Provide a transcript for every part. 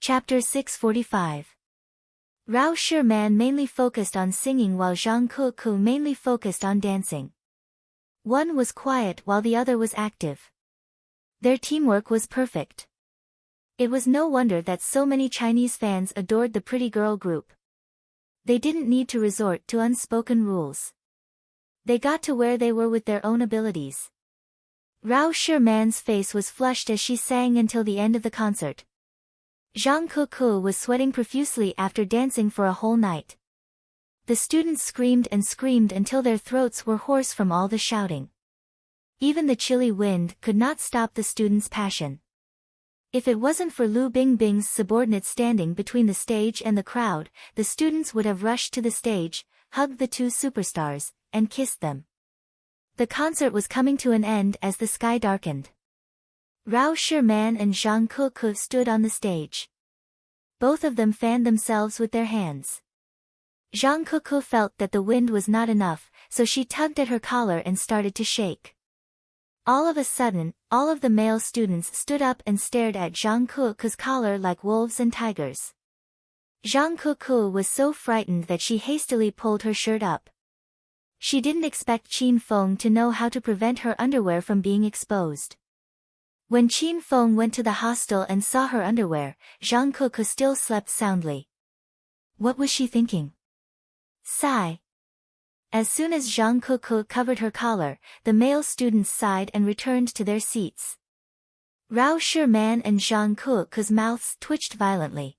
Chapter 645. Rao Shi-man mainly focused on singing while Zhang Kuku mainly focused on dancing. One was quiet while the other was active. Their teamwork was perfect. It was no wonder that so many Chinese fans adored the pretty girl group. They didn't need to resort to unspoken rules. They got to where they were with their own abilities. Rao Shi-man's face was flushed as she sang until the end of the concert. Zhang Kuku was sweating profusely after dancing for a whole night. The students screamed and screamed until their throats were hoarse from all the shouting. Even the chilly wind could not stop the students' passion. If it wasn't for Lu Bingbing's subordinates standing between the stage and the crowd, the students would have rushed to the stage, hugged the two superstars, and kissed them. The concert was coming to an end as the sky darkened. Rao Shi-man and Zhang Kuku stood on the stage. Both of them fanned themselves with their hands. Zhang Kuku felt that the wind was not enough, so she tugged at her collar and started to shake. All of a sudden, all of the male students stood up and stared at Zhang Kuku's collar like wolves and tigers. Zhang Kuku was so frightened that she hastily pulled her shirt up. She didn't expect Qin Feng to know how to prevent her underwear from being exposed. When Qin Feng went to the hostel and saw her underwear, Zhang Kuku still slept soundly. What was she thinking? Sigh. As soon as Zhang Kuku covered her collar, the male students sighed and returned to their seats. Rao Shi-man and Zhang Kuku's mouths twitched violently.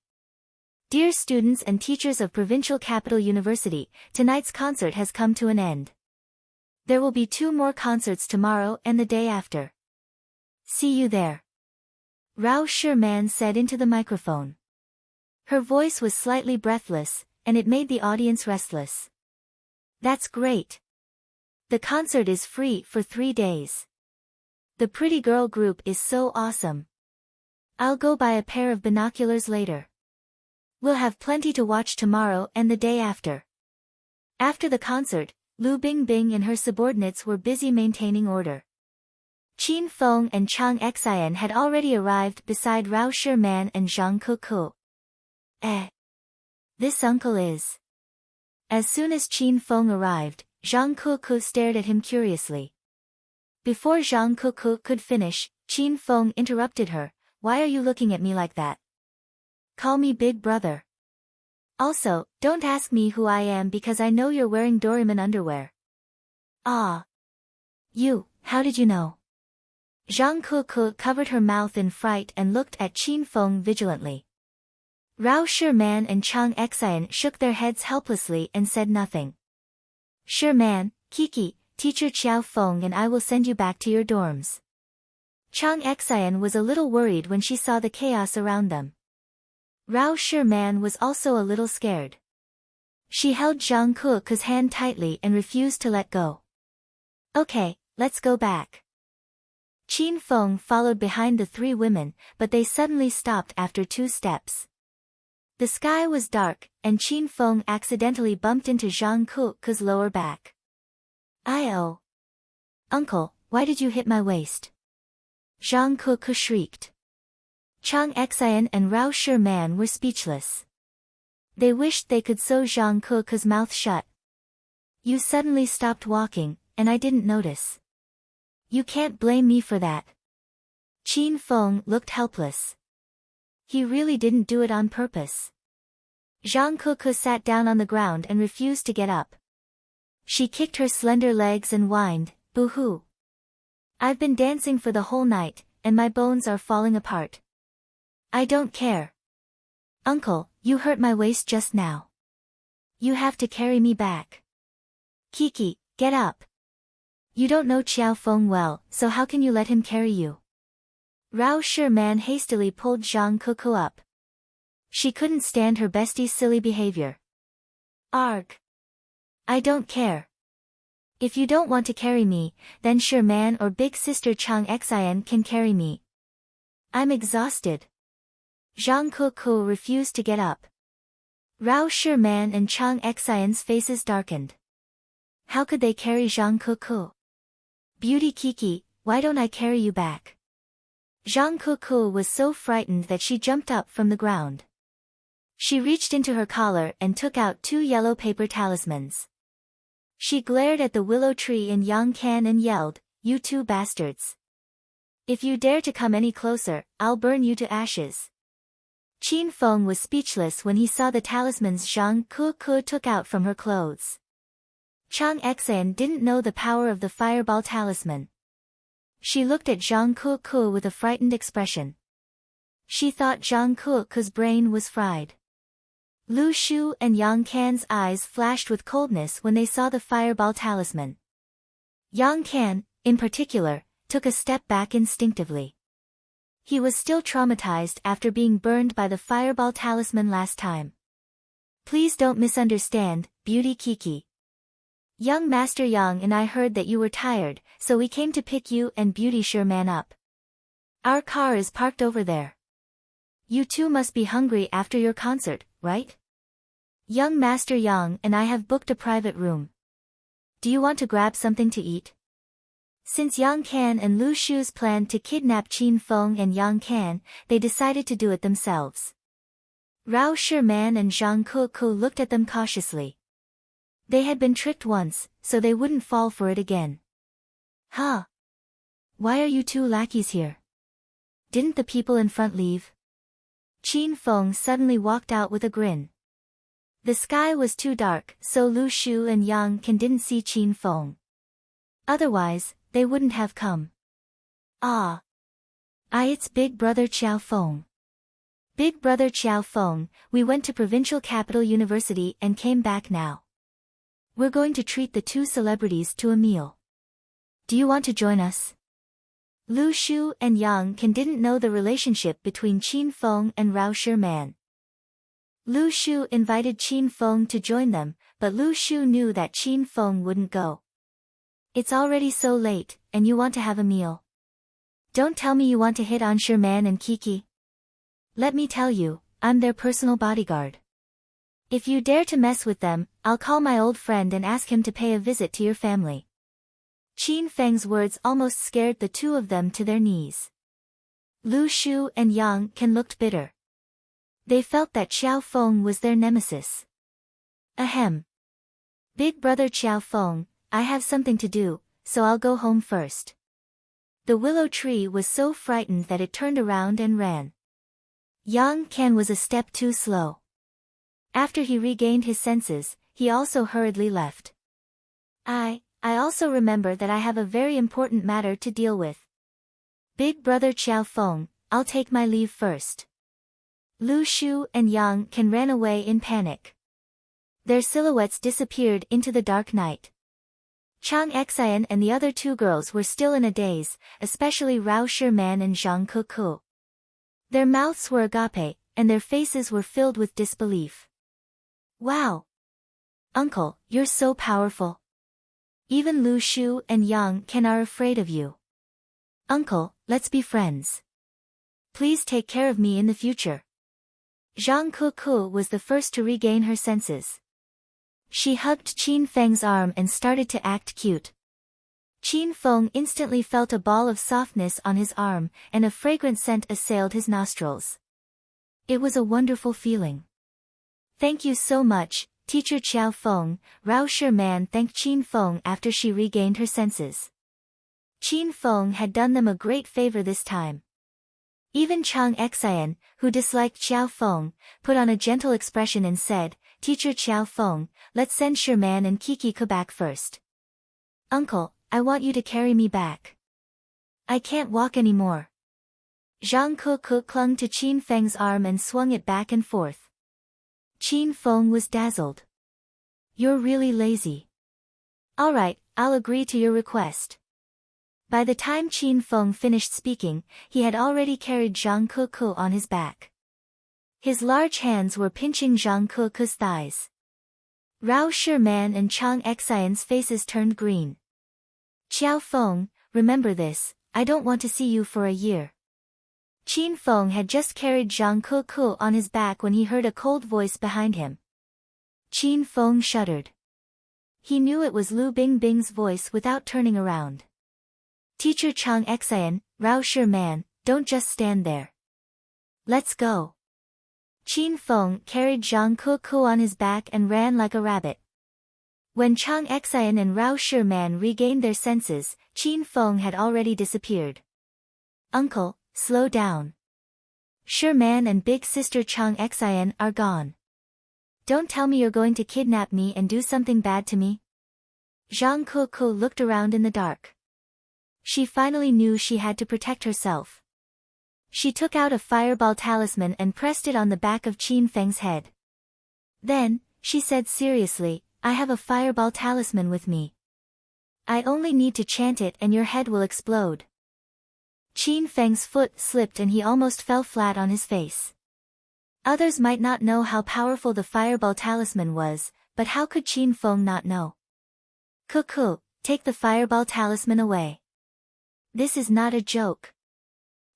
Dear students and teachers of Provincial Capital University, tonight's concert has come to an end. There will be 2 more concerts tomorrow and the day after. See you there. Rao Shi-man said into the microphone. Her voice was slightly breathless, and it made the audience restless. That's great. The concert is free for 3 days. The pretty girl group is so awesome. I'll go buy a pair of binoculars later. We'll have plenty to watch tomorrow and the day after. After the concert, Lu Bingbing and her subordinates were busy maintaining order. Qin Feng and Chang Xian had already arrived beside Rao Shi-man and Zhang Kuku. This uncle is. As soon as Qin Feng arrived, Zhang Kuku stared at him curiously. Before Zhang Kuku could finish, Qin Feng interrupted her. Why are you looking at me like that? Call me big brother. Also, don't ask me who I am because I know you're wearing Doraemon underwear. Ah. How did you know? Zhang Kuku covered her mouth in fright and looked at Qin Feng vigilantly. Rao Shi-man and Chang Xian shook their heads helplessly and said nothing. Shi-man, Kiki, teacher Qiao Feng and I will send you back to your dorms. Chang Xian was a little worried when she saw the chaos around them. Rao Shi-man was also a little scared. She held Zhang Kuku's hand tightly and refused to let go. Okay, let's go back. Qin Feng followed behind the 3 women, but they suddenly stopped after 2 steps. The sky was dark, and Qin Feng accidentally bumped into Zhang Kuku's lower back. "Oh! Uncle, why did you hit my waist?" Zhang Kuku shrieked. Chang Xian and Rao Shi-man were speechless. They wished they could sew Zhang Kuku's mouth shut. You suddenly stopped walking, and I didn't notice. You can't blame me for that. Qin Feng looked helpless. He really didn't do it on purpose. Zhang Kuku sat down on the ground and refused to get up. She kicked her slender legs and whined, "Boo-hoo. I've been dancing for the whole night, and my bones are falling apart. I don't care. Uncle, you hurt my waist just now. You have to carry me back. Kiki, get up. You don't know Qiao Feng well, so how can you let him carry you?" Rao Shi-man hastily pulled Zhang Kuku up. She couldn't stand her bestie's silly behavior. Arg. I don't care. If you don't want to carry me, then Shi-man or big sister Chang Xian can carry me. I'm exhausted. Zhang Kuku refused to get up. Rao Shi-man and Chang Xian's faces darkened. How could they carry Zhang Kuku? Beauty Kiki, why don't I carry you back? Zhang Kuku was so frightened that she jumped up from the ground. She reached into her collar and took out 2 yellow paper talismans. She glared at the willow tree in Yangkan and yelled, "You 2 bastards! If you dare to come any closer, I'll burn you to ashes." Qin Feng was speechless when he saw the talismans Zhang Kuku took out from her clothes. Chang Exan didn't know the power of the fireball talisman. She looked at Zhang Kuku with a frightened expression. She thought Zhang Kuku's brain was fried. Lu Shu and Yang Kan's eyes flashed with coldness when they saw the fireball talisman. Yang Kan, in particular, took a step back instinctively. He was still traumatized after being burned by the fireball talisman last time. "Please don't misunderstand, Beauty Kiki. Young Master Yang and I heard that you were tired, so we came to pick you and Beauty Sherman up. Our car is parked over there. You 2 must be hungry after your concert, right? Young Master Yang and I have booked a private room. Do you want to grab something to eat?" Since Yang Kan and Lu Shu's planned to kidnap Qin Feng and Yang Kan, they decided to do it themselves. Rao Sherman and Zhang Kuku looked at them cautiously. They had been tricked once, so they wouldn't fall for it again. "Huh? Why are you 2 lackeys here? Didn't the people in front leave?" Qin Feng suddenly walked out with a grin. The sky was too dark, so Lu Shu and Yang Kan didn't see Qin Feng. Otherwise, they wouldn't have come. "Ah. It's Big Brother Qiao Feng. Big Brother Qiao Feng, we went to Provincial Capital University and came back now. We're going to treat the 2 celebrities to a meal. Do you want to join us?" Lu Shu and Yang Kan didn't know the relationship between Qin Feng and Rao Sherman. Lu Shu invited Qin Feng to join them, but Lu Shu knew that Qin Feng wouldn't go. "It's already so late, and you want to have a meal? Don't tell me you want to hit on Sherman and Kiki. Let me tell you, I'm their personal bodyguard. If you dare to mess with them, I'll call my old friend and ask him to pay a visit to your family." Qin Feng's words almost scared the 2 of them to their knees. Lu Shu and Yang Kan looked bitter. They felt that Qiao Feng was their nemesis. "Ahem. Big Brother Qiao Feng, I have something to do, so I'll go home first." The willow tree was so frightened that it turned around and ran. Yang Kan was a step too slow. After he regained his senses, he also hurriedly left. I also remember that I have a very important matter to deal with. Big Brother Qiao Feng, I'll take my leave first." Lu Shu and Yang Kan ran away in panic. Their silhouettes disappeared into the dark night. Chang Xian and the other 2 girls were still in a daze, especially Rao Sherman and Zhang Kuku. Their mouths were agape, and their faces were filled with disbelief. "Wow! Uncle, you're so powerful. Even Lu Shu and Yang Kan are afraid of you. Uncle, let's be friends. Please take care of me in the future." Zhang Kuku was the first to regain her senses. She hugged Qin Feng's arm and started to act cute. Qin Feng instantly felt a ball of softness on his arm, and a fragrant scent assailed his nostrils. It was a wonderful feeling. "Thank you so much, Teacher Qiao Feng," Rao Sherman thanked Qin Feng after she regained her senses. Qin Feng had done them a great favor this time. Even Chang Xian, who disliked Qiao Feng, put on a gentle expression and said, "Teacher Qiao Feng, let's send Sherman and Kiki back first." "Uncle, I want you to carry me back. I can't walk anymore." Zhang Kuku clung to Qin Feng's arm and swung it back and forth. Qin Feng was dazzled. "You're really lazy. All right, I'll agree to your request." By the time Qin Feng finished speaking, he had already carried Zhang Kuku on his back. His large hands were pinching Zhang Kuku's thighs. Rao Sherman and Chang Xian's faces turned green. "Qiao Feng, remember this, I don't want to see you for a year." Qin Feng had just carried Zhang Kuku on his back when he heard a cold voice behind him. Qin Feng shuddered. He knew it was Lu Bingbing's voice without turning around. "Teacher Chang Xian, Rao Sherman, don't just stand there. Let's go. Qin Feng carried Zhang Kuku on his back and ran like a rabbit. When Chang Xian and Rao Shiman regained their senses, Qin Feng had already disappeared. Uncle, slow down. Shiman and big sister Chang Xian are gone. Don't tell me you're going to kidnap me and do something bad to me. Zhang Kuku looked around in the dark. She finally knew she had to protect herself. She took out a fireball talisman and pressed it on the back of Qin Feng's head. Then, she said seriously, I have a fireball talisman with me. I only need to chant it and your head will explode. Qin Feng's foot slipped and he almost fell flat on his face. Others might not know how powerful the fireball talisman was, but how could Qin Feng not know? Cuckoo, take the fireball talisman away. This is not a joke.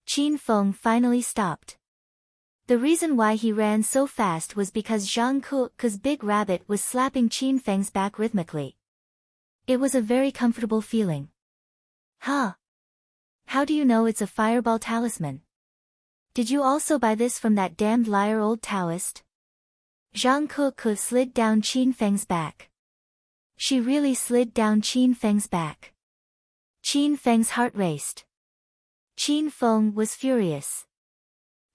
Qin Feng finally stopped. The reason why he ran so fast was because Zhang Kuku's big rabbit was slapping Qin Feng's back rhythmically. It was a very comfortable feeling. Huh? How do you know it's a fireball talisman? Did you also buy this from that damned liar old Taoist? Zhang Kuku slid down Qin Feng's back. She really slid down Qin Feng's back. Qin Feng's heart raced. Qin Feng was furious.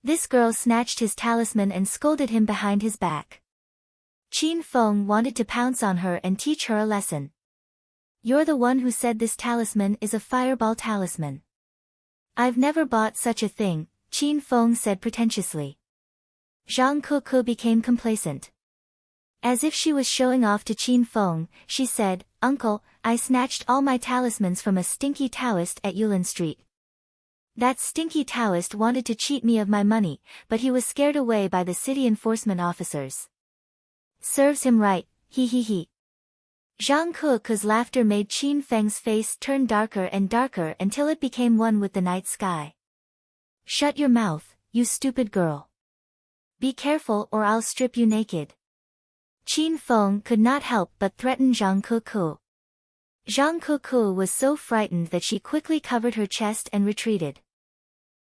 This girl snatched his talisman and scolded him behind his back. Qin Feng wanted to pounce on her and teach her a lesson. You're the one who said this talisman is a fireball talisman. I've never bought such a thing, Qin Feng said pretentiously. Zhang Kuku became complacent. As if she was showing off to Qin Feng, she said, Uncle, I snatched all my talismans from a stinky Taoist at Yulin Street. That stinky Taoist wanted to cheat me of my money, but he was scared away by the city enforcement officers. Serves him right, he. Zhang Kuku's laughter made Qin Feng's face turn darker and darker until it became one with the night sky. Shut your mouth, you stupid girl. Be careful or I'll strip you naked. Qin Feng could not help but threaten Zhang Kuku. Zhang Kuku was so frightened that she quickly covered her chest and retreated.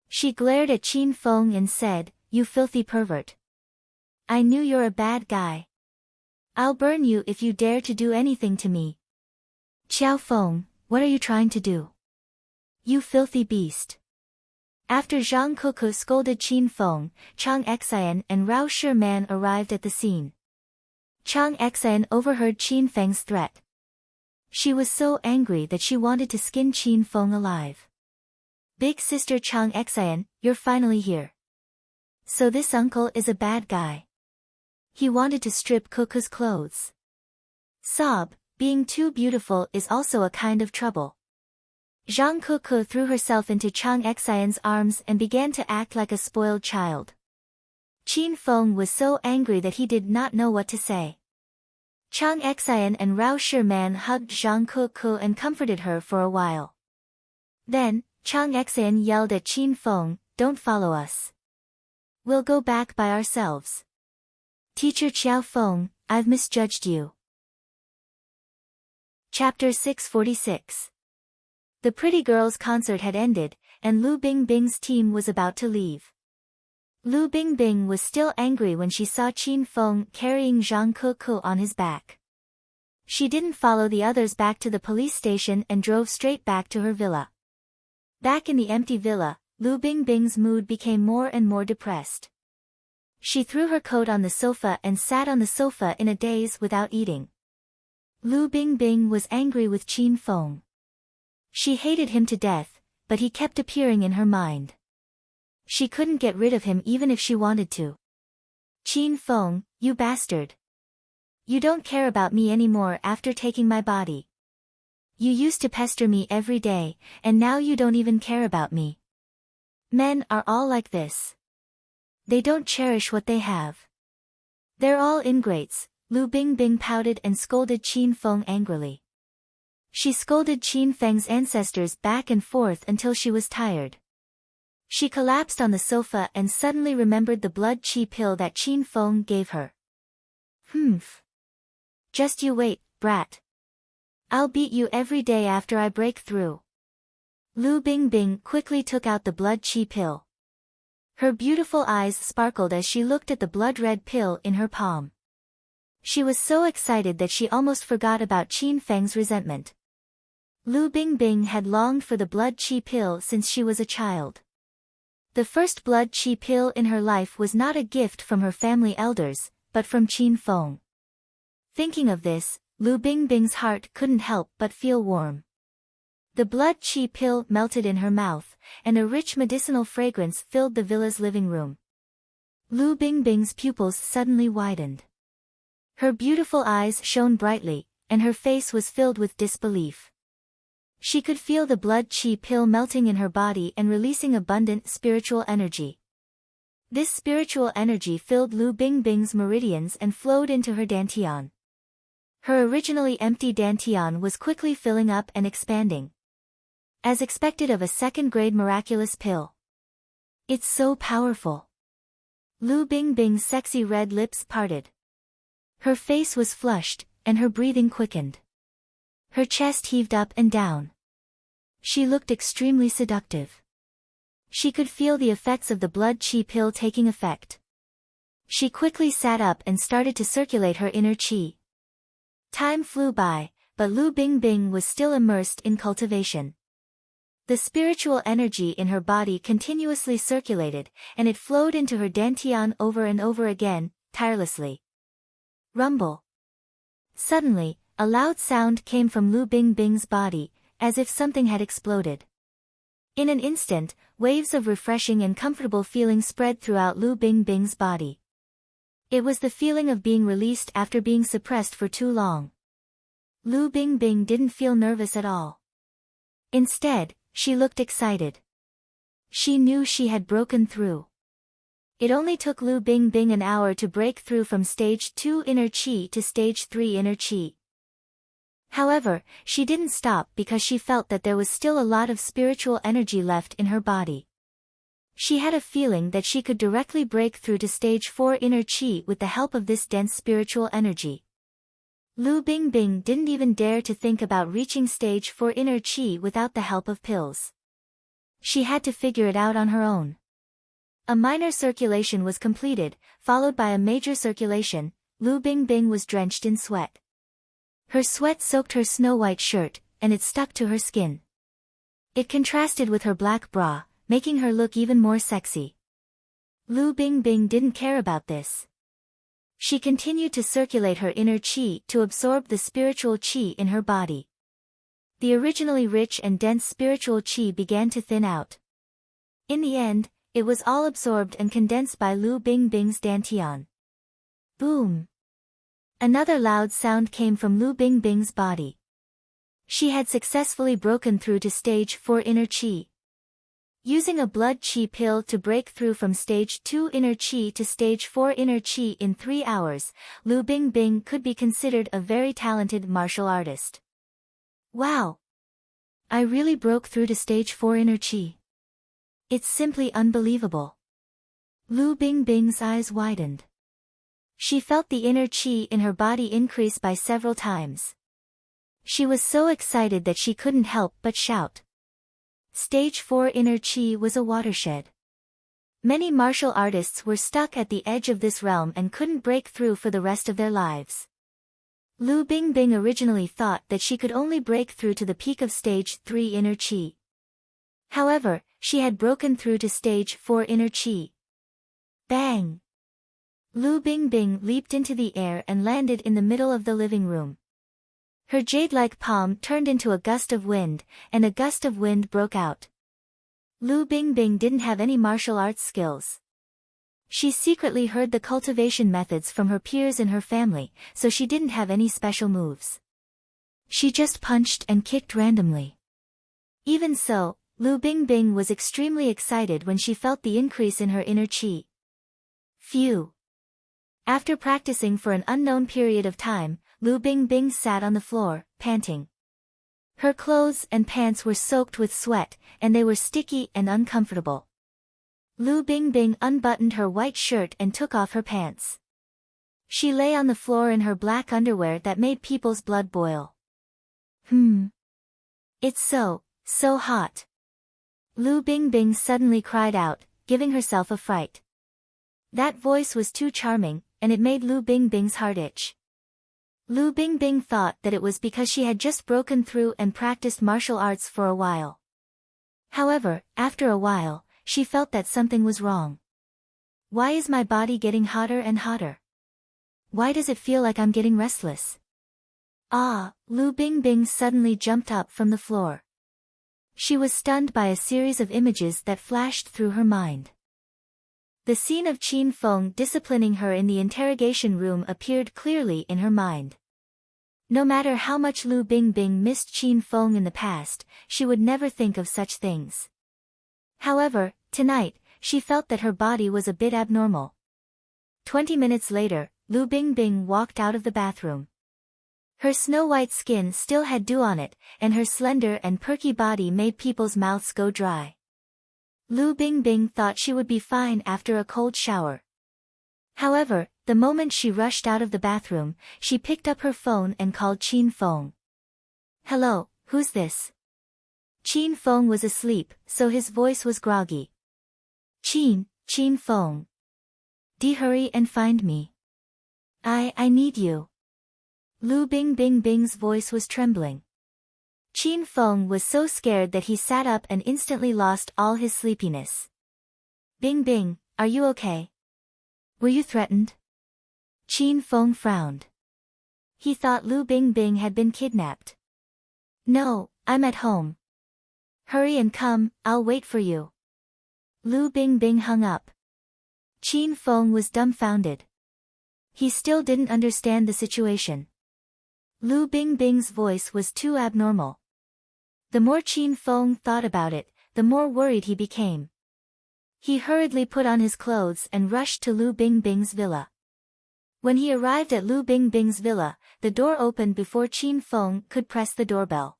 She glared at Qin Feng and said, You filthy pervert. I knew you're a bad guy. I'll burn you if you dare to do anything to me. Qiao Feng, what are you trying to do? You filthy beast. After Zhang Kuku scolded Qin Feng, Chang Xian and Rao Shiman arrived at the scene. Chang Xian overheard Qin Feng's threat. She was so angry that she wanted to skin Qin Feng alive. Big sister Chang Xian, you're finally here. So this uncle is a bad guy. He wanted to strip Kuku's clothes. Sob, being too beautiful is also a kind of trouble. Zhang Kuku threw herself into Chang Xian's arms and began to act like a spoiled child. Qin Feng was so angry that he did not know what to say. Chang Xian and Rao Shiman hugged Zhang Kuku and comforted her for a while. Then, Chang Xian yelled at Qin Feng, Don't follow us. We'll go back by ourselves. Teacher Qiao Feng, I've misjudged you. Chapter 646. The pretty girls' concert had ended, and Lu Bingbing's team was about to leave. Lu Bingbing was still angry when she saw Qin Feng carrying Zhang Kuku on his back. She didn't follow the others back to the police station and drove straight back to her villa. Back in the empty villa, Lu Bingbing's mood became more and more depressed. She threw her coat on the sofa and sat on the sofa in a daze without eating. Lu Bingbing was angry with Qin Feng. She hated him to death, but he kept appearing in her mind. She couldn't get rid of him even if she wanted to. Qin Feng, you bastard. You don't care about me anymore after taking my body. You used to pester me every day, and now you don't even care about me. Men are all like this. They don't cherish what they have. They're all ingrates, Lu Bingbing pouted and scolded Qin Feng angrily. She scolded Qin Feng's ancestors back and forth until she was tired. She collapsed on the sofa and suddenly remembered the blood qi pill that Qin Feng gave her. Humph. Just you wait, brat. I'll beat you every day after I break through. Lu Bingbing quickly took out the blood chi pill. Her beautiful eyes sparkled as she looked at the blood-red pill in her palm. She was so excited that she almost forgot about Qin Feng's resentment. Lu Bingbing had longed for the blood chi pill since she was a child. The first blood chi pill in her life was not a gift from her family elders, but from Qin Feng. Thinking of this, Lu Bingbing's heart couldn't help but feel warm. The blood chi pill melted in her mouth, and a rich medicinal fragrance filled the villa's living room. Lu Bingbing's pupils suddenly widened. Her beautiful eyes shone brightly, and her face was filled with disbelief. She could feel the blood chi pill melting in her body and releasing abundant spiritual energy. This spiritual energy filled Lu Bingbing's meridians and flowed into her dantian. Her originally empty dantian was quickly filling up and expanding. As expected of a second-grade miraculous pill. It's so powerful. Lu Bingbing's sexy red lips parted. Her face was flushed, and her breathing quickened. Her chest heaved up and down. She looked extremely seductive. She could feel the effects of the blood chi pill taking effect. She quickly sat up and started to circulate her inner chi. Time flew by, but Lu Bingbing was still immersed in cultivation. The spiritual energy in her body continuously circulated, and it flowed into her dantian over and over again, tirelessly. Rumble. Suddenly, a loud sound came from Lu Bingbing's body, as if something had exploded. In an instant, waves of refreshing and comfortable feeling spread throughout Lu Bingbing's body. It was the feeling of being released after being suppressed for too long. Lu Bingbing didn't feel nervous at all. Instead, she looked excited. She knew she had broken through. It only took Lu Bingbing an hour to break through from stage 2 inner chi to stage 3 inner chi. However, she didn't stop because she felt that there was still a lot of spiritual energy left in her body. She had a feeling that she could directly break through to stage 4 inner chi with the help of this dense spiritual energy. Lu Bingbing didn't even dare to think about reaching stage 4 inner chi without the help of pills. She had to figure it out on her own. A minor circulation was completed, followed by a major circulation. Lu Bingbing was drenched in sweat. Her sweat soaked her snow-white shirt, and it stuck to her skin. It contrasted with her black bra, making her look even more sexy. Lu Bingbing didn't care about this. She continued to circulate her inner chi to absorb the spiritual chi in her body. The originally rich and dense spiritual chi began to thin out. In the end, it was all absorbed and condensed by Lu Bingbing's dantian. Boom! Another loud sound came from Lu Bingbing's body. She had successfully broken through to stage 4 inner chi. Using a blood chi pill to break through from stage 2 inner chi to stage 4 inner chi in 3 hours, Lu Bingbing could be considered a very talented martial artist. Wow! I really broke through to stage 4 inner chi. It's simply unbelievable. Lu Bingbing's eyes widened. She felt the inner chi in her body increase by several times. She was so excited that she couldn't help but shout. Stage 4 inner chi was a watershed. Many martial artists were stuck at the edge of this realm and couldn't break through for the rest of their lives. Lu Bingbing originally thought that she could only break through to the peak of stage 3 inner chi. However, she had broken through to stage 4 inner chi. Bang! Lu Bingbing leaped into the air and landed in the middle of the living room. Her jade-like palm turned into a gust of wind, and a gust of wind broke out. Lu Bingbing didn't have any martial arts skills. She secretly heard the cultivation methods from her peers in her family, so she didn't have any special moves. She just punched and kicked randomly. Even so, Lu Bingbing was extremely excited when she felt the increase in her inner chi. Phew! After practicing for an unknown period of time, Lu Bingbing sat on the floor, panting. Her clothes and pants were soaked with sweat, and they were sticky and uncomfortable. Lu Bingbing unbuttoned her white shirt and took off her pants. She lay on the floor in her black underwear that made people's blood boil. It's so hot. Lu Bingbing suddenly cried out, giving herself a fright. That voice was too charming, and it made Lu Bingbing's heart itch. Lu Bingbing thought that it was because she had just broken through and practiced martial arts for a while. However, after a while, she felt that something was wrong. Why is my body getting hotter and hotter? Why does it feel like I'm getting restless? Ah! Lu Bingbing suddenly jumped up from the floor. She was stunned by a series of images that flashed through her mind. The scene of Qin Feng disciplining her in the interrogation room appeared clearly in her mind. No matter how much Lu Bingbing missed Qin Feng in the past, she would never think of such things. However, tonight, she felt that her body was a bit abnormal. 20 minutes later, Lu Bingbing walked out of the bathroom. Her snow-white skin still had dew on it, and her slender and perky body made people's mouths go dry. Lu Bingbing thought she would be fine after a cold shower. However, the moment she rushed out of the bathroom, she picked up her phone and called Qin Feng. "Hello, who's this?" Qin Feng was asleep, so his voice was groggy. Qin Feng. Hurry and find me. I need you." Lu Bingbing's voice was trembling. Qin Feng was so scared that he sat up and instantly lost all his sleepiness. "Bingbing, are you okay? Were you threatened?" Qin Feng frowned. He thought Lu Bingbing had been kidnapped. "No, I'm at home. Hurry and come, I'll wait for you." Lu Bingbing hung up. Qin Feng was dumbfounded. He still didn't understand the situation. Lu Bingbing's voice was too abnormal. The more Qin Feng thought about it, the more worried he became. He hurriedly put on his clothes and rushed to Lu Bingbing's villa. When he arrived at Lu Bingbing's villa, the door opened before Qin Feng could press the doorbell.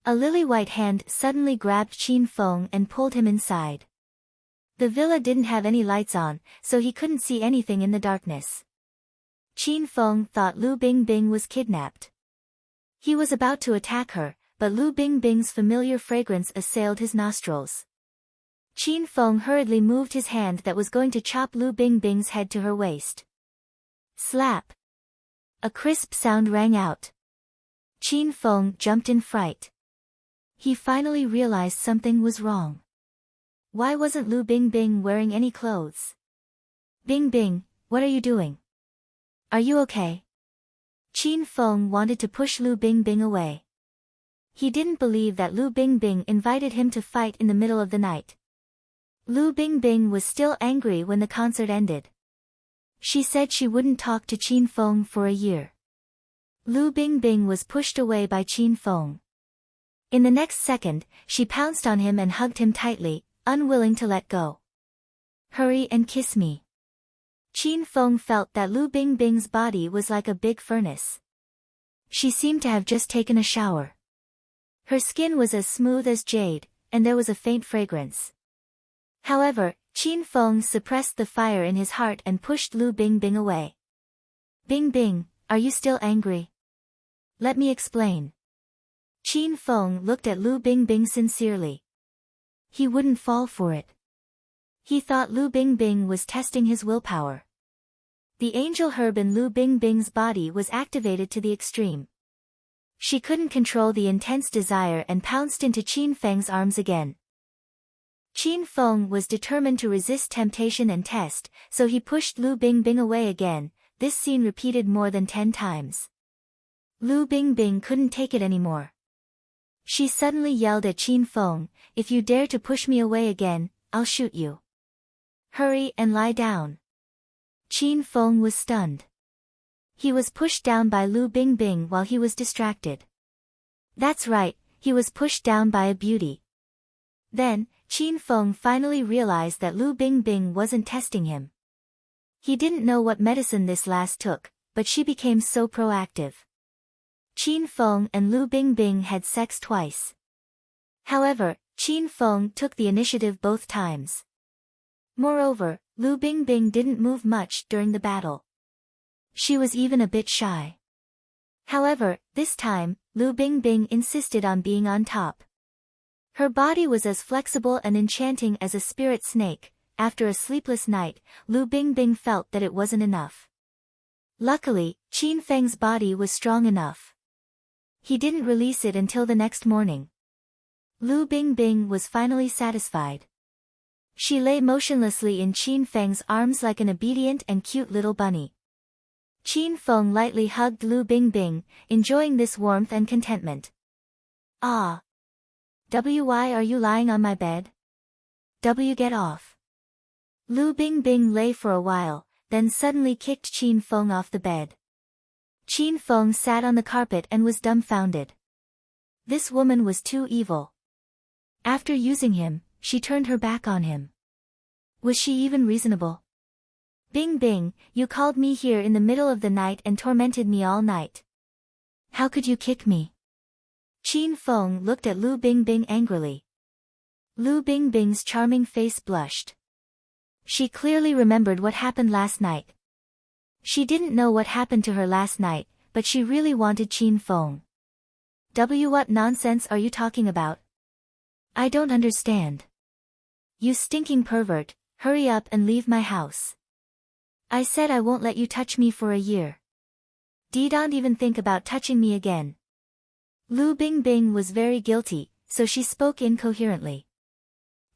A lily-white hand suddenly grabbed Qin Feng and pulled him inside. The villa didn't have any lights on, so he couldn't see anything in the darkness. Qin Feng thought Lu Bingbing was kidnapped. He was about to attack her, but Lu Bingbing's familiar fragrance assailed his nostrils. Qin Feng hurriedly moved his hand that was going to chop Lu Bingbing's head to her waist. Slap! A crisp sound rang out. Qin Feng jumped in fright. He finally realized something was wrong. Why wasn't Lu Bingbing wearing any clothes? "Bingbing, what are you doing? Are you okay?" Qin Feng wanted to push Lu Bingbing away. He didn't believe that Lu Bingbing invited him to fight in the middle of the night. Lu Bingbing was still angry when the concert ended. She said she wouldn't talk to Qin Feng for a year. Lu Bingbing was pushed away by Qin Feng. In the next second, she pounced on him and hugged him tightly, unwilling to let go. "Hurry and kiss me." Qin Feng felt that Lu Bingbing's body was like a big furnace. She seemed to have just taken a shower. Her skin was as smooth as jade, and there was a faint fragrance. However, Qin Feng suppressed the fire in his heart and pushed Lu Bingbing away. "Bingbing, are you still angry? Let me explain." Qin Feng looked at Lu Bingbing sincerely. He wouldn't fall for it. He thought Lu Bingbing was testing his willpower. The angel herb in Lu Bingbing's body was activated to the extreme. She couldn't control the intense desire and pounced into Qin Feng's arms again. Qin Feng was determined to resist temptation and test, so he pushed Lu Bingbing away again. This scene repeated more than 10 times. Lu Bingbing couldn't take it anymore. She suddenly yelled at Qin Feng, "If you dare to push me away again, I'll shoot you. Hurry and lie down." Qin Feng was stunned. He was pushed down by Lu Bingbing while he was distracted. That's right, he was pushed down by a beauty. Then, Qin Feng finally realized that Lu Bingbing wasn't testing him. He didn't know what medicine this last took, but she became so proactive. Qin Feng and Lu Bingbing had sex twice. However, Qin Feng took the initiative both times. Moreover, Lu Bingbing didn't move much during the battle. She was even a bit shy. However, this time, Lu Bingbing insisted on being on top. Her body was as flexible and enchanting as a spirit snake. After a sleepless night, Lu Bingbing felt that it wasn't enough. Luckily, Qin Feng's body was strong enough. He didn't release it until the next morning. Lu Bingbing was finally satisfied. She lay motionlessly in Qin Feng's arms like an obedient and cute little bunny. Qin Feng lightly hugged Lu Bingbing, enjoying this warmth and contentment. Ah! Why are you lying on my bed? Get off. Lu Bingbing lay for a while, then suddenly kicked Qin Feng off the bed. Qin Feng sat on the carpet and was dumbfounded. This woman was too evil. After using him, she turned her back on him. Was she even reasonable? Bingbing, you called me here in the middle of the night and tormented me all night. How could you kick me? Qin Feng looked at Lu Bingbing angrily. Lu Bingbing's charming face blushed. She clearly remembered what happened last night. She didn't know what happened to her last night, but she really wanted Qin Feng. What nonsense are you talking about? I don't understand. You stinking pervert, hurry up and leave my house. I said I won't let you touch me for a year. Don't even think about touching me again. Lu Bingbing was very guilty, so she spoke incoherently.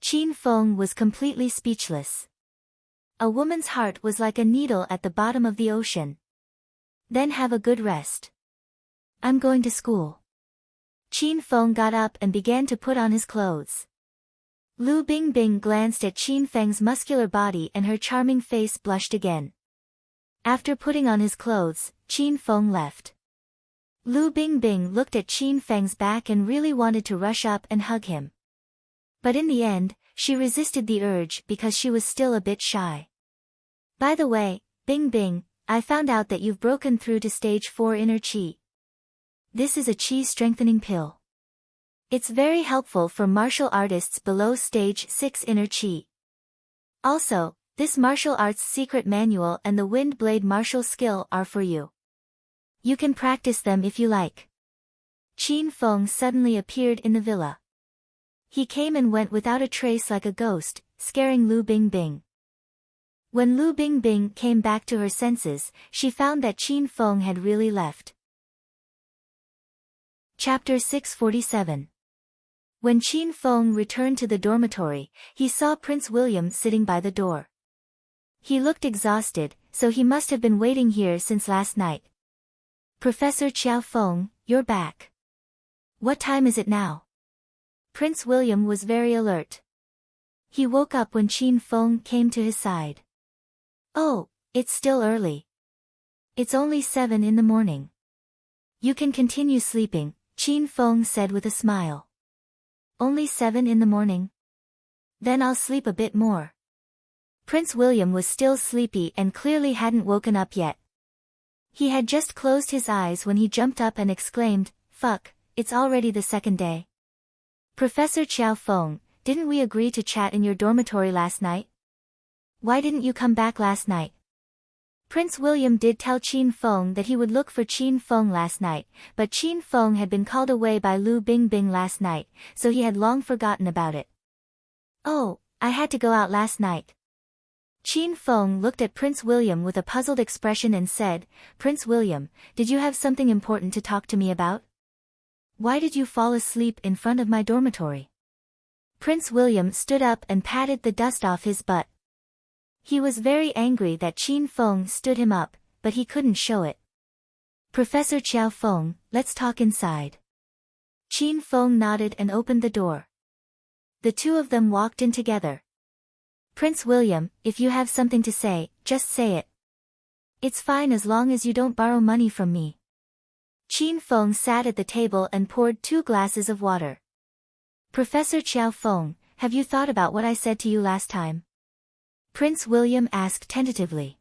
Qin Feng was completely speechless. A woman's heart was like a needle at the bottom of the ocean. Then have a good rest. I'm going to school. Qin Feng got up and began to put on his clothes. Lu Bingbing glanced at Qin Feng's muscular body and her charming face blushed again. After putting on his clothes, Qin Feng left. Lu Bingbing looked at Qin Feng's back and really wanted to rush up and hug him. But in the end, she resisted the urge because she was still a bit shy. By the way, Bingbing, I found out that you've broken through to stage 4 inner chi. This is a chi strengthening pill. It's very helpful for martial artists below stage 6 inner chi. Also, this martial arts secret manual and the wind blade martial skill are for you. You can practice them if you like. Qin Feng suddenly appeared in the villa. He came and went without a trace like a ghost, scaring Lu Bingbing. When Lu Bingbing came back to her senses, she found that Qin Feng had really left. Chapter 647. When Qin Feng returned to the dormitory, he saw Prince William sitting by the door. He looked exhausted, so he must have been waiting here since last night. Professor Qiao Feng, you're back. What time is it now? Prince William was very alert. He woke up when Qin Feng came to his side. Oh, it's still early. It's only 7 in the morning. You can continue sleeping, Qin Feng said with a smile. Only 7 in the morning? Then I'll sleep a bit more. Prince William was still sleepy and clearly hadn't woken up yet. He had just closed his eyes when he jumped up and exclaimed, "Fuck, it's already the second day." Professor Qiao Feng, didn't we agree to chat in your dormitory last night? Why didn't you come back last night? Prince William did tell Qin Feng that he would look for Qin Feng last night, but Qin Feng had been called away by Lu Bingbing last night, so he had long forgotten about it. Oh, I had to go out last night. Qin Feng looked at Prince William with a puzzled expression and said, Prince William, did you have something important to talk to me about? Why did you fall asleep in front of my dormitory? Prince William stood up and patted the dust off his butt. He was very angry that Qin Feng stood him up, but he couldn't show it. Professor Qiao Feng, let's talk inside. Qin Feng nodded and opened the door. The two of them walked in together. Prince William, if you have something to say, just say it. It's fine as long as you don't borrow money from me. Qin Feng sat at the table and poured 2 glasses of water. Professor Qiao Feng, have you thought about what I said to you last time? Prince William asked tentatively.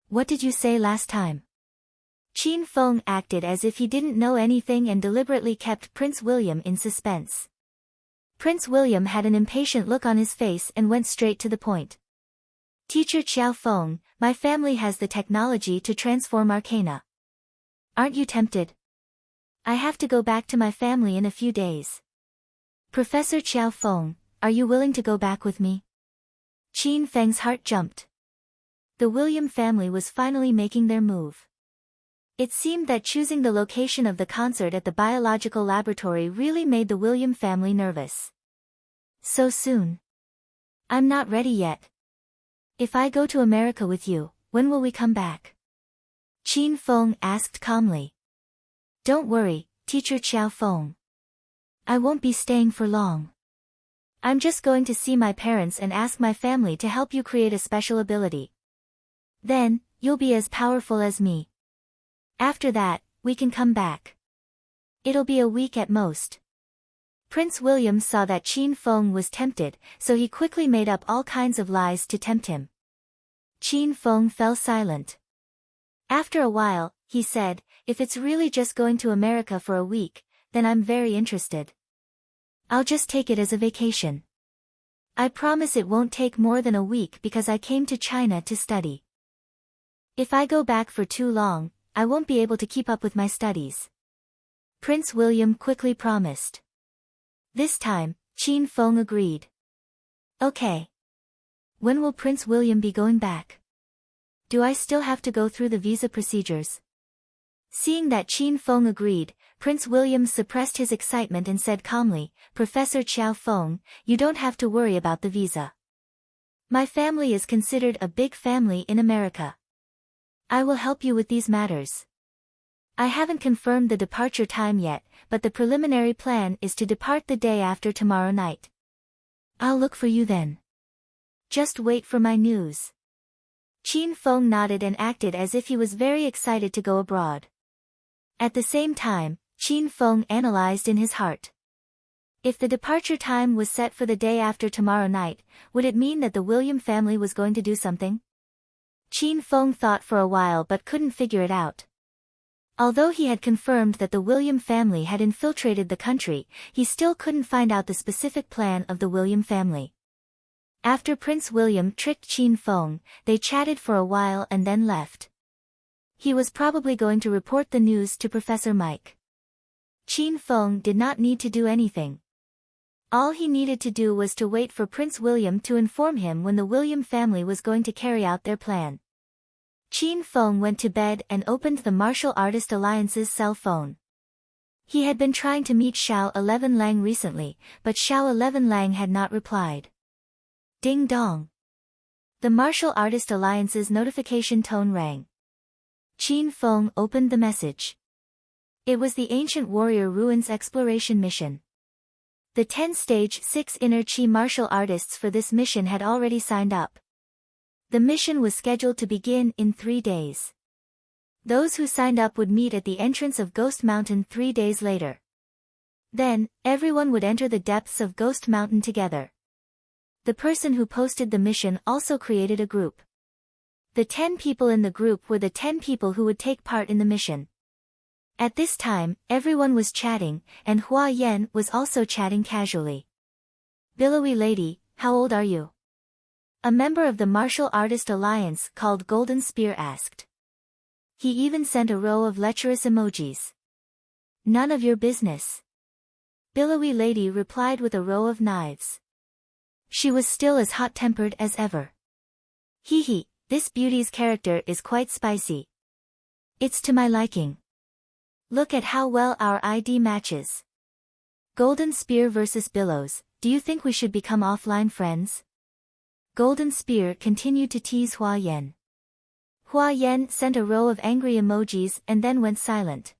What did you say last time? Qin Feng acted as if he didn't know anything and deliberately kept Prince William in suspense. Prince William had an impatient look on his face and went straight to the point. Teacher Qiao Feng, my family has the technology to transform arcana. Aren't you tempted? I have to go back to my family in a few days. Professor Qiao Feng, are you willing to go back with me? Qin Feng's heart jumped. The William family was finally making their move. It seemed that choosing the location of the concert at the biological laboratory really made the William family nervous. So soon? I'm not ready yet. If I go to America with you, when will we come back? Qin Feng asked calmly. Don't worry, Teacher Qiao Feng. I won't be staying for long. I'm just going to see my parents and ask my family to help you create a special ability. Then, you'll be as powerful as me. After that, we can come back. It'll be a week at most. Prince William saw that Qin Feng was tempted, so he quickly made up all kinds of lies to tempt him. Qin Feng fell silent. After a while, he said, if it's really just going to America for a week, then I'm very interested. I'll just take it as a vacation. I promise it won't take more than a week because I came to China to study. If I go back for too long, I won't be able to keep up with my studies. Prince William quickly promised. This time, Qin Feng agreed. Okay. When will Prince William be going back? Do I still have to go through the visa procedures? Seeing that Qin Feng agreed, Prince William suppressed his excitement and said calmly, Professor Qiao Feng, you don't have to worry about the visa. My family is considered a big family in America. I will help you with these matters. I haven't confirmed the departure time yet, but the preliminary plan is to depart the day after tomorrow night. I'll look for you then. Just wait for my news. Qin Feng nodded and acted as if he was very excited to go abroad. At the same time, Qin Feng analyzed in his heart. If the departure time was set for the day after tomorrow night, would it mean that the William family was going to do something? Qin Feng thought for a while but couldn't figure it out. Although he had confirmed that the William family had infiltrated the country, he still couldn't find out the specific plan of the William family. After Prince William tricked Qin Feng, they chatted for a while and then left. He was probably going to report the news to Professor Mike. Qin Feng did not need to do anything. All he needed to do was to wait for Prince William to inform him when the William family was going to carry out their plan. Qin Feng went to bed and opened the Martial Artist Alliance's cell phone. He had been trying to meet Xiao 11 Lang recently, but Xiao 11 Lang had not replied. Ding dong. The Martial Artist Alliance's notification tone rang. Qin Feng opened the message. It was the Ancient Warrior Ruins Exploration Mission. The 10-stage 6 inner Qi martial artists for this mission had already signed up. The mission was scheduled to begin in 3 days. Those who signed up would meet at the entrance of Ghost Mountain 3 days later. Then, everyone would enter the depths of Ghost Mountain together. The person who posted the mission also created a group. The 10 people in the group were the 10 people who would take part in the mission. At this time, everyone was chatting, and Hua Yan was also chatting casually. Billowy lady, how old are you? A member of the Martial Artist Alliance called Golden Spear asked. He even sent a row of lecherous emojis. None of your business. Billowy lady replied with a row of knives. She was still as hot-tempered as ever. Hee hee, this beauty's character is quite spicy. It's to my liking. Look at how well our ID matches. Golden Spear versus Billows, do you think we should become offline friends? Golden Spear continued to tease Hua Yan. Hua Yan sent a row of angry emojis and then went silent.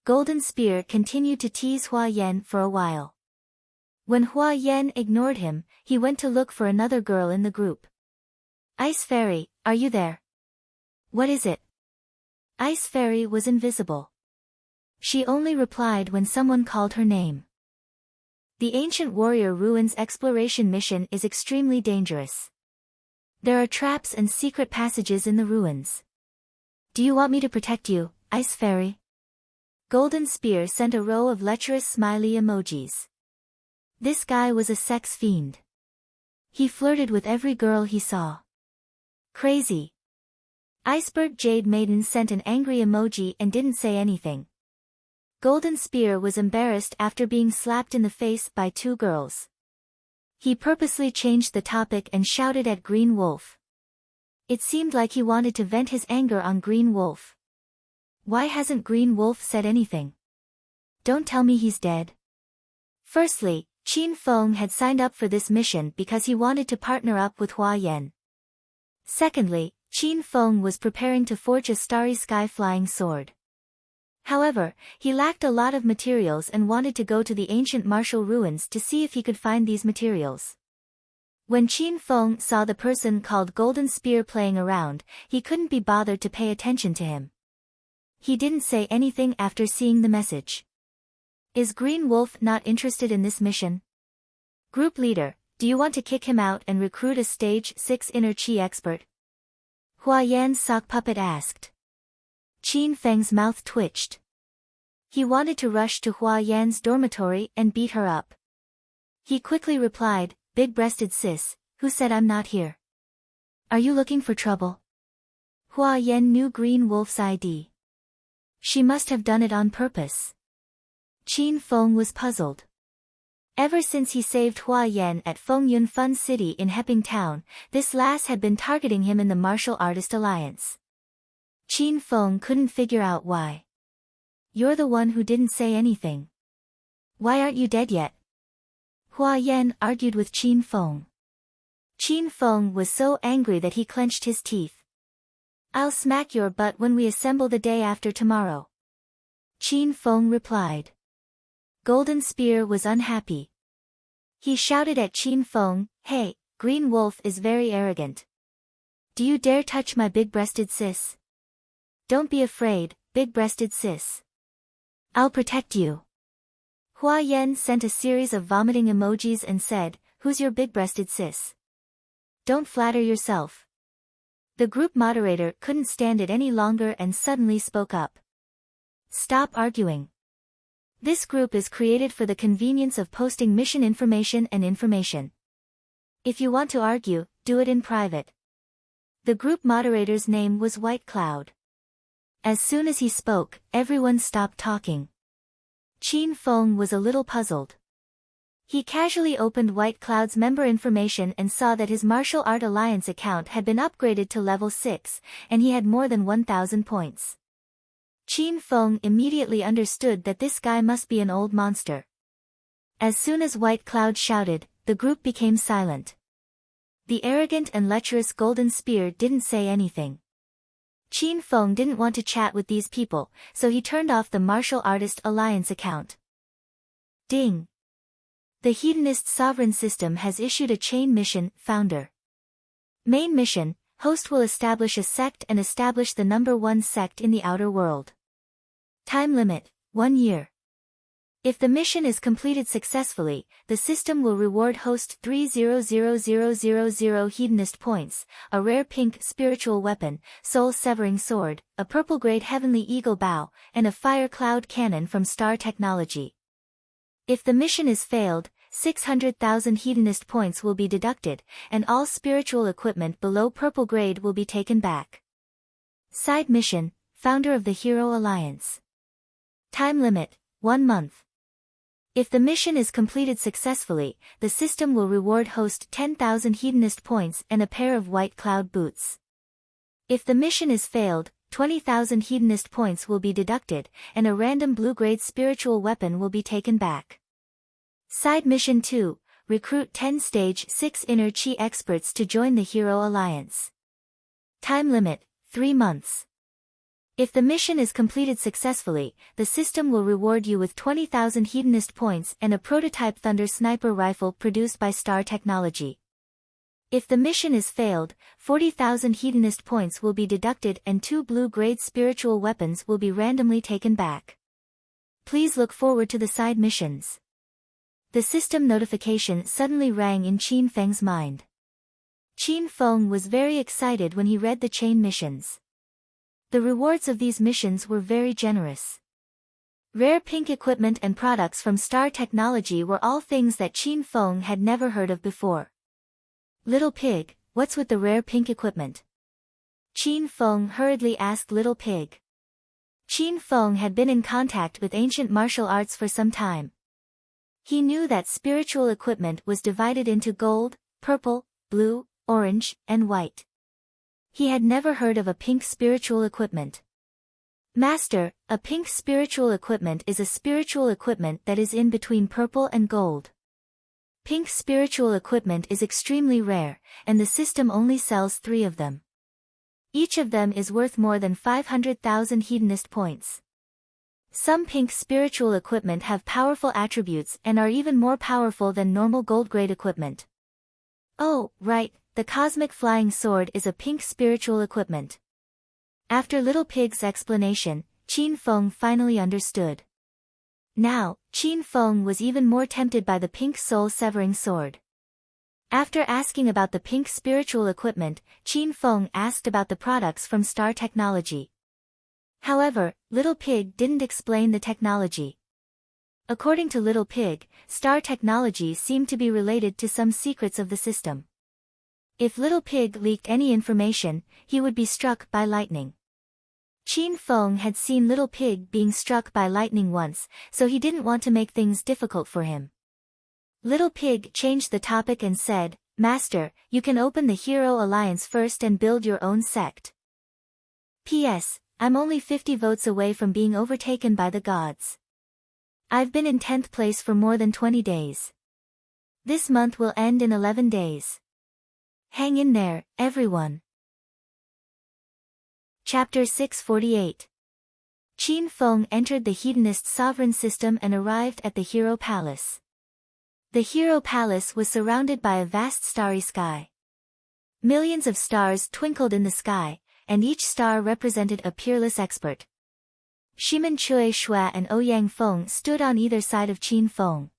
Golden Spear continued to tease Hua Yan for a while. When Hua Yan ignored him, he went to look for another girl in the group. Ice Fairy, are you there? What is it? Ice Fairy was invisible. She only replied when someone called her name. The Ancient Warrior Ruins exploration mission is extremely dangerous. There are traps and secret passages in the ruins. Do you want me to protect you, Ice Fairy? Golden Spear sent a row of lecherous smiley emojis. This guy was a sex fiend. He flirted with every girl he saw. Crazy. Iceberg Jade Maiden sent an angry emoji and didn't say anything. Golden Spear was embarrassed after being slapped in the face by two girls. He purposely changed the topic and shouted at Green Wolf. It seemed like he wanted to vent his anger on Green Wolf. Why hasn't Green Wolf said anything? Don't tell me he's dead. Firstly, Qin Feng had signed up for this mission because he wanted to partner up with Hua Yan. Secondly, Qin Feng was preparing to forge a starry sky flying sword. However, he lacked a lot of materials and wanted to go to the ancient martial ruins to see if he could find these materials. When Qin Feng saw the person called Golden Spear playing around, he couldn't be bothered to pay attention to him. He didn't say anything after seeing the message. Is Green Wolf not interested in this mission? Group leader, do you want to kick him out and recruit a stage 6 inner chi expert? Hua Yan's sock puppet asked. Qin Feng's mouth twitched. He wanted to rush to Hua Yan's dormitory and beat her up. He quickly replied, "Big-breasted sis, who said I'm not here? Are you looking for trouble?" Hua Yan knew Green Wolf's ID. She must have done it on purpose. Qin Feng was puzzled. Ever since he saved Hua Yan at Fengyun Fun City in Heping Town, this lass had been targeting him in the Martial Artist Alliance. Qin Feng couldn't figure out why. You're the one who didn't say anything. Why aren't you dead yet? Hua Yan argued with Qin Feng. Qin Feng was so angry that he clenched his teeth. I'll smack your butt when we assemble the day after tomorrow. Qin Feng replied. Golden Spear was unhappy. He shouted at Qin Feng, "Hey, Green Wolf is very arrogant. Do you dare touch my big-breasted sis? Don't be afraid, big-breasted sis. I'll protect you." Hua Yan sent a series of vomiting emojis and said, "Who's your big-breasted sis? Don't flatter yourself." The group moderator couldn't stand it any longer and suddenly spoke up. Stop arguing. This group is created for the convenience of posting mission information and information. If you want to argue, do it in private. The group moderator's name was White Cloud. As soon as he spoke, everyone stopped talking. Qin Feng was a little puzzled. He casually opened White Cloud's member information and saw that his Martial Art Alliance account had been upgraded to level 6, and he had more than 1,000 points. Qin Feng immediately understood that this guy must be an old monster. As soon as White Cloud shouted, the group became silent. The arrogant and lecherous Golden Spear didn't say anything. Qin Feng didn't want to chat with these people, so he turned off the Martial Artist Alliance account. Ding! The Hedonist Sovereign System has issued a chain mission, Founder. Main mission, host will establish a sect and establish the number 1 sect in the outer world. Time limit, 1 year. If the mission is completed successfully, the system will reward host 300,000 hedonist points, a rare pink spiritual weapon, soul-severing sword, a purple-grade heavenly eagle bow, and a fire cloud cannon from Star Technology. If the mission is failed, 600,000 hedonist points will be deducted, and all spiritual equipment below purple grade will be taken back. Side mission, Founder of the Hero Alliance. Time limit, 1 month. If the mission is completed successfully, the system will reward host 10,000 hedonist points and a pair of White Cloud boots. If the mission is failed, 20,000 hedonist points will be deducted, and a random blue-grade spiritual weapon will be taken back. Side mission 2, recruit 10 stage 6 inner chi experts to join the Hero Alliance. Time limit, 3 months. If the mission is completed successfully, the system will reward you with 20,000 hedonist points and a prototype Thunder sniper rifle produced by Star Technology. If the mission is failed, 40,000 hedonist points will be deducted and 2 blue-grade spiritual weapons will be randomly taken back. Please look forward to the side missions. The system notification suddenly rang in Qin Feng's mind. Qin Feng was very excited when he read the chain missions. The rewards of these missions were very generous. Rare pink equipment and products from Star Technology were all things that Qin Feng had never heard of before. Little Pig, what's with the rare pink equipment? Qin Feng hurriedly asked Little Pig. Qin Feng had been in contact with ancient martial arts for some time. He knew that spiritual equipment was divided into gold, purple, blue, orange, and white. He had never heard of a pink spiritual equipment. Master, a pink spiritual equipment is a spiritual equipment that is in between purple and gold. Pink spiritual equipment is extremely rare, and the system only sells 3 of them. Each of them is worth more than 500,000 hedonist points. Some pink spiritual equipment have powerful attributes and are even more powerful than normal gold-grade equipment. Oh, right, the cosmic flying sword is a pink spiritual equipment. After Little Pig's explanation, Qin Feng finally understood. Now, Qin Feng was even more tempted by the pink soul-severing sword. After asking about the pink spiritual equipment, Qin Feng asked about the products from Star Technology. However, Little Pig didn't explain the technology. According to Little Pig, Star Technology seemed to be related to some secrets of the system. If Little Pig leaked any information, he would be struck by lightning. Qin Feng had seen Little Pig being struck by lightning once, so he didn't want to make things difficult for him. Little Pig changed the topic and said, "Master, you can open the Hero Alliance first and build your own sect. P.S. I'm only 50 votes away from being overtaken by the gods. I've been in 10th place for more than 20 days. This month will end in 11 days. Hang in there, everyone." Chapter 648. Qin Feng entered the hedonist sovereign system and arrived at the Hero Palace. The Hero Palace was surrounded by a vast starry sky. Millions of stars twinkled in the sky, and each star represented a peerless expert. Shimen Chui Shua and Ouyang Feng stood on either side of Qin Feng.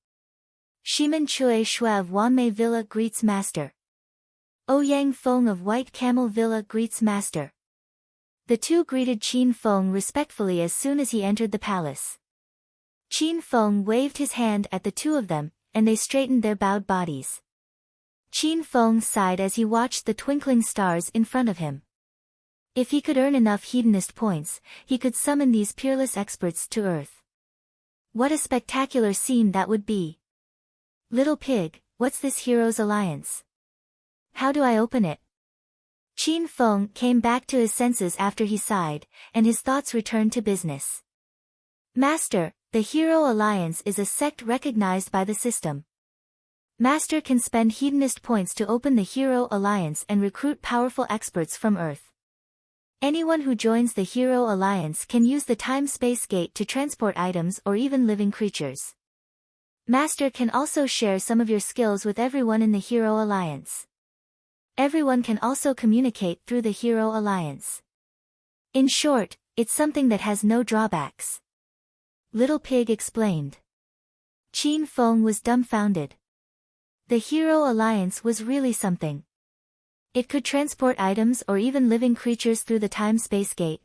Shimen Chui Shua of Wanmei Villa greets Master. Ouyang Feng of White Camel Villa greets Master. The two greeted Qin Feng respectfully as soon as he entered the palace. Qin Feng waved his hand at the two of them, and they straightened their bowed bodies. Qin Feng sighed as he watched the twinkling stars in front of him. If he could earn enough hedonist points, he could summon these peerless experts to Earth. What a spectacular scene that would be! Little Pig, what's this Heroes Alliance? How do I open it? Qin Feng came back to his senses after he sighed, and his thoughts returned to business. Master, the Hero Alliance is a sect recognized by the system. Master can spend hedonist points to open the Hero Alliance and recruit powerful experts from Earth. Anyone who joins the Hero Alliance can use the time-space gate to transport items or even living creatures. Master can also share some of your skills with everyone in the Hero Alliance. Everyone can also communicate through the Hero Alliance. In short, it's something that has no drawbacks. Little Pig explained. Qin Feng was dumbfounded. The Hero Alliance was really something. It could transport items or even living creatures through the time-space gate.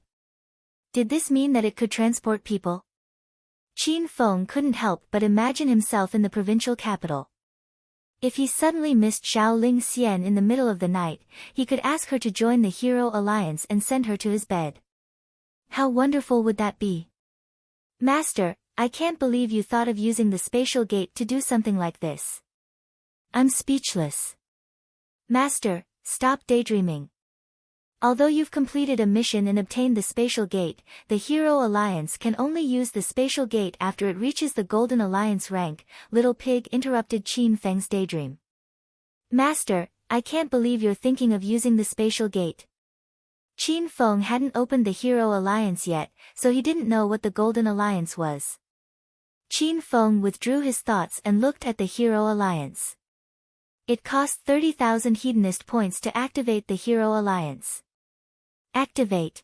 Did this mean that it could transport people? Qin Feng couldn't help but imagine himself in the provincial capital. If he suddenly missed Xiao Ling Xian in the middle of the night, he could ask her to join the Hero Alliance and send her to his bed. How wonderful would that be? Master, I can't believe you thought of using the spatial gate to do something like this. I'm speechless. Master, stop daydreaming. Although you've completed a mission and obtained the spatial gate, the Hero Alliance can only use the spatial gate after it reaches the Golden Alliance rank. Little Pig interrupted Qin Feng's daydream. Master, I can't believe you're thinking of using the spatial gate. Qin Feng hadn't opened the Hero Alliance yet, so he didn't know what the Golden Alliance was. Qin Feng withdrew his thoughts and looked at the Hero Alliance. It cost 30,000 hedonist points to activate the Hero Alliance. Activate.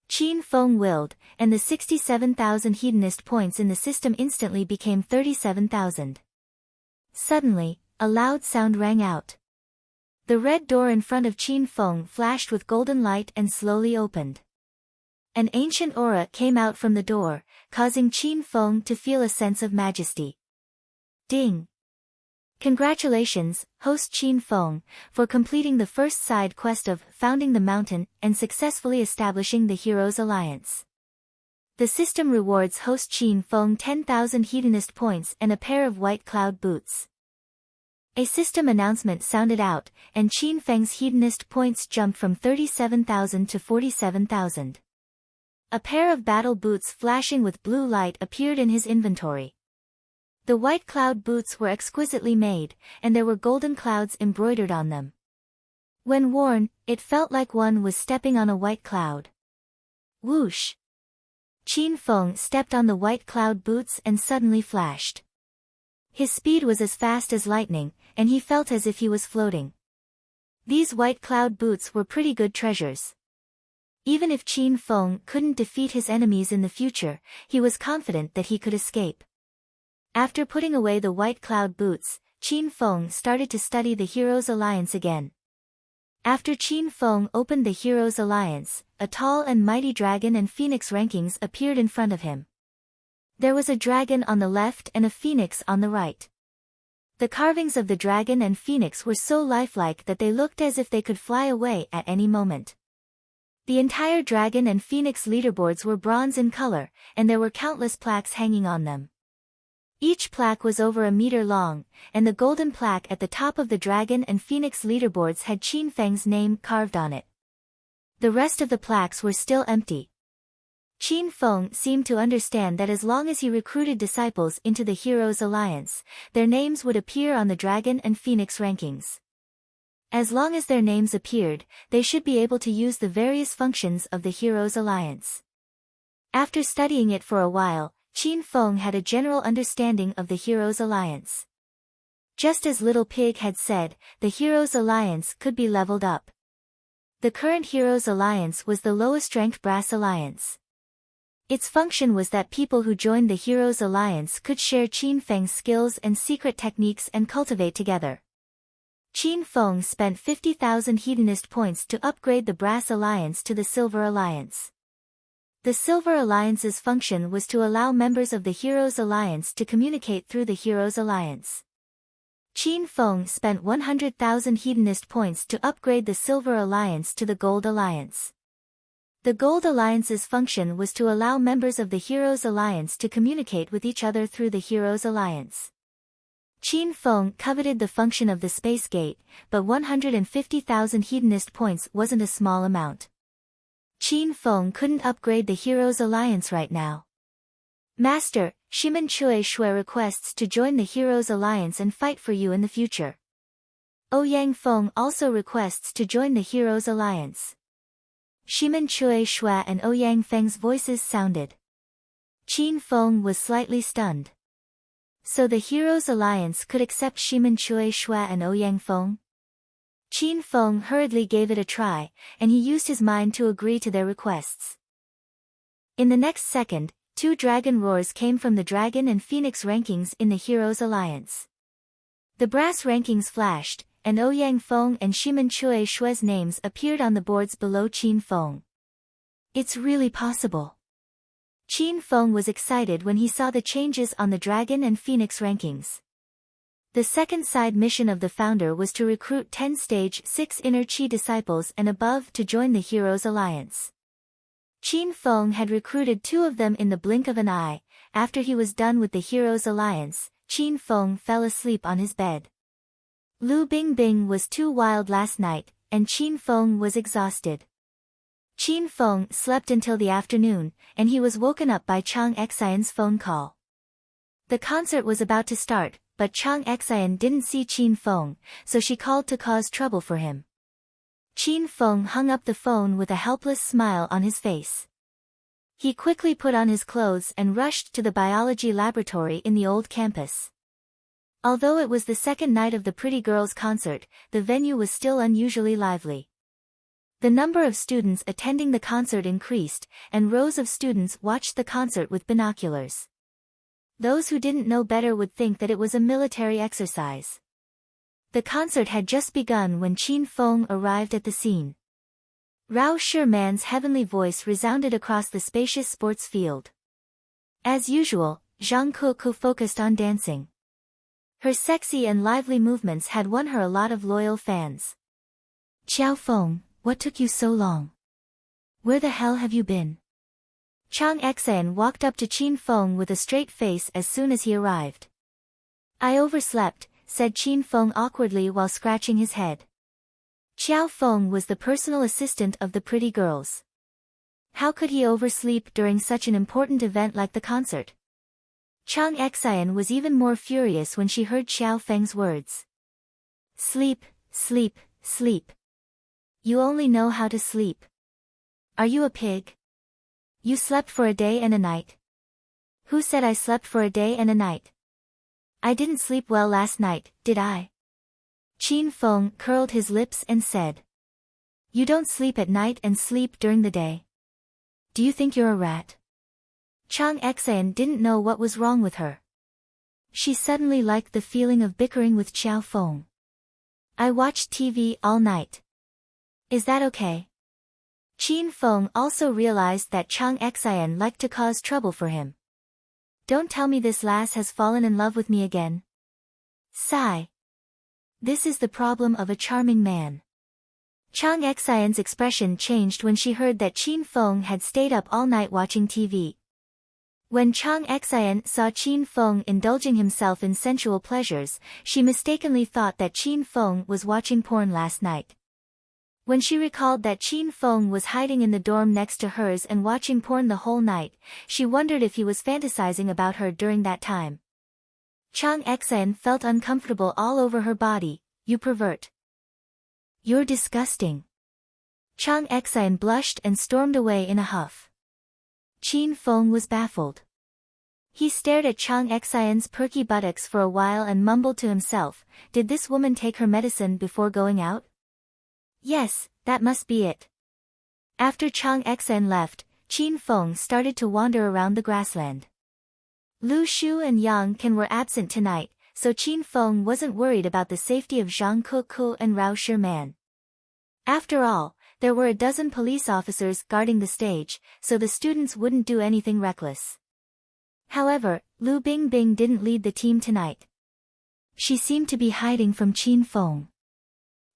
Qin Feng willed, and the 67,000 hedonist points in the system instantly became 37,000. Suddenly, a loud sound rang out. The red door in front of Qin Feng flashed with golden light and slowly opened. An ancient aura came out from the door, causing Qin Feng to feel a sense of majesty. Ding! Congratulations, host Qin Feng, for completing the first side quest of founding the mountain and successfully establishing the Heroes Alliance. The system rewards host Qin Feng 10,000 hedonist points and a pair of white cloud boots. A system announcement sounded out, and Qin Feng's hedonist points jumped from 37,000 to 47,000. A pair of battle boots flashing with blue light appeared in his inventory. The white cloud boots were exquisitely made, and there were golden clouds embroidered on them. When worn, it felt like one was stepping on a white cloud. Whoosh! Qin Feng stepped on the white cloud boots and suddenly flashed. His speed was as fast as lightning, and he felt as if he was floating. These white cloud boots were pretty good treasures. Even if Qin Feng couldn't defeat his enemies in the future, he was confident that he could escape. After putting away the white cloud boots, Qin Feng started to study the Heroes' Alliance again. After Qin Feng opened the Heroes' Alliance, a tall and mighty dragon and phoenix rankings appeared in front of him. There was a dragon on the left and a phoenix on the right. The carvings of the dragon and phoenix were so lifelike that they looked as if they could fly away at any moment. The entire dragon and phoenix leaderboards were bronze in color, and there were countless plaques hanging on them. Each plaque was over a meter long, and the golden plaque at the top of the dragon and phoenix leaderboards had Qin Feng's name carved on it. The rest of the plaques were still empty. Qin Feng seemed to understand that as long as he recruited disciples into the Heroes' Alliance, their names would appear on the dragon and phoenix rankings. As long as their names appeared, they should be able to use the various functions of the Heroes' Alliance. After studying it for a while, Qin Feng had a general understanding of the Heroes' Alliance. Just as Little Pig had said, the Heroes' Alliance could be leveled up. The current Heroes' Alliance was the lowest-ranked Brass Alliance. Its function was that people who joined the Heroes' Alliance could share Qin Feng's skills and secret techniques and cultivate together. Qin Feng spent 50,000 hedonist points to upgrade the Brass Alliance to the Silver Alliance. The Silver Alliance's function was to allow members of the Heroes' Alliance to communicate through the Heroes' Alliance. Qin Feng spent 100,000 hedonist points to upgrade the Silver Alliance to the Gold Alliance. The Gold Alliance's function was to allow members of the Heroes' Alliance to communicate with each other through the Heroes' Alliance. Qin Feng coveted the function of the Space Gate, but 150,000 hedonist points wasn't a small amount. Qin Feng couldn't upgrade the Heroes' Alliance right now. Master, Shimen Chui Shui requests to join the Heroes' Alliance and fight for you in the future. Ouyang Feng also requests to join the Heroes' Alliance. Shimen Chui Shui and Ouyang Feng's voices sounded. Qin Feng was slightly stunned. So the Heroes' Alliance could accept Shimen Chui Shui and Ouyang Feng? Qin Feng hurriedly gave it a try, and he used his mind to agree to their requests. In the next second, 2 dragon roars came from the dragon and phoenix rankings in the Heroes' Alliance. The brass rankings flashed, and Ouyang Feng and Shimen Chui Shui's names appeared on the boards below Qin Feng. It's really possible. Qin Feng was excited when he saw the changes on the dragon and phoenix rankings. The second side mission of the founder was to recruit 10 stage 6 inner chi disciples and above to join the Heroes' Alliance. Qin Feng had recruited 2 of them in the blink of an eye. After he was done with the Heroes' Alliance, Qin Feng fell asleep on his bed. Lu Bingbing was too wild last night, and Qin Feng was exhausted. Qin Feng slept until the afternoon, and he was woken up by Chang Xian's phone call. The concert was about to start, but Chang Xian didn't see Qin Feng, so she called to cause trouble for him. Qin Feng hung up the phone with a helpless smile on his face. He quickly put on his clothes and rushed to the biology laboratory in the old campus. Although it was the second night of the Pretty Girls concert, the venue was still unusually lively. The number of students attending the concert increased, and rows of students watched the concert with binoculars. Those who didn't know better would think that it was a military exercise. The concert had just begun when Qin Feng arrived at the scene. Rao Shiman's heavenly voice resounded across the spacious sports field. As usual, Zhang Kuku focused on dancing. Her sexy and lively movements had won her a lot of loyal fans. Qiao Feng, what took you so long? Where the hell have you been? Chang Xan walked up to Qin Feng with a straight face as soon as he arrived. I overslept, said Qin Feng awkwardly while scratching his head. Xiao Feng was the personal assistant of the pretty girls. How could he oversleep during such an important event like the concert? Chang Xian was even more furious when she heard Xiao Feng's words. Sleep, sleep, sleep. You only know how to sleep. Are you a pig? You slept for a day and a night. Who said I slept for a day and a night? I didn't sleep well last night, did I? Qin Feng curled his lips and said. You don't sleep at night and sleep during the day. Do you think you're a rat? Chang Xian didn't know what was wrong with her. She suddenly liked the feeling of bickering with Xiao Feng. I watched TV all night. Is that okay? Qin Feng also realized that Chang Xian liked to cause trouble for him. Don't tell me this lass has fallen in love with me again. Sigh. This is the problem of a charming man. Chang Xian's expression changed when she heard that Qin Feng had stayed up all night watching TV. When Chang Xian saw Qin Feng indulging himself in sensual pleasures, she mistakenly thought that Qin Feng was watching porn last night. When she recalled that Qin Feng was hiding in the dorm next to hers and watching porn the whole night, she wondered if he was fantasizing about her during that time. Chang Xian felt uncomfortable all over her body. You pervert. You're disgusting. Chang Xian blushed and stormed away in a huff. Qin Feng was baffled. He stared at Chang Xian's perky buttocks for a while and mumbled to himself, did this woman take her medicine before going out? Yes, that must be it. After Chang Xian left, Qin Feng started to wander around the grassland. Lu Shu and Yang Kan were absent tonight, so Qin Feng wasn't worried about the safety of Zhang Keku and Rao Shiman. After all, there were a dozen police officers guarding the stage, so the students wouldn't do anything reckless. However, Lu Bingbing didn't lead the team tonight. She seemed to be hiding from Qin Feng.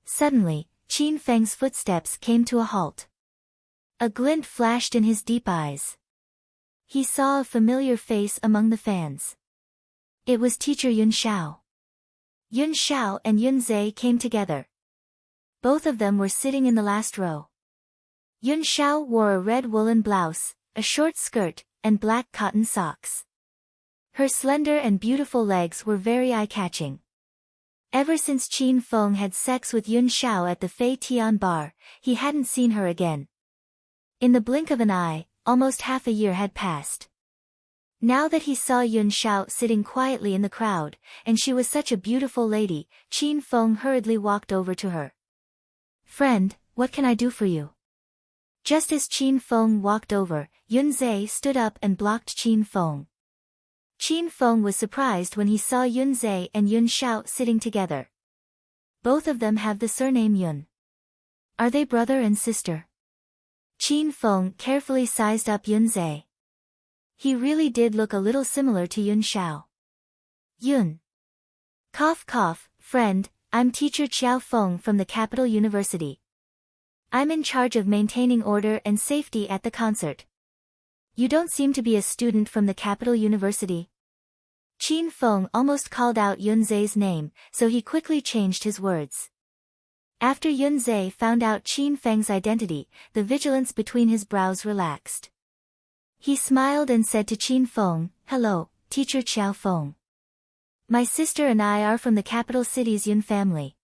Suddenly, Qin Feng's footsteps came to a halt. A glint flashed in his deep eyes. He saw a familiar face among the fans. It was teacher Yun Xiao. Yun Xiao and Yun Zhe came together. Both of them were sitting in the last row. Yun Xiao wore a red woolen blouse, a short skirt, and black cotton socks. Her slender and beautiful legs were very eye-catching. Ever since Qin Feng had sex with Yun Xiao at the Fei Tian bar, he hadn't seen her again. In the blink of an eye, almost half a year had passed. Now that he saw Yun Xiao sitting quietly in the crowd, and she was such a beautiful lady, Qin Feng hurriedly walked over to her. Friend, what can I do for you? Just as Qin Feng walked over, Yun Zhe stood up and blocked Qin Feng. Qin Feng was surprised when he saw Yun Zhe and Yun Xiao sitting together. Both of them have the surname Yun. Are they brother and sister? Qin Feng carefully sized up Yun Zhe. He really did look a little similar to Yun Xiao. Yun. Cough cough, friend, I'm teacher Xiao Feng from the Capital University. I'm in charge of maintaining order and safety at the concert. You don't seem to be a student from the Capital University. Qin Feng almost called out Yun Zhe's name, so he quickly changed his words. After Yun Zhe found out Qin Feng's identity, the vigilance between his brows relaxed. He smiled and said to Qin Feng, Hello, teacher Xiao Feng. My sister and I are from the capital city's Yun family.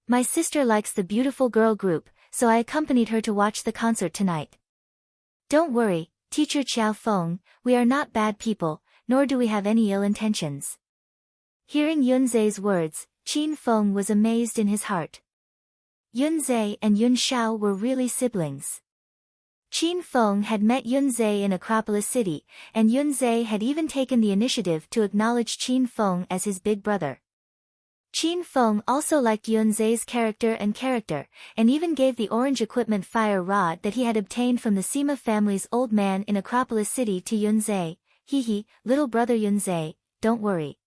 My sister likes the beautiful girl group, so I accompanied her to watch the concert tonight. Don't worry, teacher Xiao Feng, we are not bad people, nor do we have any ill intentions. Hearing Yun Zhe's words, Qin Feng was amazed in his heart. Yun Zhe and Yun Xiao were really siblings. Qin Feng had met Yun Zhe in Acropolis City, and Yun Zhe had even taken the initiative to acknowledge Qin Feng as his big brother. Qin Feng also liked Yun Zhe's character, and even gave the orange equipment fire rod that he had obtained from the Sima family's old man in Acropolis City to Yun Zhe. Hee, little brother Yun Zhe, don't worry.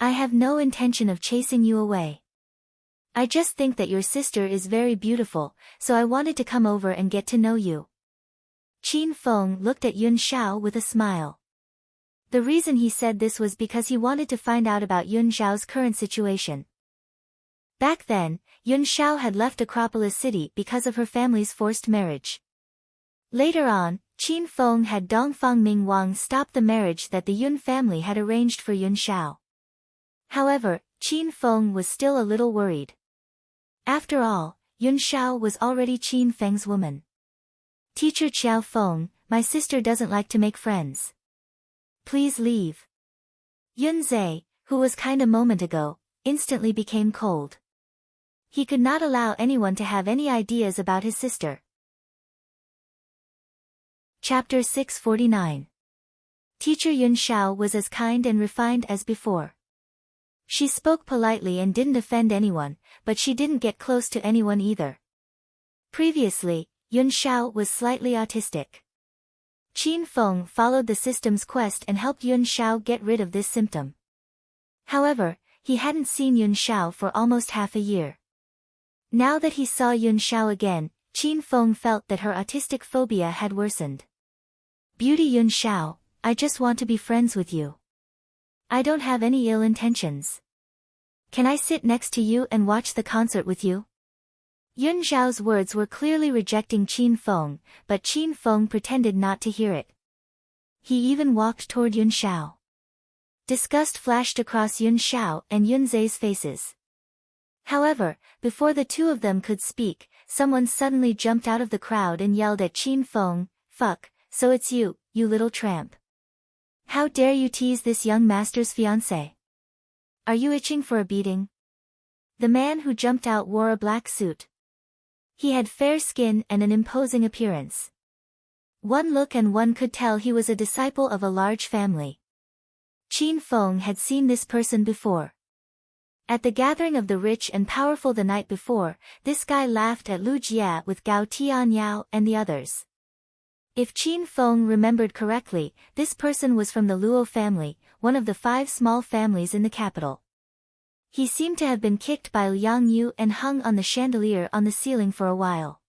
I have no intention of chasing you away. I just think that your sister is very beautiful, so I wanted to come over and get to know you. Qin Feng looked at Yun Xiao with a smile. The reason he said this was because he wanted to find out about Yun Xiao's current situation. Back then, Yun Xiao had left Acropolis City because of her family's forced marriage. Later on, Qin Feng had Dongfang Ming Wang stop the marriage that the Yun family had arranged for Yun Xiao. However, Qin Feng was still a little worried. After all, Yun Xiao was already Qin Feng's woman. Teacher Qiao Feng, my sister doesn't like to make friends. Please leave. Yun Zhe, who was kind a moment ago, instantly became cold. He could not allow anyone to have any ideas about his sister. Chapter 649. Teacher Yun Xiao was as kind and refined as before. She spoke politely and didn't offend anyone, but she didn't get close to anyone either. Previously, Yun Xiao was slightly autistic. Qin Feng followed the system's quest and helped Yun Xiao get rid of this symptom. However, he hadn't seen Yun Xiao for almost half a year. Now that he saw Yun Xiao again, Qin Feng felt that her autistic phobia had worsened. Beauty Yun Xiao, I just want to be friends with you. I don't have any ill intentions. Can I sit next to you and watch the concert with you? Yun Xiao's words were clearly rejecting Qin Feng, but Qin Feng pretended not to hear it. He even walked toward Yun Xiao. Disgust flashed across Yun Xiao and Yun Zhe's faces. However, before the two of them could speak, someone suddenly jumped out of the crowd and yelled at Qin Feng, "Fuck, so it's you, you little tramp. How dare you tease this young master's fiancé? Are you itching for a beating?" The man who jumped out wore a black suit. He had fair skin and an imposing appearance. One look and one could tell he was a disciple of a large family. Qin Feng had seen this person before. At the gathering of the rich and powerful the night before, this guy laughed at Lu Jia with Gao Tianyao and the others. If Qin Feng remembered correctly, this person was from the Luo family, one of the 5 small families in the capital. He seemed to have been kicked by Liang Yu and hung on the chandelier on the ceiling for a while.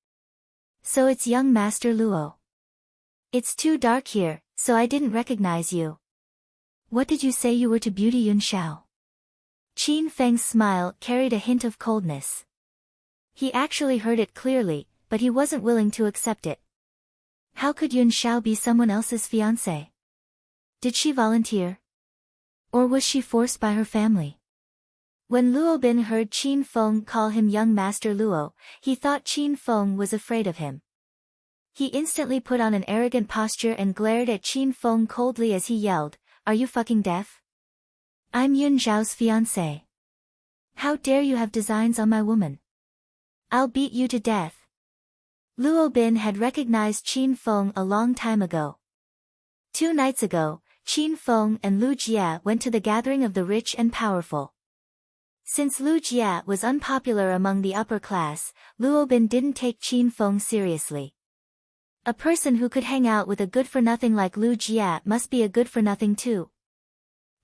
So it's young Master Luo. It's too dark here, so I didn't recognize you. What did you say you were to Beauty Yun Xiao? Qin Feng's smile carried a hint of coldness. He actually heard it clearly, but he wasn't willing to accept it. How could Yun Xiao be someone else's fiancé? Did she volunteer? Or was she forced by her family? When Luo Bin heard Qin Feng call him young Master Luo, he thought Qin Feng was afraid of him. He instantly put on an arrogant posture and glared at Qin Feng coldly as he yelled, "Are you fucking deaf? I'm Yun Zhao's fiancé. How dare you have designs on my woman? I'll beat you to death." Luo Bin had recognized Qin Feng a long time ago. 2 nights ago, Qin Feng and Lu Jia went to the gathering of the rich and powerful. Since Lu Jia was unpopular among the upper class, Luo Bin didn't take Qin Feng seriously. A person who could hang out with a good-for-nothing like Lu Jia must be a good-for-nothing too.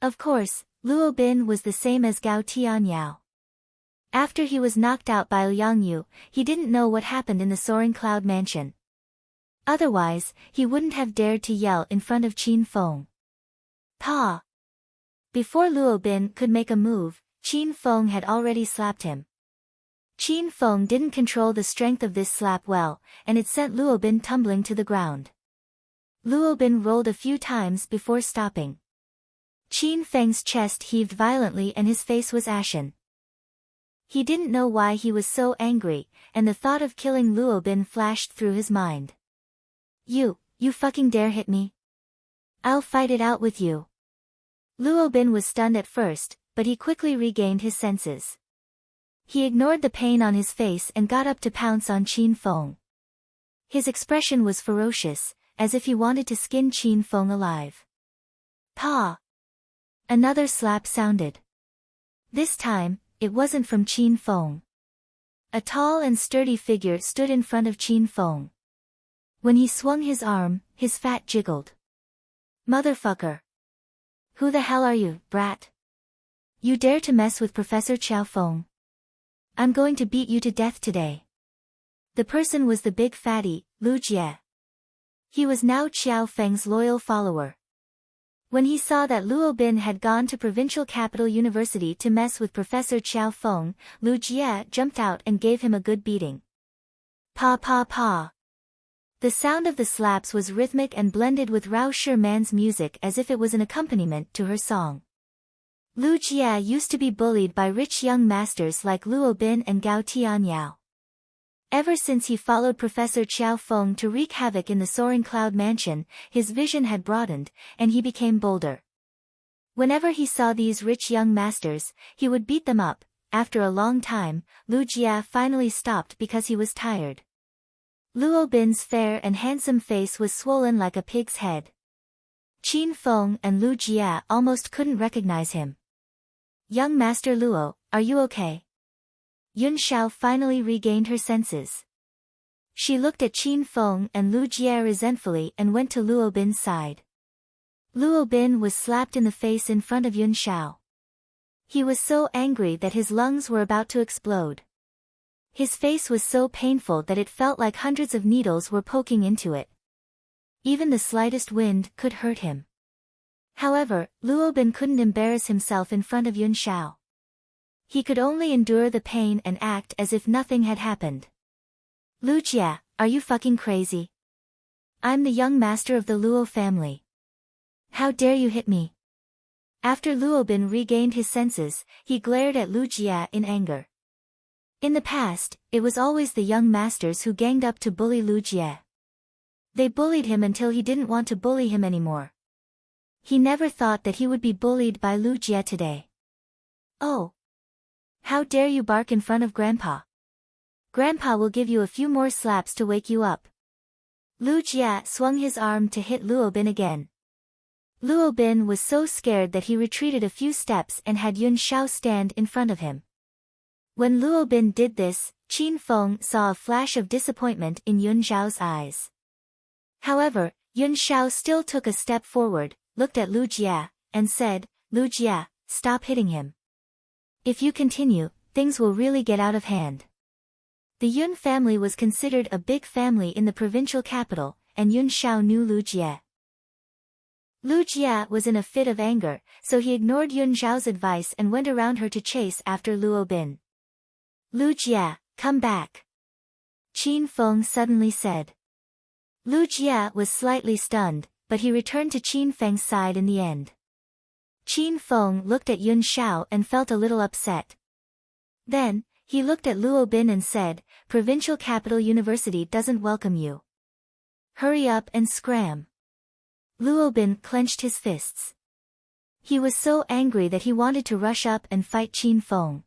Of course, Luo Bin was the same as Gao Tianyao. After he was knocked out by Liang Yu, he didn't know what happened in the soaring cloud mansion. Otherwise, he wouldn't have dared to yell in front of Qin Feng. "Pa!" Before Luo Bin could make a move, Qin Feng had already slapped him. Qin Feng didn't control the strength of this slap well, and it sent Luo Bin tumbling to the ground. Luo Bin rolled a few times before stopping. Qin Feng's chest heaved violently and his face was ashen. He didn't know why he was so angry, and the thought of killing Luo Bin flashed through his mind. You fucking dare hit me? I'll fight it out with you." Luo Bin was stunned at first, but he quickly regained his senses. He ignored the pain on his face and got up to pounce on Qin Feng. His expression was ferocious, as if he wanted to skin Qin Feng alive. "Pa!" Another slap sounded. This time, it wasn't from Qin Feng. A tall and sturdy figure stood in front of Qin Feng. When he swung his arm, his fat jiggled. "Motherfucker! Who the hell are you, brat? You dare to mess with Professor Qiao Feng? I'm going to beat you to death today." The person was the big fatty, Lu Jie. He was now Qiao Feng's loyal follower. When he saw that Luo Bin had gone to provincial capital university to mess with Professor Qiao Feng, Lu Jie jumped out and gave him a good beating. Pa pa pa. The sound of the slaps was rhythmic and blended with Rao Shi Man's music as if it was an accompaniment to her song. Lu Jie used to be bullied by rich young masters like Luo Bin and Gao Tianyao. Ever since he followed Professor Qiao Feng to wreak havoc in the soaring cloud mansion, his vision had broadened, and he became bolder. Whenever he saw these rich young masters, he would beat them up. After a long time, Lu Jie finally stopped because he was tired. Luo Bin's fair and handsome face was swollen like a pig's head. Qin Feng and Lu Jie almost couldn't recognize him. Young Master Luo, are you okay? Yun Shao finally regained her senses. She looked at Qin Feng and Lu Jie resentfully and went to Luo Bin's side. Luo Bin was slapped in the face in front of Yun Shao. He was so angry that his lungs were about to explode. His face was so painful that it felt like hundreds of needles were poking into it. Even the slightest wind could hurt him. However, Luo Bin couldn't embarrass himself in front of Yun Shao. He could only endure the pain and act as if nothing had happened. Lu Jie, are you fucking crazy? I'm the young master of the Luo family. How dare you hit me? After Luo Bin regained his senses, he glared at Lu Jie in anger. In the past, it was always the young masters who ganged up to bully Lu Jie. They bullied him until he didn't want to bully him anymore. He never thought that he would be bullied by Lu Jie today. Oh! How dare you bark in front of Grandpa? Grandpa will give you a few more slaps to wake you up. Lu Jie swung his arm to hit Luo Bin again. Luo Bin was so scared that he retreated a few steps and had Yun Shao stand in front of him. When Luo Bin did this, Qin Feng saw a flash of disappointment in Yun Shao's eyes. However, Yun Shao still took a step forward, looked at Lu Jie, and said, Lu Jie, stop hitting him. If you continue, things will really get out of hand. The Yun family was considered a big family in the provincial capital, and Yun Shao knew Lu Jie. Lu Jie was in a fit of anger, so he ignored Yun Shao's advice and went around her to chase after Luo Bin. Lu Jie, come back. Qin Feng suddenly said. Lu Jie was slightly stunned, but he returned to Qin Feng's side in the end. Qin Feng looked at Yun Shao and felt a little upset. Then, he looked at Luo Bin and said, Provincial Capital University doesn't welcome you. Hurry up and scram. Luo Bin clenched his fists. He was so angry that he wanted to rush up and fight Qin Feng.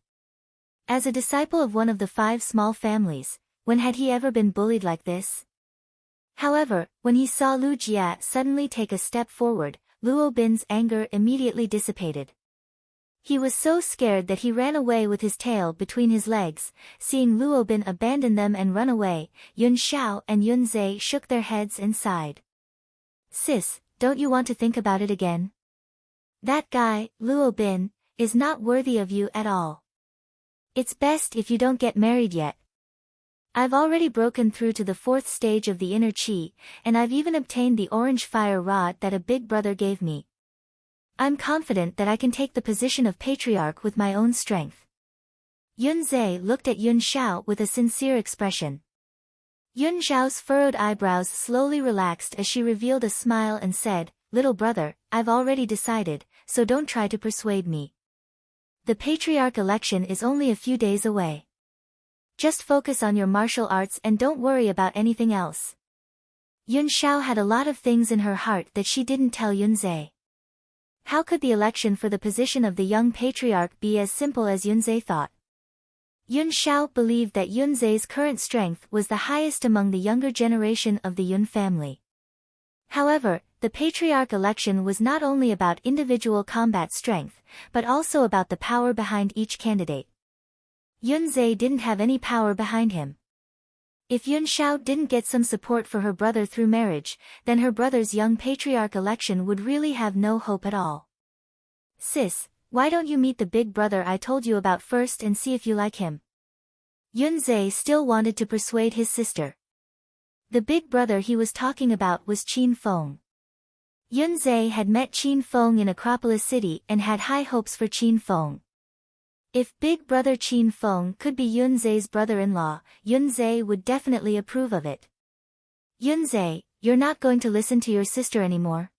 As a disciple of one of the 5 small families, when had he ever been bullied like this? However, when he saw Lu Jie suddenly take a step forward, Luo Bin's anger immediately dissipated. He was so scared that he ran away with his tail between his legs. Seeing Luo Bin abandon them and run away, Yun Shao and Yun Zhe shook their heads and sighed. Sis, don't you want to think about it again? That guy, Luo Bin, is not worthy of you at all. It's best if you don't get married yet. I've already broken through to the 4th stage of the inner chi, and I've even obtained the orange fire rod that a big brother gave me. I'm confident that I can take the position of patriarch with my own strength. Yun Zhe looked at Yun Shao with a sincere expression. Yun Zhao's furrowed eyebrows slowly relaxed as she revealed a smile and said, Little brother, I've already decided, so don't try to persuade me. The patriarch election is only a few days away. Just focus on your martial arts and don't worry about anything else. Yun Shao had a lot of things in her heart that she didn't tell Yun Zhe. How could the election for the position of the young patriarch be as simple as Yun Zhe thought? Yun Shao believed that Yun Zhe's current strength was the highest among the younger generation of the Yun family. However, the patriarch election was not only about individual combat strength, but also about the power behind each candidate. Yun Zhe didn't have any power behind him. If Yun Shao didn't get some support for her brother through marriage, then her brother's young patriarch election would really have no hope at all. Sis, why don't you meet the big brother I told you about first and see if you like him? Yun Zhe still wanted to persuade his sister. The big brother he was talking about was Qin Feng. Yunzhe had met Qin Feng in Acropolis City and had high hopes for Qin Feng. If big brother Qin Feng could be Yunzhe's brother-in-law, Yunzhe would definitely approve of it. Yunzhe, you're not going to listen to your sister anymore?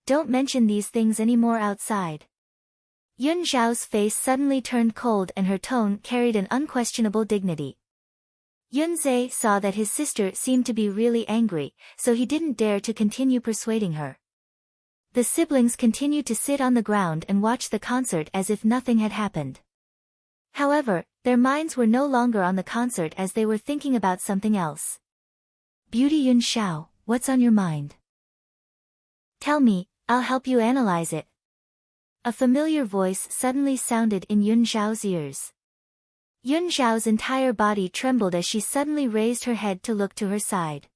Don't mention these things anymore outside. Yun Zhao's face suddenly turned cold and her tone carried an unquestionable dignity. Yunzhe saw that his sister seemed to be really angry, so he didn't dare to continue persuading her. The siblings continued to sit on the ground and watch the concert as if nothing had happened. However, their minds were no longer on the concert as they were thinking about something else. Beauty Yun Xiao, what's on your mind? Tell me, I'll help you analyze it. A familiar voice suddenly sounded in Yun Zhao's ears. Yun Zhao's entire body trembled as she suddenly raised her head to look to her side.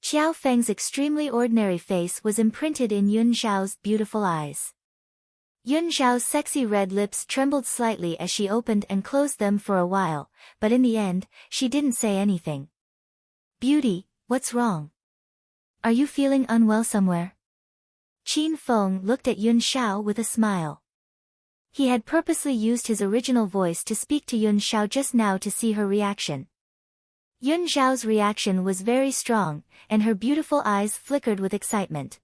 Xiao Feng's extremely ordinary face was imprinted in Yun Zhao's beautiful eyes. Yun Zhao's sexy red lips trembled slightly as she opened and closed them for a while, but in the end, she didn't say anything. Beauty, what's wrong? Are you feeling unwell somewhere? Qin Feng looked at Yun Xiao with a smile. He had purposely used his original voice to speak to Yun Xiao just now to see her reaction. Yun Zhao's reaction was very strong, and her beautiful eyes flickered with excitement.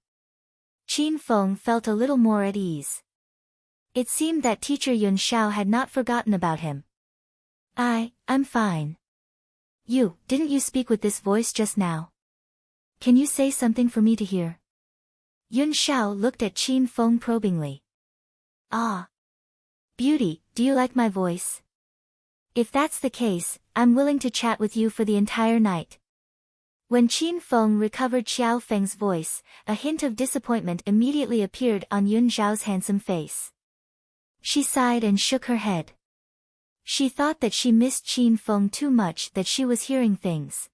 Qin Feng felt a little more at ease. It seemed that teacher Yun Xiao had not forgotten about him. I'm fine. Didn't you speak with this voice just now? Can you say something for me to hear? Yun Xiao looked at Qin Feng probingly. Ah. Beauty, do you like my voice? If that's the case, I'm willing to chat with you for the entire night. When Qin Feng recovered Xiao Feng's voice, a hint of disappointment immediately appeared on Yun Zhao's handsome face. She sighed and shook her head. She thought that she missed Qin Feng too much that she was hearing things.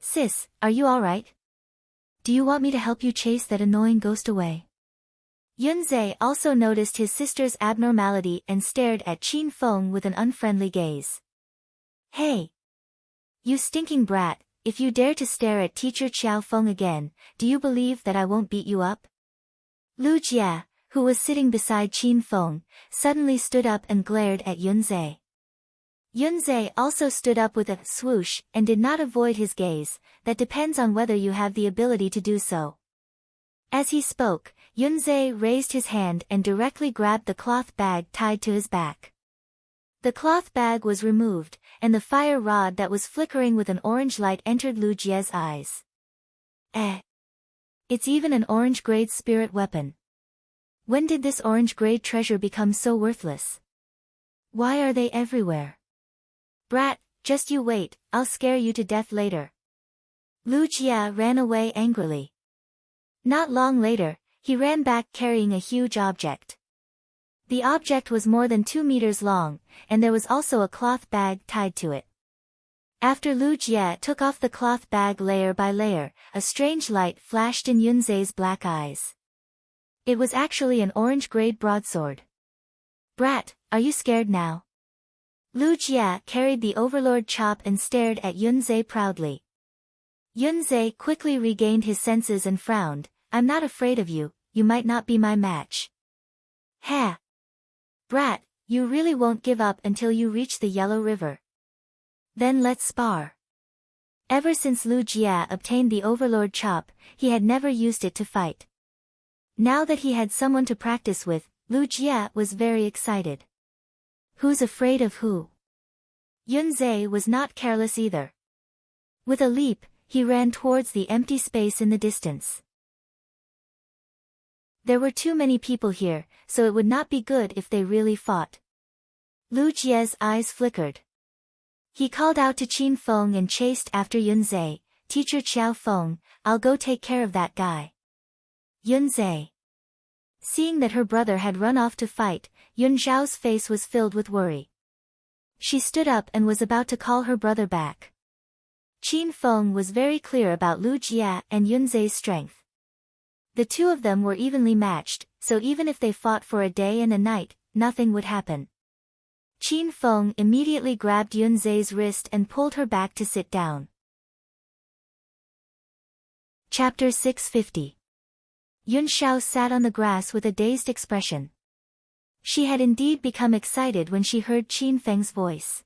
Sis, are you alright? Do you want me to help you chase that annoying ghost away? Yunzhe also noticed his sister's abnormality and stared at Qin Feng with an unfriendly gaze. Hey! You stinking brat, if you dare to stare at teacher Xiao Feng again, do you believe that I won't beat you up? Lu Jia, who was sitting beside Qin Feng, suddenly stood up and glared at Yunzhe. Yunzhe also stood up with a swoosh and did not avoid his gaze. That depends on whether you have the ability to do so. As he spoke, Yunzhe raised his hand and directly grabbed the cloth bag tied to his back. The cloth bag was removed, and the fire rod that was flickering with an orange light entered Lu Jie's eyes. It's even an orange-grade spirit weapon. When did this orange-grade treasure become so worthless? Why are they everywhere? Brat, just you wait, I'll scare you to death later. Lu Jie ran away angrily. Not long later, he ran back carrying a huge object. The object was more than 2 meters long, and there was also a cloth bag tied to it. After Lu Jie took off the cloth bag layer by layer, a strange light flashed in Yunzhe's black eyes. It was actually an orange-grade broadsword. Brat, are you scared now? Lu Jie carried the overlord chop and stared at Yunzhe proudly. Yunzhe quickly regained his senses and frowned. I'm not afraid of you, you might not be my match. Ha! Brat, you really won't give up until you reach the Yellow River. Then let's spar. Ever since Lu Jie obtained the Overlord Chop, he had never used it to fight. Now that he had someone to practice with, Lu Jie was very excited. Who's afraid of who? Yunzhe was not careless either. With a leap, he ran towards the empty space in the distance. There were too many people here, so it would not be good if they really fought. Lu Jie's eyes flickered. He called out to Qin Feng and chased after Yunzhe. Teacher Xiao Feng, I'll go take care of that guy. Yunzhe. Seeing that her brother had run off to fight, Yun Zhao's face was filled with worry. She stood up and was about to call her brother back. Qin Feng was very clear about Lu Jie and Yunzhe's strength. The two of them were evenly matched, so even if they fought for a day and a night, nothing would happen. Qin Feng immediately grabbed Yunzhe's wrist and pulled her back to sit down. Chapter 650. Yun Xiao sat on the grass with a dazed expression. She had indeed become excited when she heard Qin Feng's voice.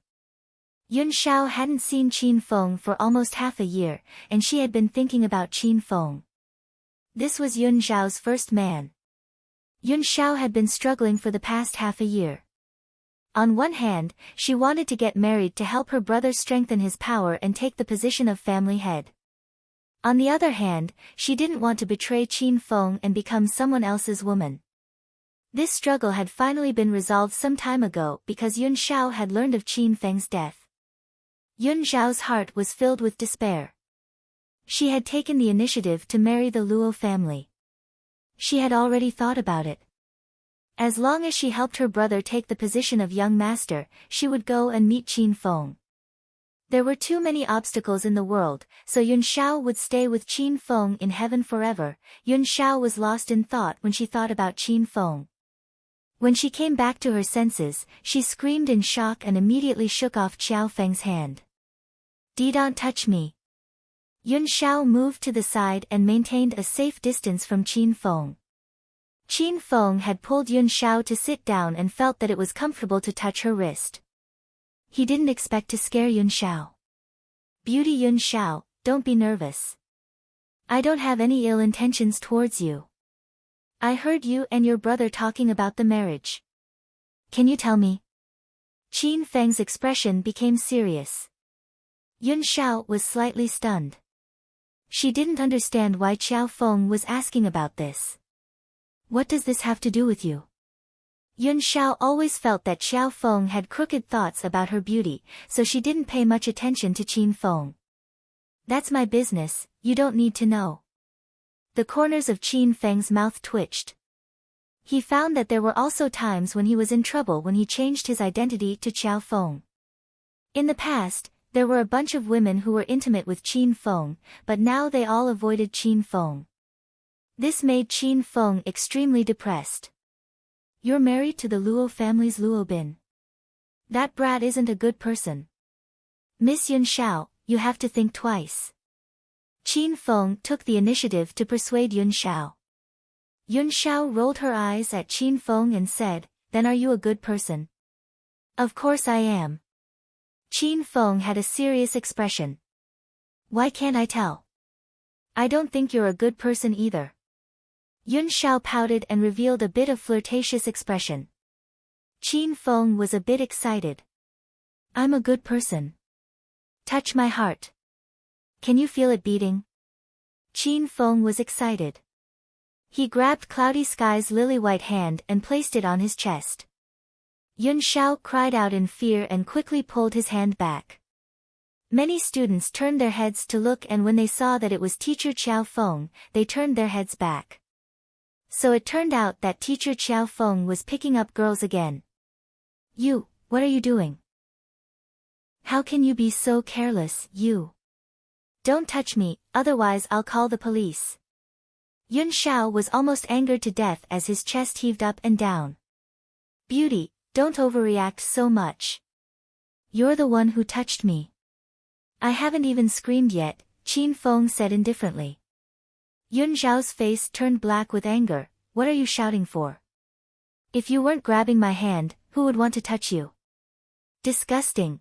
Yun Xiao hadn't seen Qin Feng for almost half a year, and she had been thinking about Qin Feng. This was Yun Xiao's first man. Yun Xiao had been struggling for the past half a year. On one hand, she wanted to get married to help her brother strengthen his power and take the position of family head. On the other hand, she didn't want to betray Qin Feng and become someone else's woman. This struggle had finally been resolved some time ago because Yun Xiao had learned of Qin Feng's death. Yun Xiao's heart was filled with despair. She had taken the initiative to marry the Luo family. She had already thought about it. As long as she helped her brother take the position of young master, she would go and meet Qin Feng. There were too many obstacles in the world, so Yun Xiao would stay with Qin Feng in heaven forever. Yun Xiao was lost in thought when she thought about Qin Feng. When she came back to her senses, she screamed in shock and immediately shook off Qiao Feng's hand. Don't touch me. Yun Xiao moved to the side and maintained a safe distance from Qin Feng. Qin Feng had pulled Yun Xiao to sit down and felt that it was comfortable to touch her wrist. He didn't expect to scare Yun Xiao. Beauty Yun Xiao, don't be nervous. I don't have any ill intentions towards you. I heard you and your brother talking about the marriage. Can you tell me? Qin Feng's expression became serious. Yun Xiao was slightly stunned. She didn't understand why Qiao Feng was asking about this. What does this have to do with you? Yun Xiao always felt that Qiao Feng had crooked thoughts about her beauty, so she didn't pay much attention to Qin Feng. That's my business, you don't need to know. The corners of Qin Feng's mouth twitched. He found that there were also times when he was in trouble when he changed his identity to Qiao Feng. In the past, there were a bunch of women who were intimate with Qin Feng, but now they all avoided Qin Feng. This made Qin Feng extremely depressed. You're married to the Luo family's Luo Bin. That brat isn't a good person. Miss Yun Xiao, you have to think twice. Qin Feng took the initiative to persuade Yun Xiao. Yun Xiao rolled her eyes at Qin Feng and said, then are you a good person? Of course I am. Qin Feng had a serious expression. Why can't I tell? I don't think you're a good person either. Yun Xiao pouted and revealed a bit of flirtatious expression. Qin Feng was a bit excited. I'm a good person. Touch my heart. Can you feel it beating? Qin Feng was excited. He grabbed Cloudy Sky's lily-white hand and placed it on his chest. Yun Xiao cried out in fear and quickly pulled his hand back. Many students turned their heads to look, and when they saw that it was teacher Qiao Feng, they turned their heads back. So it turned out that teacher Qiao Feng was picking up girls again. You, what are you doing? How can you be so careless, you? Don't touch me, otherwise I'll call the police. Yun Xiao was almost angered to death as his chest heaved up and down. Beauty, don't overreact so much. You're the one who touched me. I haven't even screamed yet, Qin Feng said indifferently. Yun Xiao's face turned black with anger. What are you shouting for? If you weren't grabbing my hand, who would want to touch you? Disgusting.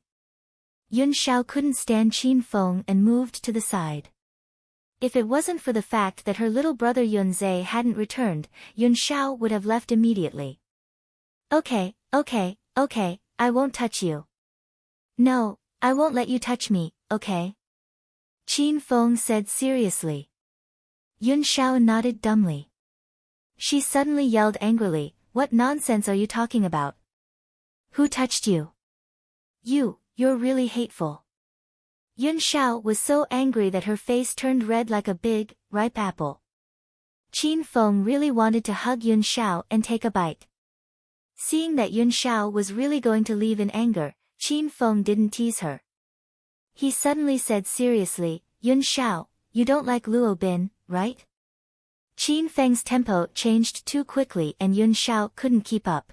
Yun Xiao couldn't stand Qin Feng and moved to the side. If it wasn't for the fact that her little brother Yun Zhe hadn't returned, Yun Xiao would have left immediately. Okay, I won't touch you. No, I won't let you touch me, okay? Qin Feng said seriously. Yun Xiao nodded dumbly. She suddenly yelled angrily, what nonsense are you talking about? Who touched you? You're really hateful. Yun Xiao was so angry that her face turned red like a big, ripe apple. Qin Feng really wanted to hug Yun Xiao and take a bite. Seeing that Yun Xiao was really going to leave in anger, Qin Feng didn't tease her. He suddenly said seriously, Yun Xiao, you don't like Luo Bin, right? Qin Feng's tempo changed too quickly and Yun Xiao couldn't keep up.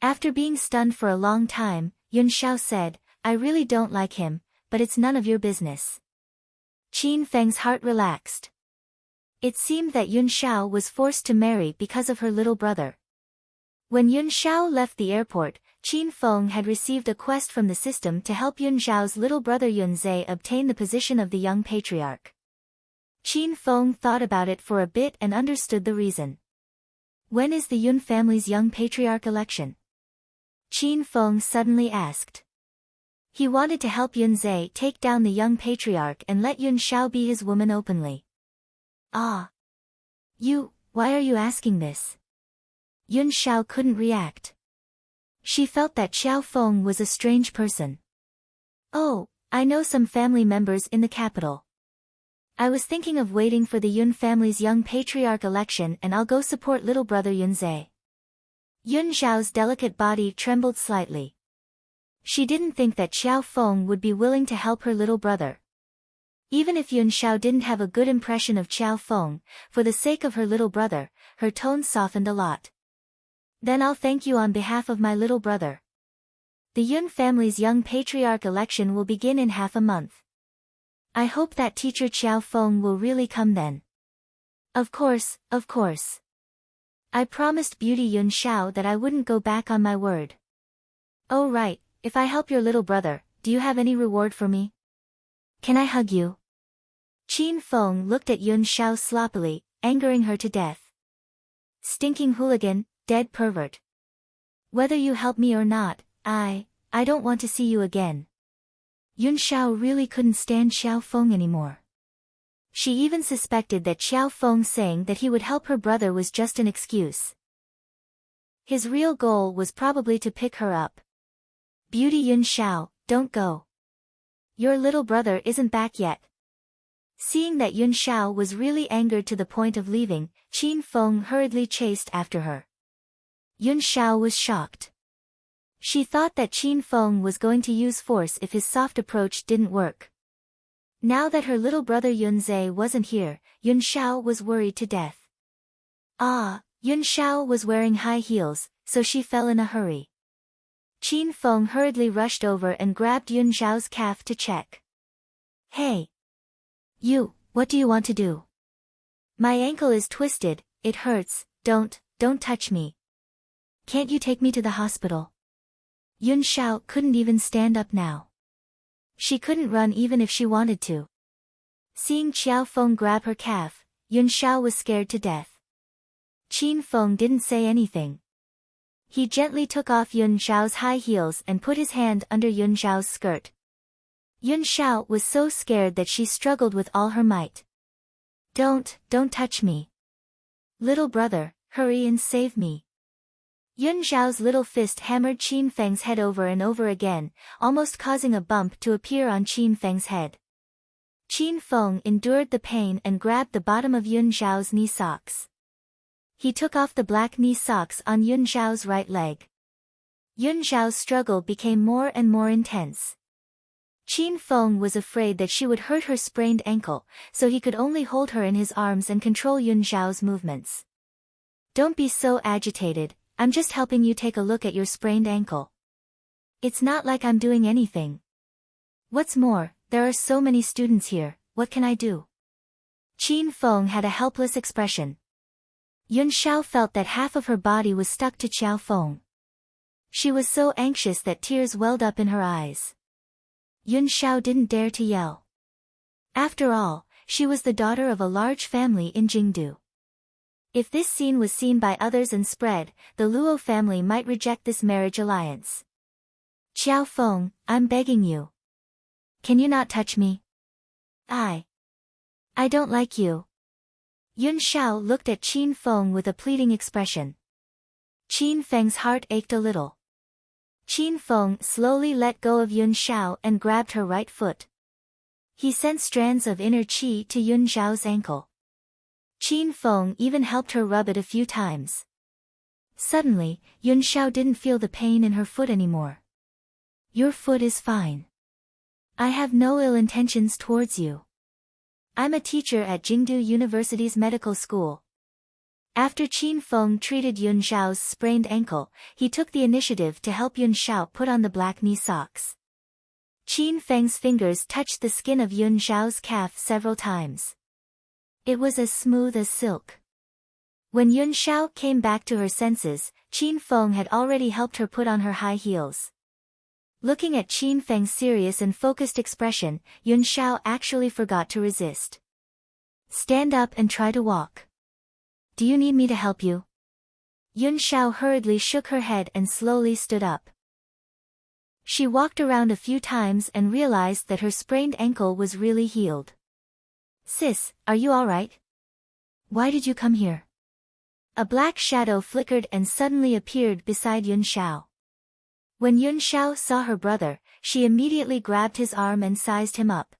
After being stunned for a long time, Yun Xiao said, I really don't like him, but it's none of your business. Qin Feng's heart relaxed. It seemed that Yun Xiao was forced to marry because of her little brother. When Yun Xiao left the airport, Qin Feng had received a quest from the system to help Yun Xiao's little brother Yun Zhe obtain the position of the young patriarch. Qin Feng thought about it for a bit and understood the reason. When is the Yun family's young patriarch election? Qin Feng suddenly asked. He wanted to help Yun Zhe take down the young patriarch and let Yun Xiao be his woman openly. Ah. Why are you asking this? Yun Xiao couldn't react. She felt that Xiao Feng was a strange person. Oh, I know some family members in the capital. I was thinking of waiting for the Yun family's young patriarch election and I'll go support little brother Yun Zhe. Yun Xiao's delicate body trembled slightly. She didn't think that Xiao Feng would be willing to help her little brother. Even if Yun Xiao didn't have a good impression of Xiao Feng, for the sake of her little brother, her tone softened a lot. Then I'll thank you on behalf of my little brother. The Yun family's young patriarch election will begin in half a month. I hope that teacher Xiao Feng will really come then. Of course, of course. I promised Beauty Yun Xiao that I wouldn't go back on my word. Oh right, if I help your little brother, do you have any reward for me? Can I hug you? Qin Feng looked at Yun Xiao sloppily, angering her to death. Stinking hooligan, dead pervert. Whether you help me or not, I don't want to see you again. Yun Xiao really couldn't stand Xiao Feng anymore. She even suspected that Xiao Feng saying that he would help her brother was just an excuse. His real goal was probably to pick her up. Beauty Yun Xiao, don't go. Your little brother isn't back yet. Seeing that Yun Xiao was really angered to the point of leaving, Qin Feng hurriedly chased after her. Yun Xiao was shocked. She thought that Qin Feng was going to use force if his soft approach didn't work. Now that her little brother Yun Zhe wasn't here, Yun Xiao was worried to death. Yun Xiao was wearing high heels, so she fell in a hurry. Qin Feng hurriedly rushed over and grabbed Yun Xiao's calf to check. Hey! What do you want to do? My ankle is twisted, it hurts, don't touch me. Can't you take me to the hospital? Yun Xiao couldn't even stand up now. She couldn't run even if she wanted to. Seeing Xiao Feng grab her calf, Yun Xiao was scared to death. Qin Feng didn't say anything. He gently took off Yun Xiao's high heels and put his hand under Yun Xiao's skirt. Yun Xiao was so scared that she struggled with all her might. Don't touch me. Little brother, hurry and save me. Yun Xiao's little fist hammered Qin Feng's head over and over again, almost causing a bump to appear on Qin Feng's head. Qin Feng endured the pain and grabbed the bottom of Yun Xiao's knee socks. He took off the black knee socks on Yun Xiao's right leg. Yun Xiao's struggle became more and more intense. Qin Feng was afraid that she would hurt her sprained ankle, so he could only hold her in his arms and control Yun Xiao's movements. Don't be so agitated, I'm just helping you take a look at your sprained ankle. It's not like I'm doing anything. What's more, there are so many students here, what can I do? Qin Feng had a helpless expression. Yun Xiao felt that half of her body was stuck to Xiao Feng. She was so anxious that tears welled up in her eyes. Yun Xiao didn't dare to yell. After all, she was the daughter of a large family in Jingdu. If this scene was seen by others and spread, the Luo family might reject this marriage alliance. Xiao Feng, I'm begging you. Can you not touch me? I don't like you. Yun Xiao looked at Qin Feng with a pleading expression. Qin Feng's heart ached a little. Qin Feng slowly let go of Yun Xiao and grabbed her right foot. He sent strands of inner qi to Yun Xiao's ankle. Qin Feng even helped her rub it a few times. Suddenly, Yun Xiao didn't feel the pain in her foot anymore. Your foot is fine. I have no ill intentions towards you. I'm a teacher at Jingdu University's medical school. After Qin Feng treated Yun Xiao's sprained ankle, he took the initiative to help Yun Xiao put on the black knee socks. Qin Feng's fingers touched the skin of Yun Xiao's calf several times. It was as smooth as silk. When Yun Xiao came back to her senses, Qin Feng had already helped her put on her high heels. Looking at Qin Feng's serious and focused expression, Yun Xiao actually forgot to resist. Stand up and try to walk. Do you need me to help you? Yun Xiao hurriedly shook her head and slowly stood up. She walked around a few times and realized that her sprained ankle was really healed. Sis, are you alright? Why did you come here? A black shadow flickered and suddenly appeared beside Yun Xiao. When Yun Xiao saw her brother, she immediately grabbed his arm and sized him up.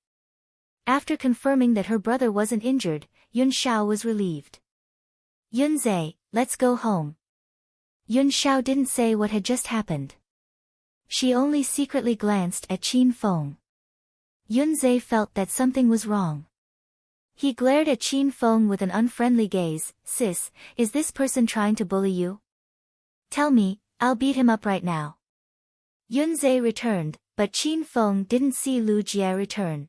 After confirming that her brother wasn't injured, Yun Xiao was relieved. Yunze, let's go home. Yun Xiao didn't say what had just happened. She only secretly glanced at Qin Feng. Yunze felt that something was wrong. He glared at Qin Feng with an unfriendly gaze. Sis, is this person trying to bully you? Tell me, I'll beat him up right now. Yunze returned, but Qin Feng didn't see Lu Jie return.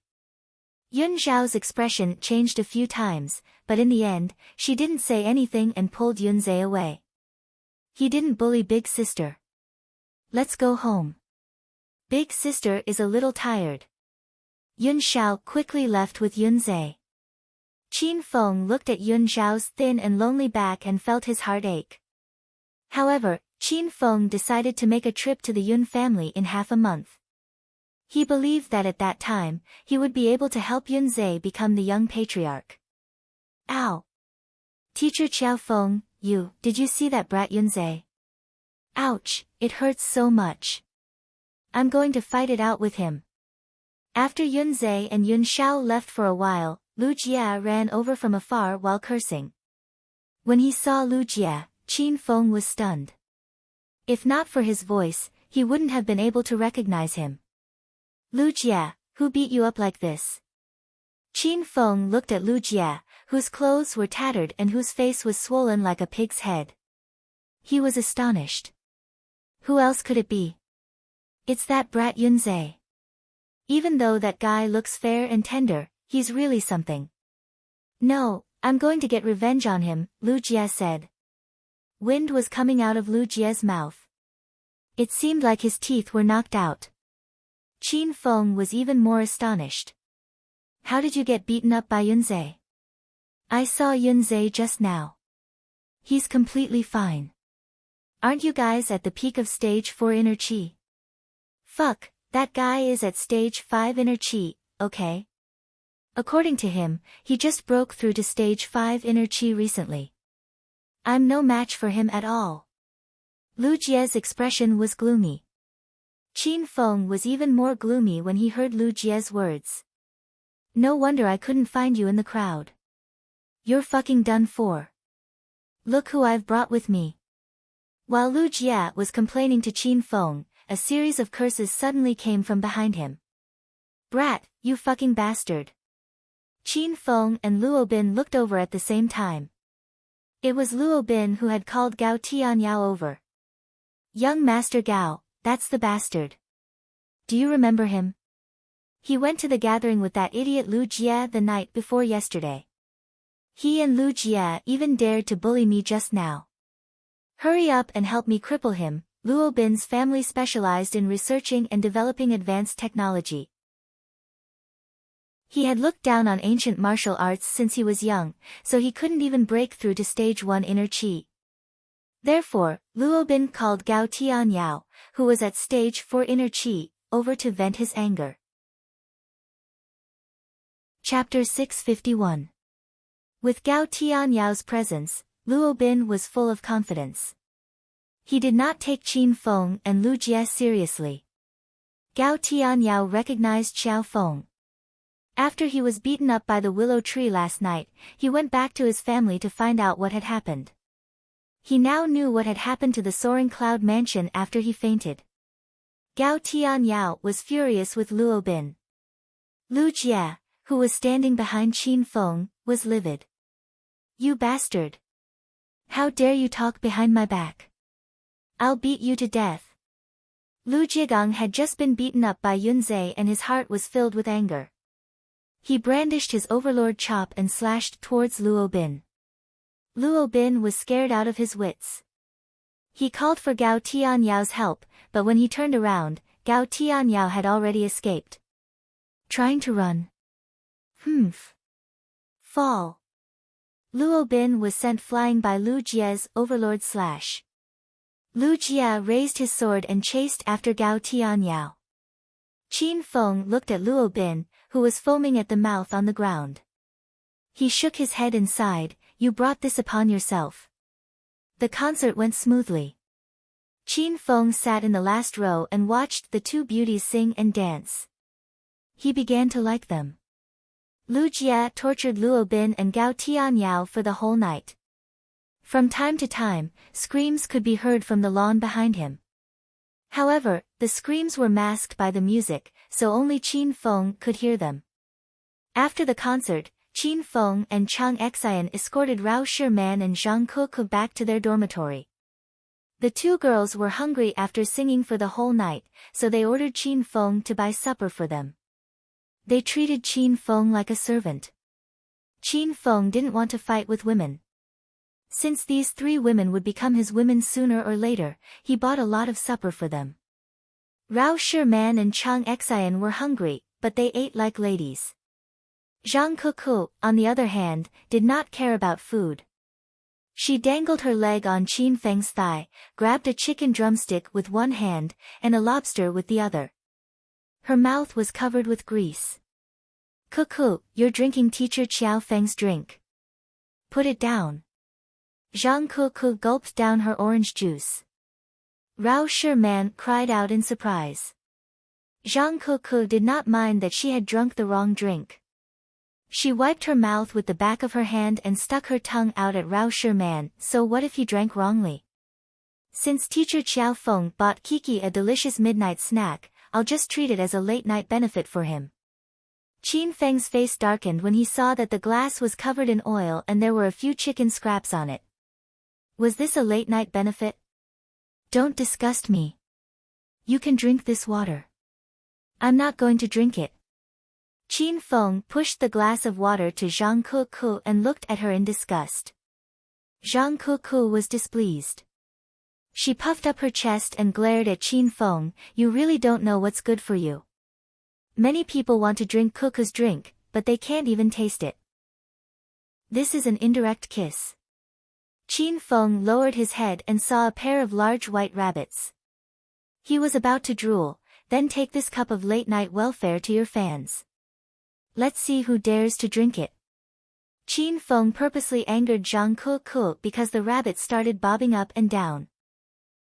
Yun Xiao's expression changed a few times, but in the end, she didn't say anything and pulled Yunze away. He didn't bully Big Sister. Let's go home. Big Sister is a little tired. Yun Xiao quickly left with Yunze. Qin Feng looked at Yun Xiao's thin and lonely back and felt his heart ache. However, Qin Feng decided to make a trip to the Yun family in half a month. He believed that at that time, he would be able to help Yunze become the young patriarch. Ow! Teacher Qiao Feng, did you see that brat Yunze? Ouch, it hurts so much. I'm going to fight it out with him. After Yunze and Yun Xiao left for a while, Lu Jie ran over from afar while cursing. When he saw Lu Jie, Qin Feng was stunned. If not for his voice, he wouldn't have been able to recognize him. Lu Jie, who beat you up like this? Qin Feng looked at Lu Jie, whose clothes were tattered and whose face was swollen like a pig's head. He was astonished. Who else could it be? It's that brat Yunze. Even though that guy looks fair and tender, he's really something. No, I'm going to get revenge on him, Lu Jie said. Wind was coming out of Lu Jie's mouth. It seemed like his teeth were knocked out. Qin Feng was even more astonished. How did you get beaten up by Yunze? I saw Yunze just now. He's completely fine. Aren't you guys at the peak of stage 4 inner chi? Fuck, that guy is at stage 5 inner chi, okay? According to him, he just broke through to stage 5 inner chi recently. I'm no match for him at all. Lu Jie's expression was gloomy. Qin Feng was even more gloomy when he heard Lu Jie's words. No wonder I couldn't find you in the crowd. You're fucking done for. Look who I've brought with me. While Lu Jie was complaining to Qin Feng, a series of curses suddenly came from behind him. Brat, you fucking bastard. Qin Feng and Luo Bin looked over at the same time. It was Luo Bin who had called Gao Tianyao over. Young Master Gao, that's the bastard. Do you remember him? He went to the gathering with that idiot Lu Jie the night before yesterday. He and Lu Jie even dared to bully me just now. Hurry up and help me cripple him. Luo Bin's family specialized in researching and developing advanced technology. He had looked down on ancient martial arts since he was young, so he couldn't even break through to stage 1 inner chi. Therefore, Luo Bin called Gao Tianyao, who was at stage 4 inner chi, over to vent his anger. Chapter 651. With Gao Tianyao's presence, Luo Bin was full of confidence. He did not take Qin Feng and Lu Jie seriously. Gao Tianyao recognized Xiao Feng. After he was beaten up by the willow tree last night, he went back to his family to find out what had happened. He now knew what had happened to the soaring cloud mansion after he fainted. Gao Tianyao was furious with Luo Bin. Lu Jie, who was standing behind Qin Feng, was livid. You bastard! How dare you talk behind my back? I'll beat you to death. Lu Jigang had just been beaten up by Yunze and his heart was filled with anger. He brandished his overlord chop and slashed towards Luo Bin. Luo Bin was scared out of his wits. He called for Gao Tianyao help, but when he turned around, Gao Tianyao had already escaped. Trying to run. Humph. Fall. Luo Bin was sent flying by Lu Jie's overlord slash. Lu Jie raised his sword and chased after Gao Tianyao. Qin Feng looked at Luo Bin, who was foaming at the mouth on the ground. He shook his head and sighed, "You brought this upon yourself." The concert went smoothly. Qin Feng sat in the last row and watched the two beauties sing and dance. He began to like them. Lu Jie tortured Luo Bin and Gao Tianyao for the whole night. From time to time, screams could be heard from the lawn behind him. However, the screams were masked by the music, so only Qin Feng could hear them. After the concert, Qin Feng and Chang Xian escorted Rao Shiman and Zhang Kuku back to their dormitory. The two girls were hungry after singing for the whole night, so they ordered Qin Feng to buy supper for them. They treated Qin Feng like a servant. Qin Feng didn't want to fight with women. Since these three women would become his women sooner or later, he bought a lot of supper for them. Rao Shiman and Chang Xian were hungry, but they ate like ladies. Zhang Kuku, on the other hand, did not care about food. She dangled her leg on Qin Feng's thigh, grabbed a chicken drumstick with one hand, and a lobster with the other. Her mouth was covered with grease. "Kuku, you're drinking teacher Qiao Feng's drink. Put it down." Zhang Kuku gulped down her orange juice. Rao Shiman cried out in surprise. Zhang Kuku did not mind that she had drunk the wrong drink. She wiped her mouth with the back of her hand and stuck her tongue out at Rao Shiman. "So what if he drank wrongly? Since teacher Qiao Feng bought Kiki a delicious midnight snack, I'll just treat it as a late-night benefit for him." Qin Feng's face darkened when he saw that the glass was covered in oil and there were a few chicken scraps on it. Was this a late-night benefit? "Don't disgust me. You can drink this water." "I'm not going to drink it." Qin Feng pushed the glass of water to Zhang Kuku and looked at her in disgust. Zhang Kuku was displeased. She puffed up her chest and glared at Qin Feng. "You really don't know what's good for you. Many people want to drink Kuku's drink, but they can't even taste it." This is an indirect kiss. Qin Feng lowered his head and saw a pair of large white rabbits. He was about to drool. "Then take this cup of late-night welfare to your fans. Let's see who dares to drink it." Qin Feng purposely angered Zhang Kuku because the rabbits started bobbing up and down.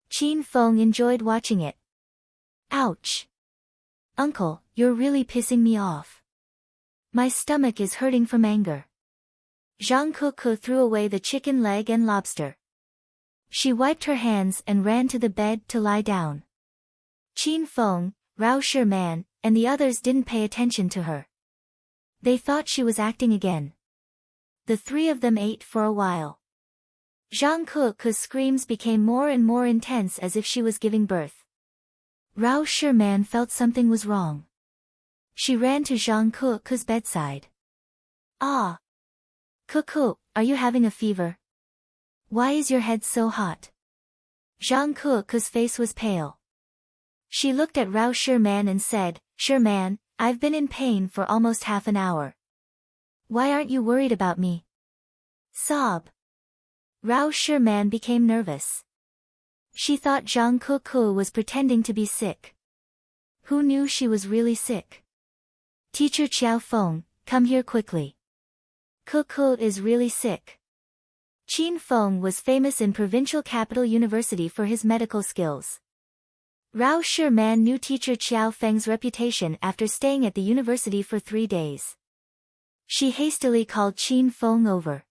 Qin Feng enjoyed watching it. "Ouch. Uncle, you're really pissing me off. My stomach is hurting from anger." Zhang Kuku threw away the chicken leg and lobster. She wiped her hands and ran to the bed to lie down. Qin Feng, Rao Shiman, and the others didn't pay attention to her. They thought she was acting again. The three of them ate for a while. Zhang Kuku's screams became more and more intense as if she was giving birth. Rao Shiman felt something was wrong. She ran to Zhang Kuku's bedside. "Ah! Kuku, are you having a fever? Why is your head so hot?" Zhang Kuku's face was pale. She looked at Rao Shiman and said, "Shiman, I've been in pain for almost half an hour. Why aren't you worried about me?" Sob. Rao Shiman became nervous. She thought Zhang Kuku was pretending to be sick. Who knew she was really sick? "Teacher Qiao Feng, come here quickly. Kuku is really sick." Qin Feng was famous in provincial capital university for his medical skills. Rao Shiman knew teacher Qiao Feng's reputation after staying at the university for 3 days. She hastily called Qin Feng over.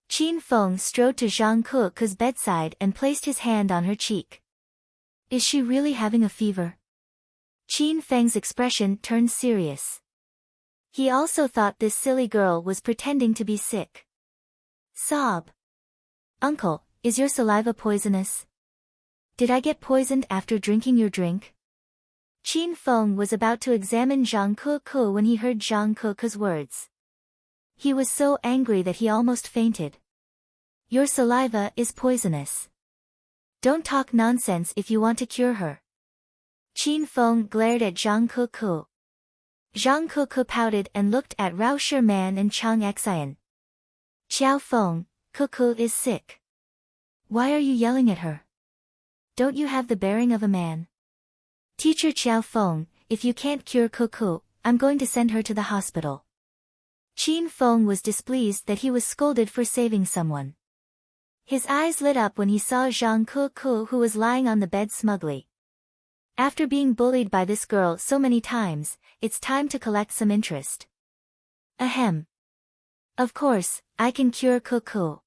Qin Feng strode to Zhang Kuku's bedside and placed his hand on her cheek. "Is she really having a fever?" Qin Feng's expression turned serious. He also thought this silly girl was pretending to be sick. Sob. "Uncle, is your saliva poisonous? Did I get poisoned after drinking your drink?" Qin Feng was about to examine Zhang Ke when he heard Zhang Ke's words. He was so angry that he almost fainted. Your saliva is poisonous. Don't talk nonsense if you want to cure her. Qin Feng glared at Zhang Ke. Zhang Ke pouted and looked at Rao Shiman and Chang Xian. Qiao Feng, Ke is sick. Why are you yelling at her? Don't you have the bearing of a man? Teacher Qiao Feng, if you can't cure Ke, I'm going to send her to the hospital. Qin Feng was displeased that he was scolded for saving someone. His eyes lit up when he saw Zhang Ke who was lying on the bed smugly. After being bullied by this girl so many times, it's time to collect some interest. Ahem. Of course, I can cure Ke.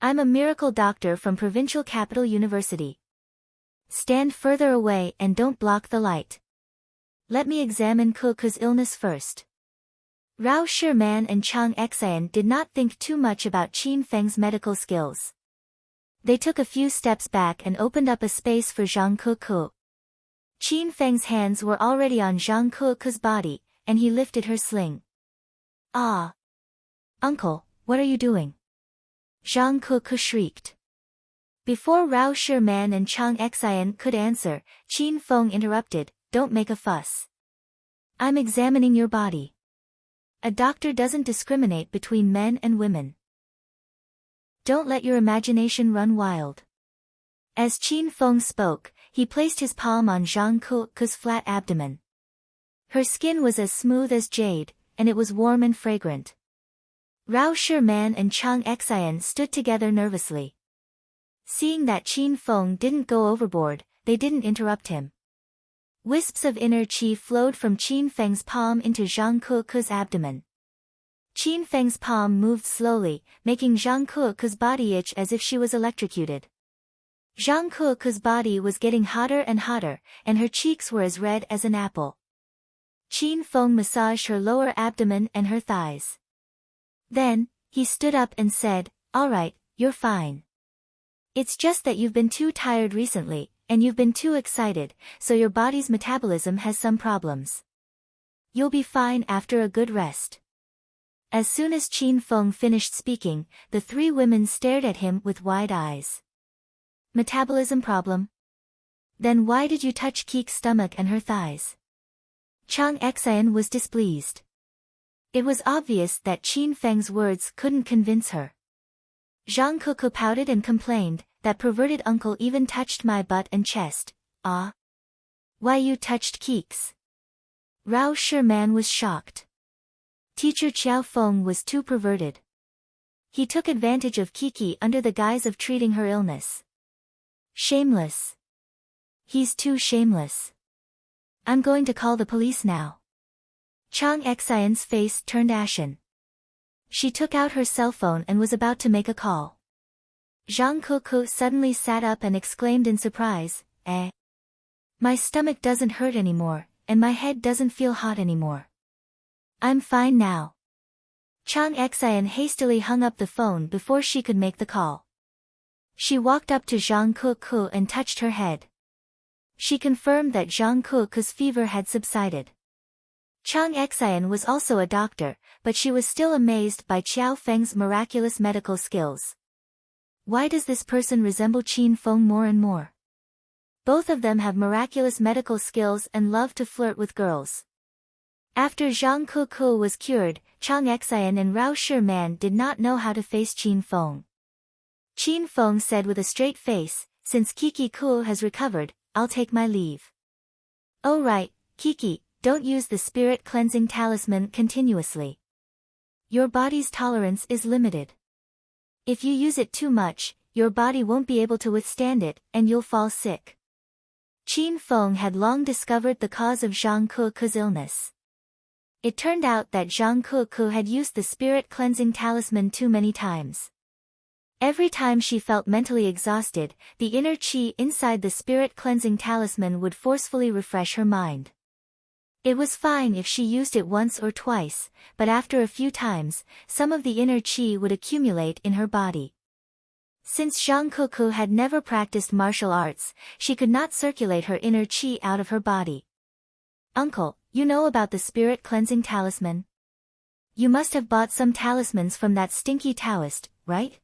I'm a miracle doctor from Provincial Capital University. Stand further away and don't block the light. Let me examine Ke's illness first. Rao Shiman and Chang Xian did not think too much about Qin Feng's medical skills. They took a few steps back and opened up a space for Zhang Ke. Qin Feng's hands were already on Zhang Ke's body, and he lifted her sling. Ah! Uncle, what are you doing? Zhang Ke shrieked. Before Rao Shiman and Chang Xian could answer, Qin Feng interrupted, Don't make a fuss. I'm examining your body. A doctor doesn't discriminate between men and women. Don't let your imagination run wild. As Qin Feng spoke, he placed his palm on Zhang Ke's flat abdomen. Her skin was as smooth as jade, and it was warm and fragrant. Rao Shiman and Chang Xian stood together nervously. Seeing that Qin Feng didn't go overboard, they didn't interrupt him. Wisps of inner qi flowed from Qin Feng's palm into Zhang Ke's abdomen. Qin Feng's palm moved slowly, making Zhang Ke's body itch as if she was electrocuted. Zhang Ke's body was getting hotter and hotter, and her cheeks were as red as an apple. Qin Feng massaged her lower abdomen and her thighs. Then, he stood up and said, All right, you're fine. It's just that you've been too tired recently, and you've been too excited, so your body's metabolism has some problems. You'll be fine after a good rest. As soon as Qin Feng finished speaking, the three women stared at him with wide eyes. Metabolism problem? Then why did you touch Keek's stomach and her thighs? Chang Xian was displeased. It was obvious that Qin Feng's words couldn't convince her. Zhang Ke pouted and complained, That perverted uncle even touched my butt and chest. Ah? Why you touched Keek's? Rao Shiman was shocked. Teacher Qiao Feng was too perverted. He took advantage of Kiki under the guise of treating her illness. Shameless. He's too shameless. I'm going to call the police now. Chang Xian's face turned ashen. She took out her cell phone and was about to make a call. Zhang Ke suddenly sat up and exclaimed in surprise, Eh? My stomach doesn't hurt anymore, and my head doesn't feel hot anymore. I'm fine now. Chang Xian hastily hung up the phone before she could make the call. She walked up to Zhang Ke and touched her head. She confirmed that Zhang Ke's fever had subsided. Chang Xian was also a doctor, but she was still amazed by Qiao Feng's miraculous medical skills. Why does this person resemble Qin Feng more and more? Both of them have miraculous medical skills and love to flirt with girls. After Zhang Ke was cured, Chang Xian and Rao Shiman did not know how to face Qin Feng. Qin Feng said with a straight face, Since Kiki Ku has recovered, I'll take my leave. Oh right, Kiki, don't use the spirit cleansing talisman continuously. Your body's tolerance is limited. If you use it too much, your body won't be able to withstand it, and you'll fall sick. Qin Feng had long discovered the cause of Zhang Ke's illness. It turned out that Zhang Ke had used the spirit cleansing talisman too many times. Every time she felt mentally exhausted, the inner qi inside the spirit cleansing talisman would forcefully refresh her mind. It was fine if she used it once or twice, but after a few times, some of the inner qi would accumulate in her body. Since Zhang Ke had never practiced martial arts, she could not circulate her inner qi out of her body. Uncle, you know about the spirit cleansing talisman? You must have bought some talismans from that stinky Taoist, right?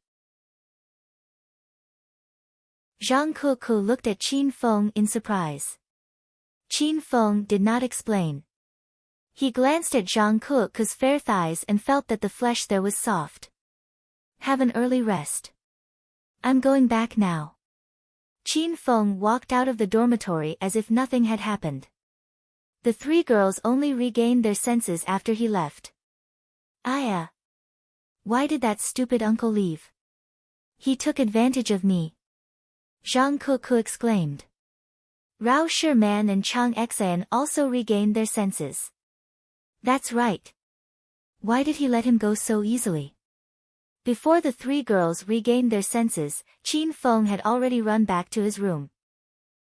Zhang Kuku looked at Qin Feng in surprise. Qin Feng did not explain. He glanced at Zhang Kuku's fair thighs and felt that the flesh there was soft. Have an early rest. I'm going back now. Qin Feng walked out of the dormitory as if nothing had happened. The three girls only regained their senses after he left. Aya. Why did that stupid uncle leave? He took advantage of me. Zhang Kuku exclaimed. Rao Shiman and Chang Xan also regained their senses. That's right. Why did he let him go so easily? Before the three girls regained their senses, Qin Feng had already run back to his room.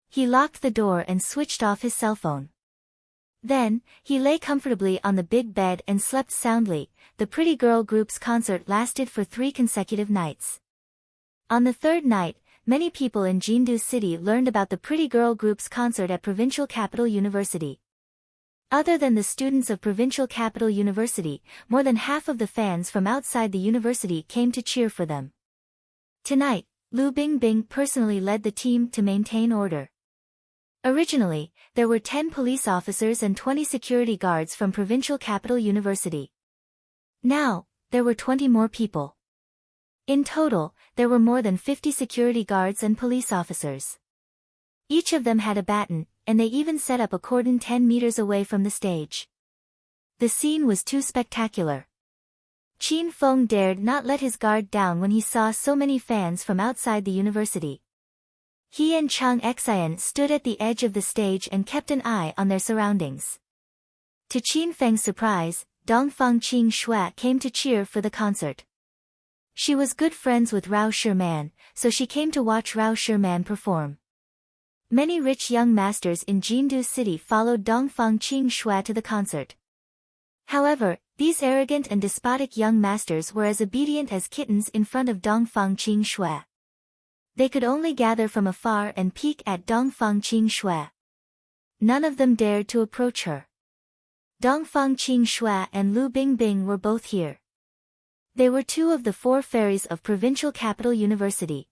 He locked the door and switched off his cell phone. Then, he lay comfortably on the big bed and slept soundly. The pretty girl group's concert lasted for 3 consecutive nights. On the third night, many people in Jindu City learned about the pretty girl group's concert at Provincial Capital University. Other than the students of Provincial Capital University, more than half of the fans from outside the university came to cheer for them. Tonight, Lu Bingbing personally led the team to maintain order. Originally, there were 10 police officers and 20 security guards from Provincial Capital University. Now, there were 20 more people. In total, there were more than 50 security guards and police officers. Each of them had a baton, and they even set up a cordon 10 meters away from the stage. The scene was too spectacular. Qin Feng dared not let his guard down when he saw so many fans from outside the university. He and Chang Xian stood at the edge of the stage and kept an eye on their surroundings. To Qin Feng's surprise, Dongfang Qing Shui came to cheer for the concert. She was good friends with Rao Shiman, so she came to watch Rao Shiman perform. Many rich young masters in Jindu City followed Dongfang Qing Shui to the concert. However, these arrogant and despotic young masters were as obedient as kittens in front of Dongfang Qing Shui. They could only gather from afar and peek at Dongfang Qing Shui. None of them dared to approach her. Dongfang Qing Shui and Lu Bingbing were both here. They were 2 of the 4 fairies of Provincial Capital University.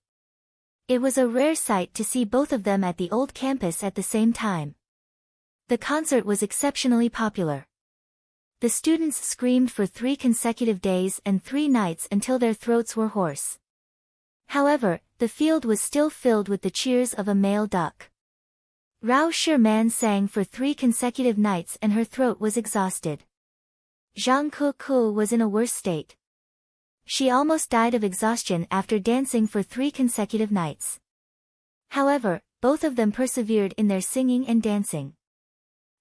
It was a rare sight to see both of them at the old campus at the same time. The concert was exceptionally popular. The students screamed for 3 consecutive days and 3 nights until their throats were hoarse. However, the field was still filled with the cheers of a male duck. Rao Shiman sang for 3 consecutive nights and her throat was exhausted. Zhang Kuku was in a worse state. She almost died of exhaustion after dancing for 3 consecutive nights. However, both of them persevered in their singing and dancing.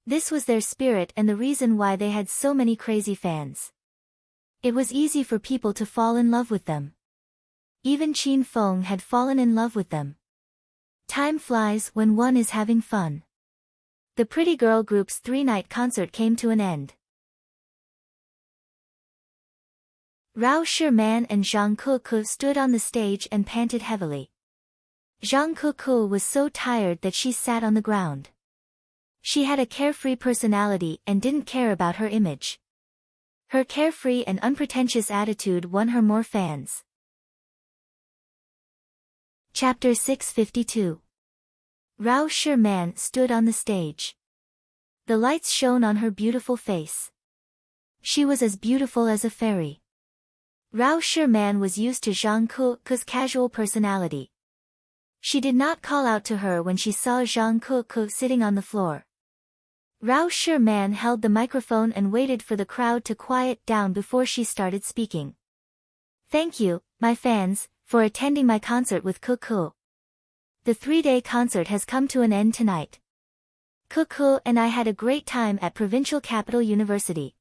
This was their spirit and the reason why they had so many crazy fans. It was easy for people to fall in love with them. Even Qin Feng had fallen in love with them. Time flies when one is having fun. The pretty girl group's 3-night concert came to an end. Rao Shiman and Zhang Kuku stood on the stage and panted heavily. Zhang Kuku was so tired that she sat on the ground. She had a carefree personality and didn't care about her image. Her carefree and unpretentious attitude won her more fans. Chapter 652. Rao Shiman stood on the stage. The lights shone on her beautiful face. She was as beautiful as a fairy. Rao Shiman was used to Zhang Kuku's casual personality. She did not call out to her when she saw Zhang Kuku sitting on the floor. Rao Shiman held the microphone and waited for the crowd to quiet down before she started speaking. Thank you, my fans, for attending my concert with Kuku. The 3-day concert has come to an end tonight. Kuku and I had a great time at Provincial Capital University.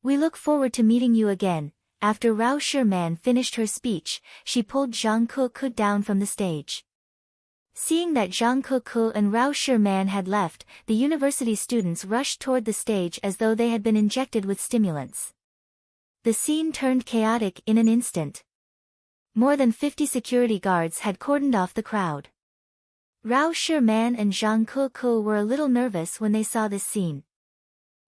We look forward to meeting you again. After Rao Shiman finished her speech, she pulled Zhang Kuku down from the stage. Seeing that Zhang Kuku and Rao Shiman had left, the university students rushed toward the stage as though they had been injected with stimulants. The scene turned chaotic in an instant. More than 50 security guards had cordoned off the crowd. Rao Shiman and Zhang Ke were a little nervous when they saw this scene.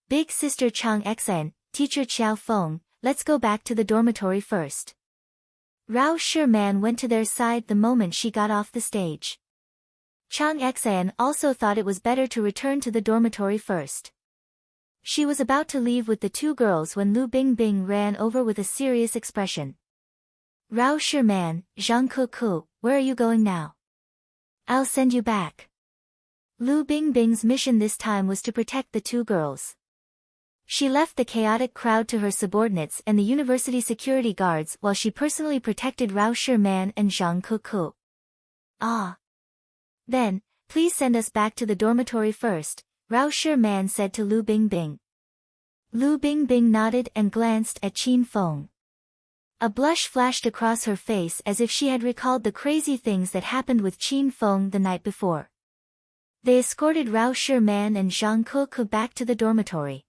Big sister Chang Xen, teacher Qiao Feng, let's go back to the dormitory first. Rao Shiman went to their side the moment she got off the stage. Chang Xen also thought it was better to return to the dormitory first. She was about to leave with the two girls when Lu Bingbing ran over with a serious expression. Rao Shiman, Zhang Ke, where are you going now? I'll send you back. Lu Bingbing's mission this time was to protect the two girls. She left the chaotic crowd to her subordinates and the university security guards while she personally protected Rao Shiman and Zhang Ke. Ah. Then, please send us back to the dormitory first, Rao Shiman said to Lu Bingbing. Lu Bingbing nodded and glanced at Qin Feng. A blush flashed across her face as if she had recalled the crazy things that happened with Qin Feng the night before. They escorted Rao Shiman and Zhang Ke back to the dormitory.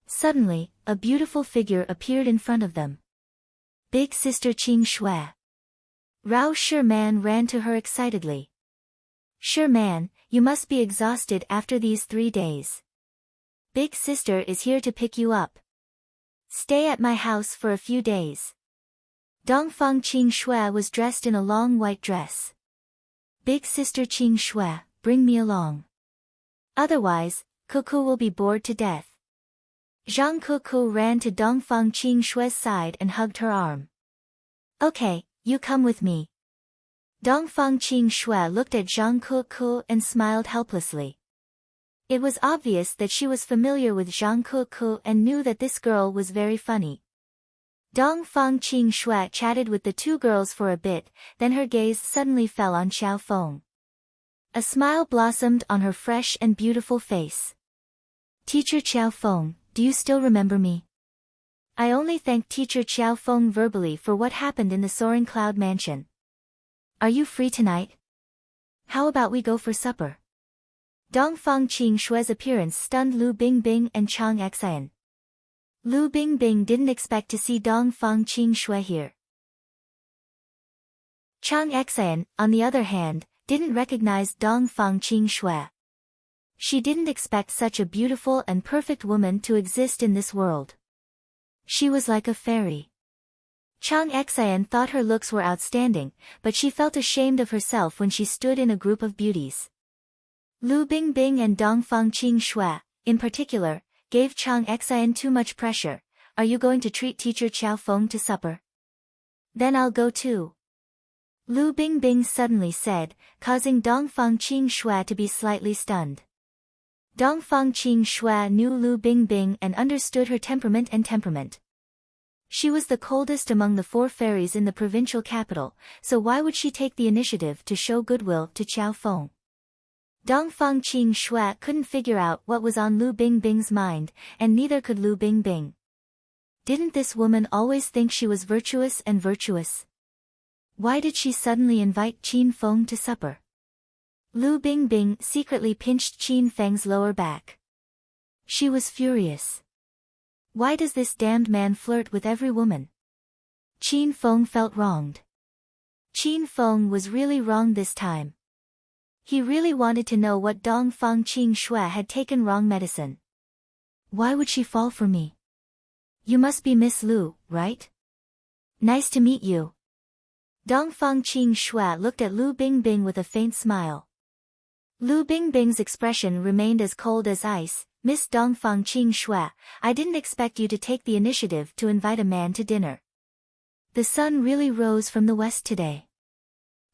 Suddenly, a beautiful figure appeared in front of them. Big sister Qing Shui. Rao Shiman ran to her excitedly. Shiman, you must be exhausted after these 3 days. Big sister is here to pick you up. Stay at my house for a few days. Dongfang Qing Shui was dressed in a long white dress. Big sister Qing Shui, bring me along. Otherwise, Kuku will be bored to death. Zhang Ke ran to Dongfang Qing Shui's side and hugged her arm. Okay, you come with me. Dongfang Qing Shui looked at Zhang Ke and smiled helplessly. It was obvious that she was familiar with Zhang Ke and knew that this girl was very funny. Dongfang Qing Shui chatted with the two girls for a bit, then her gaze suddenly fell on Qiao Feng. A smile blossomed on her fresh and beautiful face. Teacher Qiao Feng, do you still remember me? I only thanked Teacher Qiao Feng verbally for what happened in the Soaring Cloud Mansion. Are you free tonight? How about we go for supper? Dongfang Qing Shui's appearance stunned Lu Bingbing and Chang Xen. Lu Bingbing didn't expect to see Dongfang Qing Shui here. Chang Xen, on the other hand, didn't recognize Dongfang Qing Shui. She didn't expect such a beautiful and perfect woman to exist in this world. She was like a fairy. Chang Xen thought her looks were outstanding, but she felt ashamed of herself when she stood in a group of beauties. Lu Bingbing and Dongfang Qing Shui, in particular, gave Chang Xen too much pressure. Are you going to treat Teacher Qiao Feng to supper? Then I'll go too. Lu Bingbing suddenly said, causing Dongfang Qing Shui to be slightly stunned. Dongfang Qing Shui knew Lu Bingbing and understood her temperament. She was the coldest among the 4 fairies in the provincial capital, so why would she take the initiative to show goodwill to Qiao Feng? Dongfang Qing Shui couldn't figure out what was on Lu Bingbing's mind, and neither could Lu Bingbing. Didn't this woman always think she was virtuous and virtuous? Why did she suddenly invite Qin Feng to supper? Lu Bingbing secretly pinched Qin Feng's lower back. She was furious. Why does this damned man flirt with every woman? Qin Feng felt wronged. Qin Feng was really wrong this time. He really wanted to know what Dongfang Qing Shui had taken wrong medicine. Why would she fall for me? You must be Miss Lu, right? Nice to meet you. Dongfang Qing Shui looked at Lu Bingbing with a faint smile. Lu Bingbing's expression remained as cold as ice. Miss Dongfang Qing Shui, I didn't expect you to take the initiative to invite a man to dinner. The sun really rose from the west today.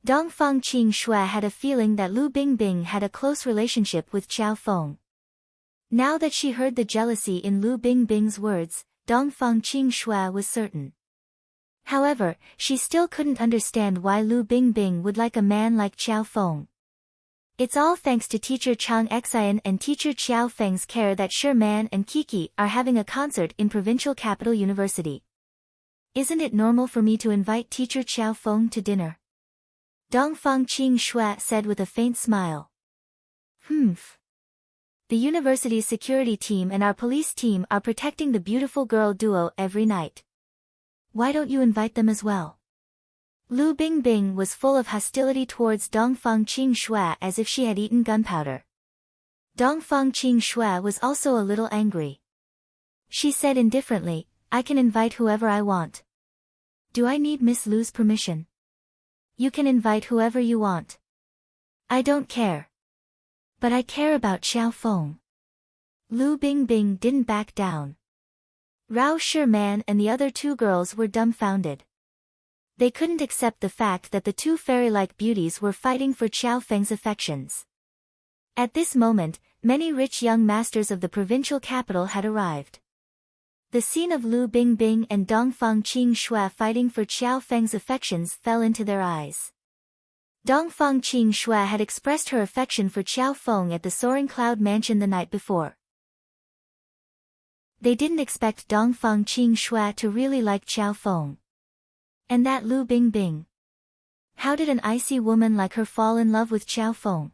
Dongfang Qing Shui had a feeling that Lu Bingbing had a close relationship with Qiao Feng. Now that she heard the jealousy in Lu Bingbing's words, Dongfang Qing Shui was certain. However, she still couldn't understand why Lu Bingbing would like a man like Qiao Feng. It's all thanks to Teacher Chang Xen and Teacher Qiao Feng's care that Shiman and Kiki are having a concert in Provincial Capital University. Isn't it normal for me to invite Teacher Qiao Feng to dinner? Dongfang Qing Shui said with a faint smile. The university's security team and our police team are protecting the beautiful girl duo every night. Why don't you invite them as well? Lu Bingbing was full of hostility towards Dongfang Qingxue as if she had eaten gunpowder. Dongfang Qingxue was also a little angry. She said indifferently, "I can invite whoever I want. Do I need Miss Lu's permission? You can invite whoever you want. I don't care. But I care about Xiaofeng." Lu Bingbing didn't back down. Rao Shiman and the other two girls were dumbfounded. They couldn't accept the fact that the two fairy-like beauties were fighting for Xiaofeng's affections. At this moment, many rich young masters of the provincial capital had arrived. The scene of Lu Bingbing and Dongfang Qingxue fighting for Xiaofeng's affections fell into their eyes. Dongfang Qingxue had expressed her affection for Xiaofeng at the Soaring Cloud Mansion the night before. They didn't expect Dongfang Qingxue to really like Xiaofeng. And that Lu Bingbing. How did an icy woman like her fall in love with Xiaofeng?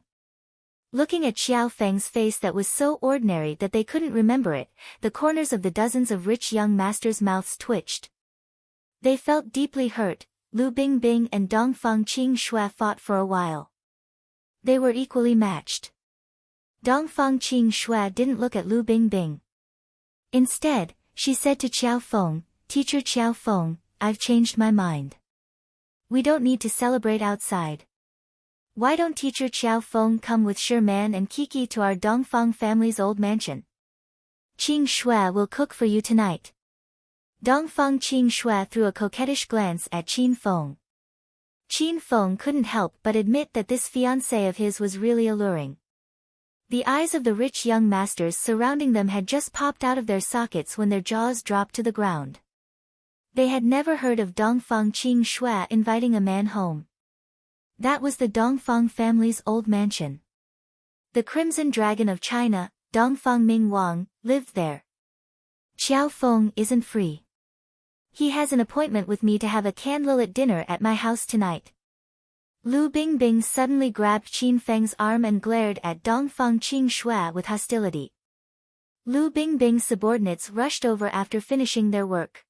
Looking at Xiaofeng's face that was so ordinary that they couldn't remember it, the corners of the dozens of rich young masters' mouths twitched. They felt deeply hurt. Lu Bingbing and Dongfang Qingxue fought for a while. They were equally matched. Dongfang Qingxue didn't look at Lu Bingbing. Instead, she said to Xiaofeng, "Teacher Xiaofeng, I've changed my mind. We don't need to celebrate outside. Why don't Teacher Xiaofeng come with Shiman and Kiki to our Dongfang family's old mansion? Qingxue will cook for you tonight." Dongfang Qingxue threw a coquettish glance at Qin Feng. Qin Feng couldn't help but admit that this fiancé of his was really alluring. The eyes of the rich young masters surrounding them had just popped out of their sockets when their jaws dropped to the ground. They had never heard of Dongfang Qingxue inviting a man home. That was the Dongfang family's old mansion. The Crimson Dragon of China, Dongfang Mingwang, lived there. Xiaofeng isn't free. He has an appointment with me to have a candlelit dinner at my house tonight. Lu Bingbing suddenly grabbed Qin Feng's arm and glared at Dongfang Qingxue with hostility. Lu Bingbing's subordinates rushed over after finishing their work.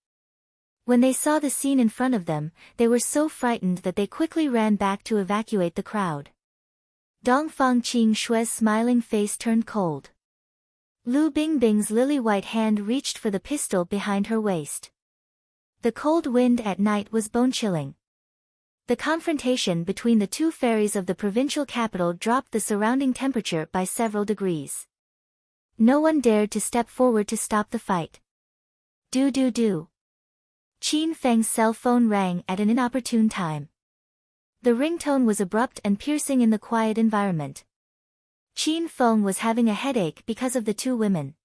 When they saw the scene in front of them, they were so frightened that they quickly ran back to evacuate the crowd. Dongfang Qingxue's smiling face turned cold. Lu Bingbing's lily-white hand reached for the pistol behind her waist. The cold wind at night was bone-chilling. The confrontation between the two fairies of the provincial capital dropped the surrounding temperature by several degrees. No one dared to step forward to stop the fight. Do. Qin Feng's cell phone rang at an inopportune time. The ringtone was abrupt and piercing in the quiet environment. Qin Feng was having a headache because of the two women.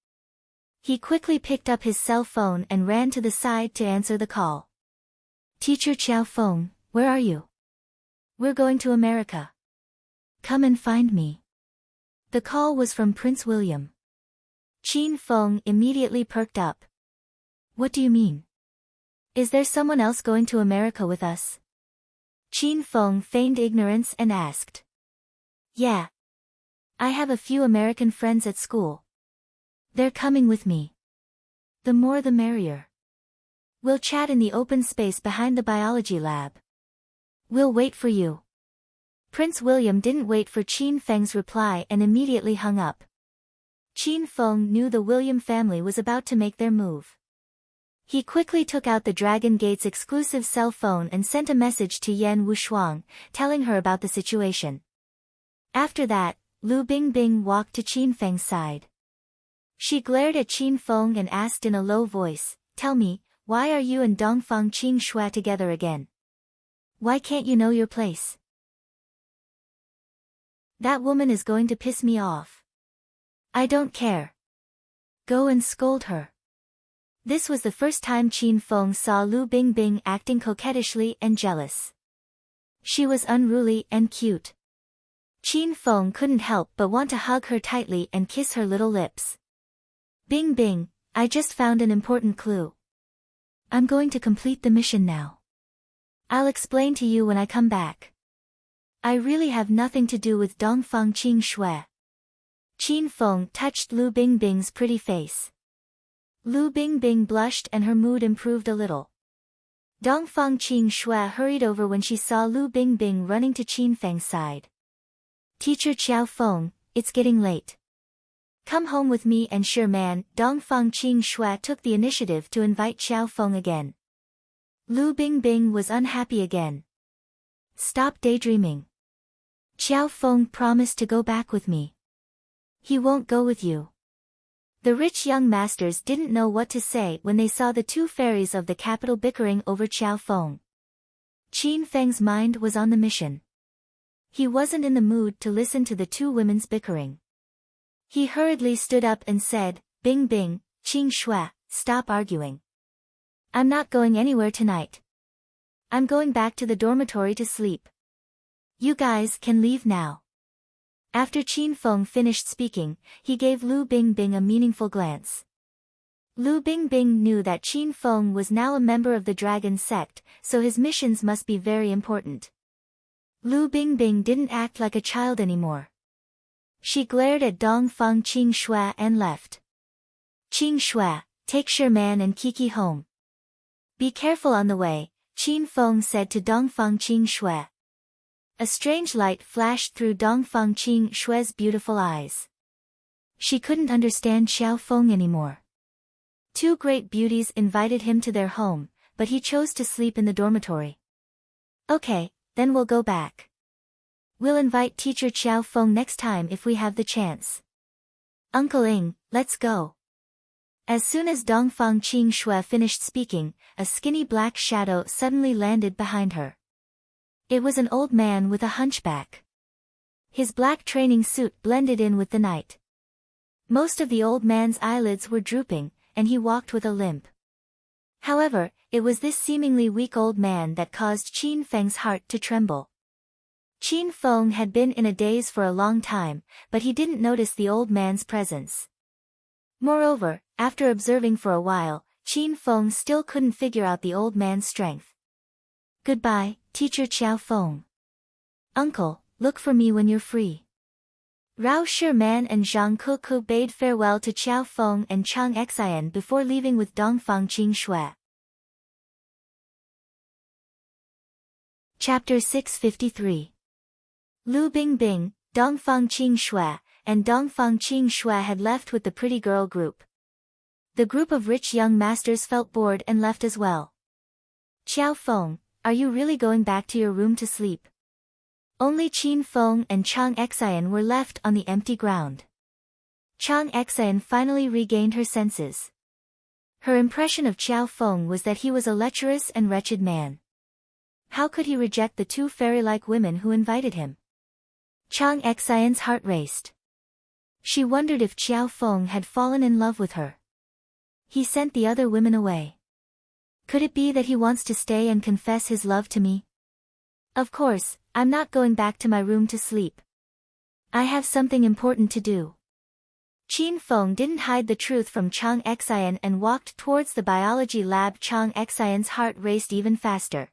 He quickly picked up his cell phone and ran to the side to answer the call. "Teacher Xiaofeng, where are you?" "We're going to America. Come and find me." The call was from Prince William. Qin Feng immediately perked up. "What do you mean? Is there someone else going to America with us?" Qin Feng feigned ignorance and asked. "Yeah. I have a few American friends at school. They're coming with me. The more the merrier. We'll chat in the open space behind the biology lab. We'll wait for you." Prince William didn't wait for Qin Feng's reply and immediately hung up. Qin Feng knew the William family was about to make their move. He quickly took out the Dragon Gate's exclusive cell phone and sent a message to Yan Wushuang, telling her about the situation. After that, Lu Bingbing walked to Qin Feng's side. She glared at Qin Feng and asked in a low voice, "Tell me, why are you and Dongfang Qingxue together again? Why can't you know your place? That woman is going to piss me off. I don't care. Go and scold her." This was the first time Qin Feng saw Lu Bingbing acting coquettishly and jealous. She was unruly and cute. Qin Feng couldn't help but want to hug her tightly and kiss her little lips. "Bingbing, I just found an important clue. I'm going to complete the mission now. I'll explain to you when I come back. I really have nothing to do with Dongfang Qingxue." Qin Feng touched Lu Bingbing's pretty face. Lu Bingbing blushed and her mood improved a little. Dongfang Qing Shui hurried over when she saw Lu Bingbing running to Qin Feng's side. Teacher Qiao Feng, it's getting late. Come home with me and sure man. Dongfang Qing Shui took the initiative to invite Qiao Feng again. Lu Bingbing was unhappy again. Stop daydreaming. Qiao Feng promised to go back with me. He won't go with you. The rich young masters didn't know what to say when they saw the two fairies of the capital bickering over Qiao Feng. Qin Feng's mind was on the mission. He wasn't in the mood to listen to the two women's bickering. He hurriedly stood up and said, Bing Bing, Qing Shui, stop arguing. I'm not going anywhere tonight. I'm going back to the dormitory to sleep. You guys can leave now. After Qin Feng finished speaking, he gave Lu Bingbing a meaningful glance. Lu Bingbing knew that Qin Feng was now a member of the dragon sect, so his missions must be very important. Lu Bingbing didn't act like a child anymore. She glared at Dongfang Qing Shui and left. Qing Shui, take Sherman and Kiki home. Be careful on the way, Qin Feng said to Dongfang Qing Shui. A strange light flashed through Dongfang Qing Shui's beautiful eyes. She couldn't understand Qiao Feng anymore. Two great beauties invited him to their home, but he chose to sleep in the dormitory. Okay, then we'll go back. We'll invite teacher Qiao Feng next time if we have the chance. Uncle Ing, let's go. As soon as Dongfang Qing Shui finished speaking, a skinny black shadow suddenly landed behind her. It was an old man with a hunchback. His black training suit blended in with the night. Most of the old man's eyelids were drooping, and he walked with a limp. However, it was this seemingly weak old man that caused Qin Feng's heart to tremble. Qin Feng had been in a daze for a long time, but he didn't notice the old man's presence. Moreover, after observing for a while, Qin Feng still couldn't figure out the old man's strength. Goodbye, teacher Qiao Feng. Uncle, look for me when you're free. Rao Shiman and Zhang Kuku bade farewell to Qiao Feng and Chang Xian before leaving with Dongfang Qing Shui. Chapter 653. Lu Bingbing, Dongfang Qing Shui, and Dongfang Qing Shui had left with the pretty girl group. The group of rich young masters felt bored and left as well. Qiao Feng, are you really going back to your room to sleep? Only Qin Feng and Chang Xian were left on the empty ground. Chang Xian finally regained her senses. Her impression of Qiao Feng was that he was a lecherous and wretched man. How could he reject the two fairy-like women who invited him? Chang Xian's heart raced. She wondered if Qiao Feng had fallen in love with her. He sent the other women away. Could it be that he wants to stay and confess his love to me? Of course, I'm not going back to my room to sleep. I have something important to do. Qin Feng didn't hide the truth from Chang Xian and walked towards the biology lab. Chang Xian's heart raced even faster.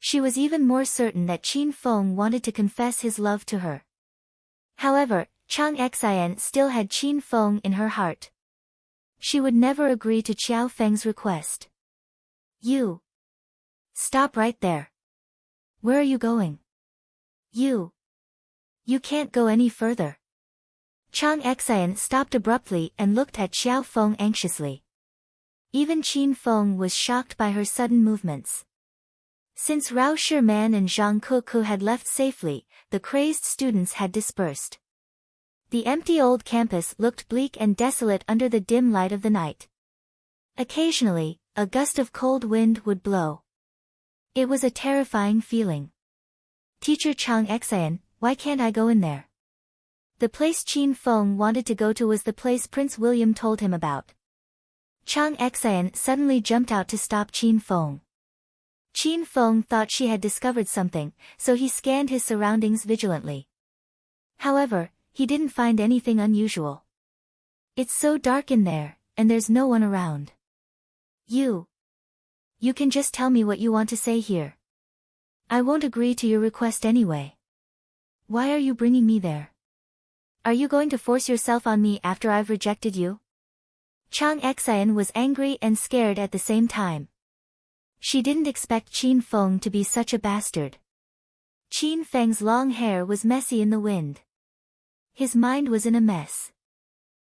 She was even more certain that Qin Feng wanted to confess his love to her. However, Chang Xian still had Qin Feng in her heart. She would never agree to Qiao Feng's request. You. Stop right there. Where are you going? You can't go any further. Chang Xian stopped abruptly and looked at Qiao Feng anxiously. Even Qin Feng was shocked by her sudden movements. Since Rao Shiman and Zhang Kuku had left safely, the crazed students had dispersed. The empty old campus looked bleak and desolate under the dim light of the night. Occasionally, a gust of cold wind would blow. It was a terrifying feeling. Teacher Chang Xian, why can't I go in there? The place Qin Feng wanted to go to was the place Prince William told him about. Chang Xian suddenly jumped out to stop Qin Feng. Qin Feng thought she had discovered something, so he scanned his surroundings vigilantly. However, he didn't find anything unusual. It's so dark in there, and there's no one around. You can just tell me what you want to say here. I won't agree to your request anyway. Why are you bringing me there? Are you going to force yourself on me after I've rejected you? Chang Xian was angry and scared at the same time. She didn't expect Qin Feng to be such a bastard. Qin Feng's long hair was messy in the wind. His mind was in a mess.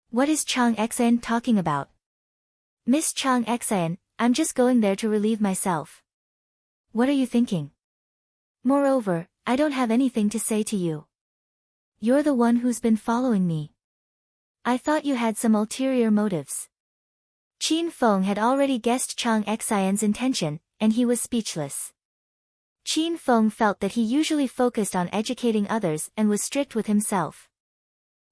What is Chang Xian talking about? Miss Chang Xian, I'm just going there to relieve myself. What are you thinking? Moreover, I don't have anything to say to you. You're the one who's been following me. I thought you had some ulterior motives. Qin Feng had already guessed Chang Xian's intention, and he was speechless. Qin Feng felt that he usually focused on educating others and was strict with himself.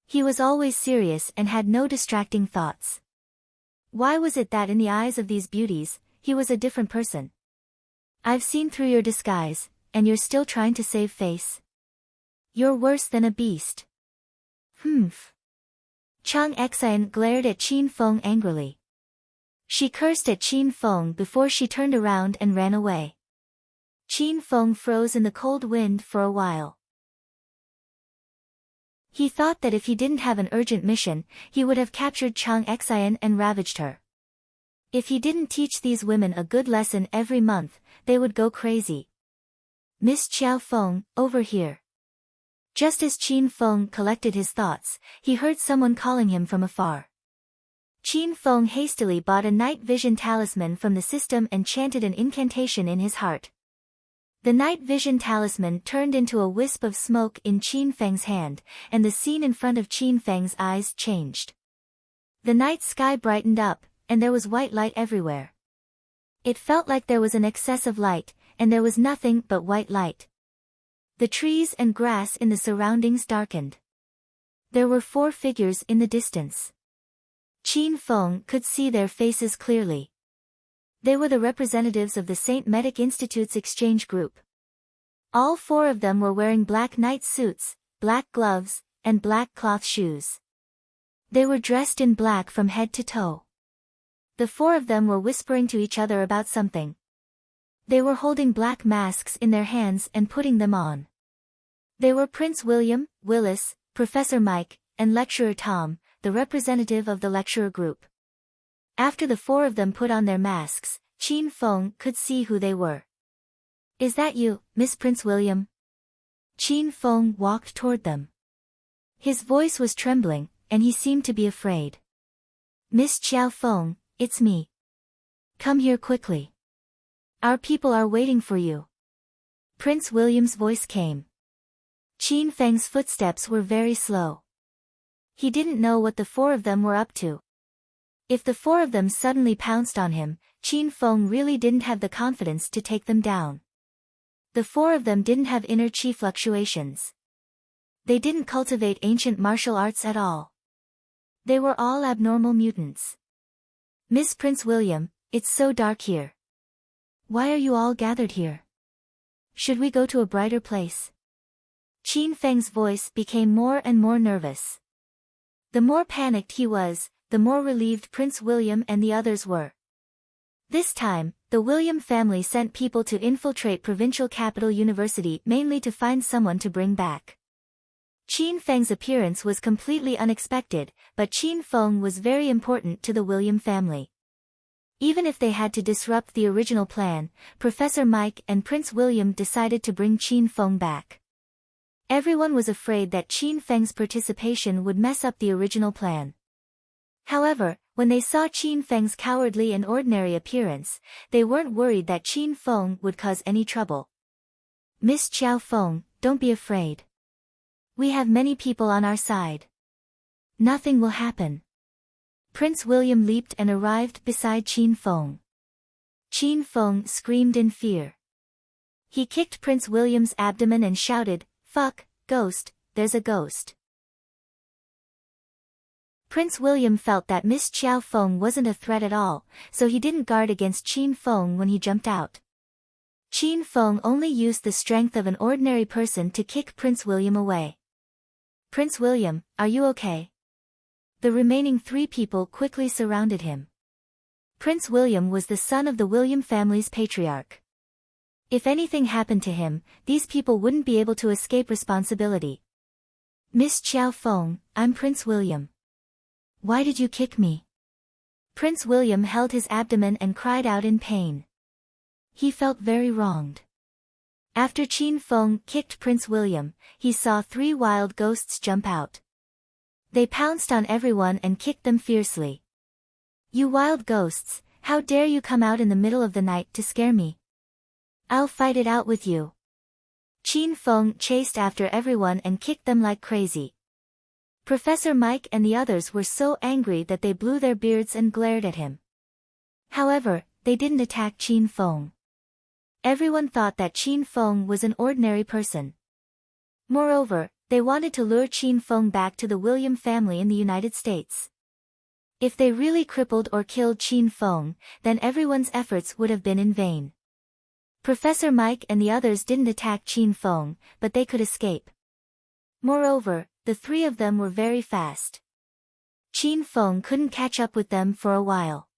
He was always serious and had no distracting thoughts. Why was it that in the eyes of these beauties, he was a different person? I've seen through your disguise, and you're still trying to save face. You're worse than a beast. Humph. Chang Xian glared at Qin Feng angrily. She cursed at Qin Feng before she turned around and ran away. Qin Feng froze in the cold wind for a while. He thought that if he didn't have an urgent mission, he would have captured Chang Xian and ravaged her. If he didn't teach these women a good lesson every month, they would go crazy. Miss Qiao Feng, over here. Just as Qin Feng collected his thoughts, he heard someone calling him from afar. Qin Feng hastily bought a night vision talisman from the system and chanted an incantation in his heart. The night vision talisman turned into a wisp of smoke in Qin Feng's hand, and the scene in front of Qin Feng's eyes changed. The night sky brightened up, and there was white light everywhere. It felt like there was an excess of light, and there was nothing but white light. The trees and grass in the surroundings darkened. There were 4 figures in the distance. Qin Feng could see their faces clearly. They were the representatives of the St. Medic Institute's exchange group. All 4 of them were wearing black night suits, black gloves, and black cloth shoes. They were dressed in black from head to toe. The 4 of them were whispering to each other about something. They were holding black masks in their hands and putting them on. They were Prince William, Willis, Professor Mike, and Lecturer Tom, the representative of the lecturer group. After the 4 of them put on their masks, Qin Feng could see who they were. Is that you, Miss Prince William? Qin Feng walked toward them. His voice was trembling, and he seemed to be afraid. Miss Qiao Feng, it's me. Come here quickly. Our people are waiting for you. Prince William's voice came. Qin Feng's footsteps were very slow. He didn't know what the 4 of them were up to. If the 4 of them suddenly pounced on him, Qin Feng really didn't have the confidence to take them down. The 4 of them didn't have inner chi fluctuations. They didn't cultivate ancient martial arts at all. They were all abnormal mutants. Miss Prince William, it's so dark here. Why are you all gathered here? Should we go to a brighter place? Qin Feng's voice became more and more nervous. The more panicked he was, the more relieved Prince William and the others were. This time, the William family sent people to infiltrate provincial capital university mainly to find someone to bring back. Qin Feng's appearance was completely unexpected, but Qin Feng was very important to the William family. Even if they had to disrupt the original plan, Professor Mike and Prince William decided to bring Qin Feng back. Everyone was afraid that Qin Feng's participation would mess up the original plan. However, when they saw Qin Feng's cowardly and ordinary appearance, they weren't worried that Qin Feng would cause any trouble. Miss Qiao Feng, don't be afraid. We have many people on our side. Nothing will happen. Prince William leaped and arrived beside Qin Feng. Qin Feng screamed in fear. He kicked Prince William's abdomen and shouted, "Fuck, ghost, there's a ghost." Prince William felt that Miss Qiao Feng wasn't a threat at all, so he didn't guard against Qin Feng when he jumped out. Qin Feng only used the strength of an ordinary person to kick Prince William away. Prince William, are you okay? The remaining 3 people quickly surrounded him. Prince William was the son of the William family's patriarch. If anything happened to him, these people wouldn't be able to escape responsibility. Miss Qiao Feng, I'm Prince William. Why did you kick me? Prince William held his abdomen and cried out in pain. He felt very wronged. After Qin Feng kicked Prince William, he saw 3 wild ghosts jump out. They pounced on everyone and kicked them fiercely. "You wild ghosts, how dare you come out in the middle of the night to scare me? I'll fight it out with you." Qin Feng chased after everyone and kicked them like crazy. Professor Mike and the others were so angry that they blew their beards and glared at him. However, they didn't attack Qin Feng. Everyone thought that Qin Feng was an ordinary person. Moreover, they wanted to lure Qin Feng back to the William family in the United States. If they really crippled or killed Qin Feng, then everyone's efforts would have been in vain. Professor Mike and the others didn't attack Qin Feng, but they could escape. Moreover, the 3 of them were very fast. Qin Feng couldn't catch up with them for a while.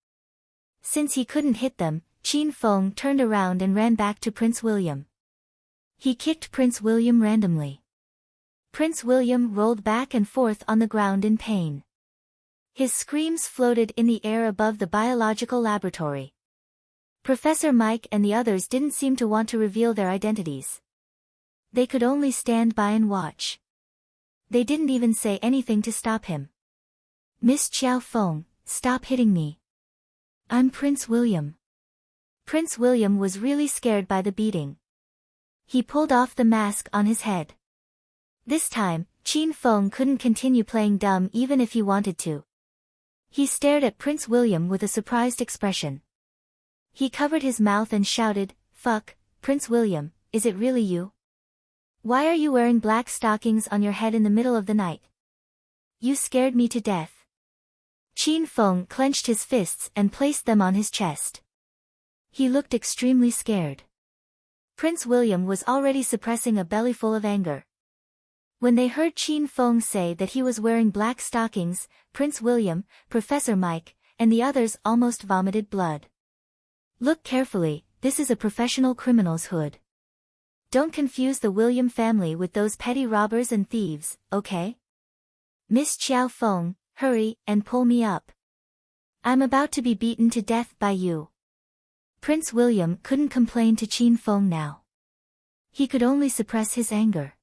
Since he couldn't hit them, Qin Feng turned around and ran back to Prince William. He kicked Prince William randomly. Prince William rolled back and forth on the ground in pain. His screams floated in the air above the biological laboratory. Professor Mike and the others didn't seem to want to reveal their identities. They could only stand by and watch. They didn't even say anything to stop him. "Miss Xiao Feng, stop hitting me. I'm Prince William." Prince William was really scared by the beating. He pulled off the mask on his head. This time, Qin Feng couldn't continue playing dumb even if he wanted to. He stared at Prince William with a surprised expression. He covered his mouth and shouted, "Fuck, Prince William, is it really you? Why are you wearing black stockings on your head in the middle of the night? You scared me to death." Qin Feng clenched his fists and placed them on his chest. He looked extremely scared. Prince William was already suppressing a bellyful of anger. When they heard Qin Feng say that he was wearing black stockings, Prince William, Professor Mike, and the others almost vomited blood. "Look carefully, this is a professional criminal's hood. Don't confuse the William family with those petty robbers and thieves, okay? Miss Xiao Feng, hurry and pull me up. I'm about to be beaten to death by you." Prince William couldn't complain to Qin Feng now. He could only suppress his anger.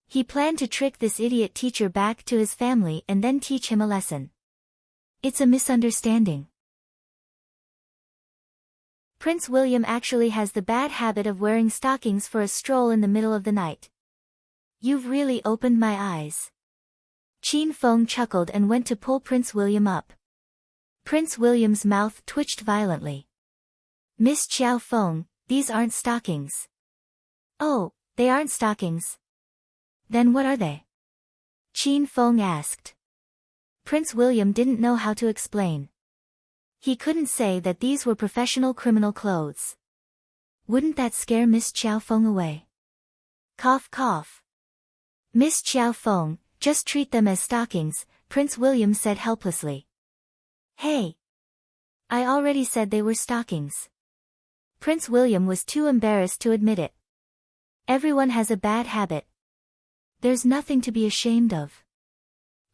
He planned to trick this idiot teacher back to his family and then teach him a lesson. It's a misunderstanding. Prince William actually has the bad habit of wearing stockings for a stroll in the middle of the night. You've really opened my eyes. Qin Feng chuckled and went to pull Prince William up. Prince William's mouth twitched violently. "Miss Xiao Feng, these aren't stockings." "Oh, they aren't stockings. Then what are they?" Qin Feng asked. Prince William didn't know how to explain. He couldn't say that these were professional criminal clothes. Wouldn't that scare Miss Xiao Feng away? Cough cough. "Miss Xiao Feng, just treat them as stockings," Prince William said helplessly. "Hey! I already said they were stockings." Prince William was too embarrassed to admit it. Everyone has a bad habit. There's nothing to be ashamed of.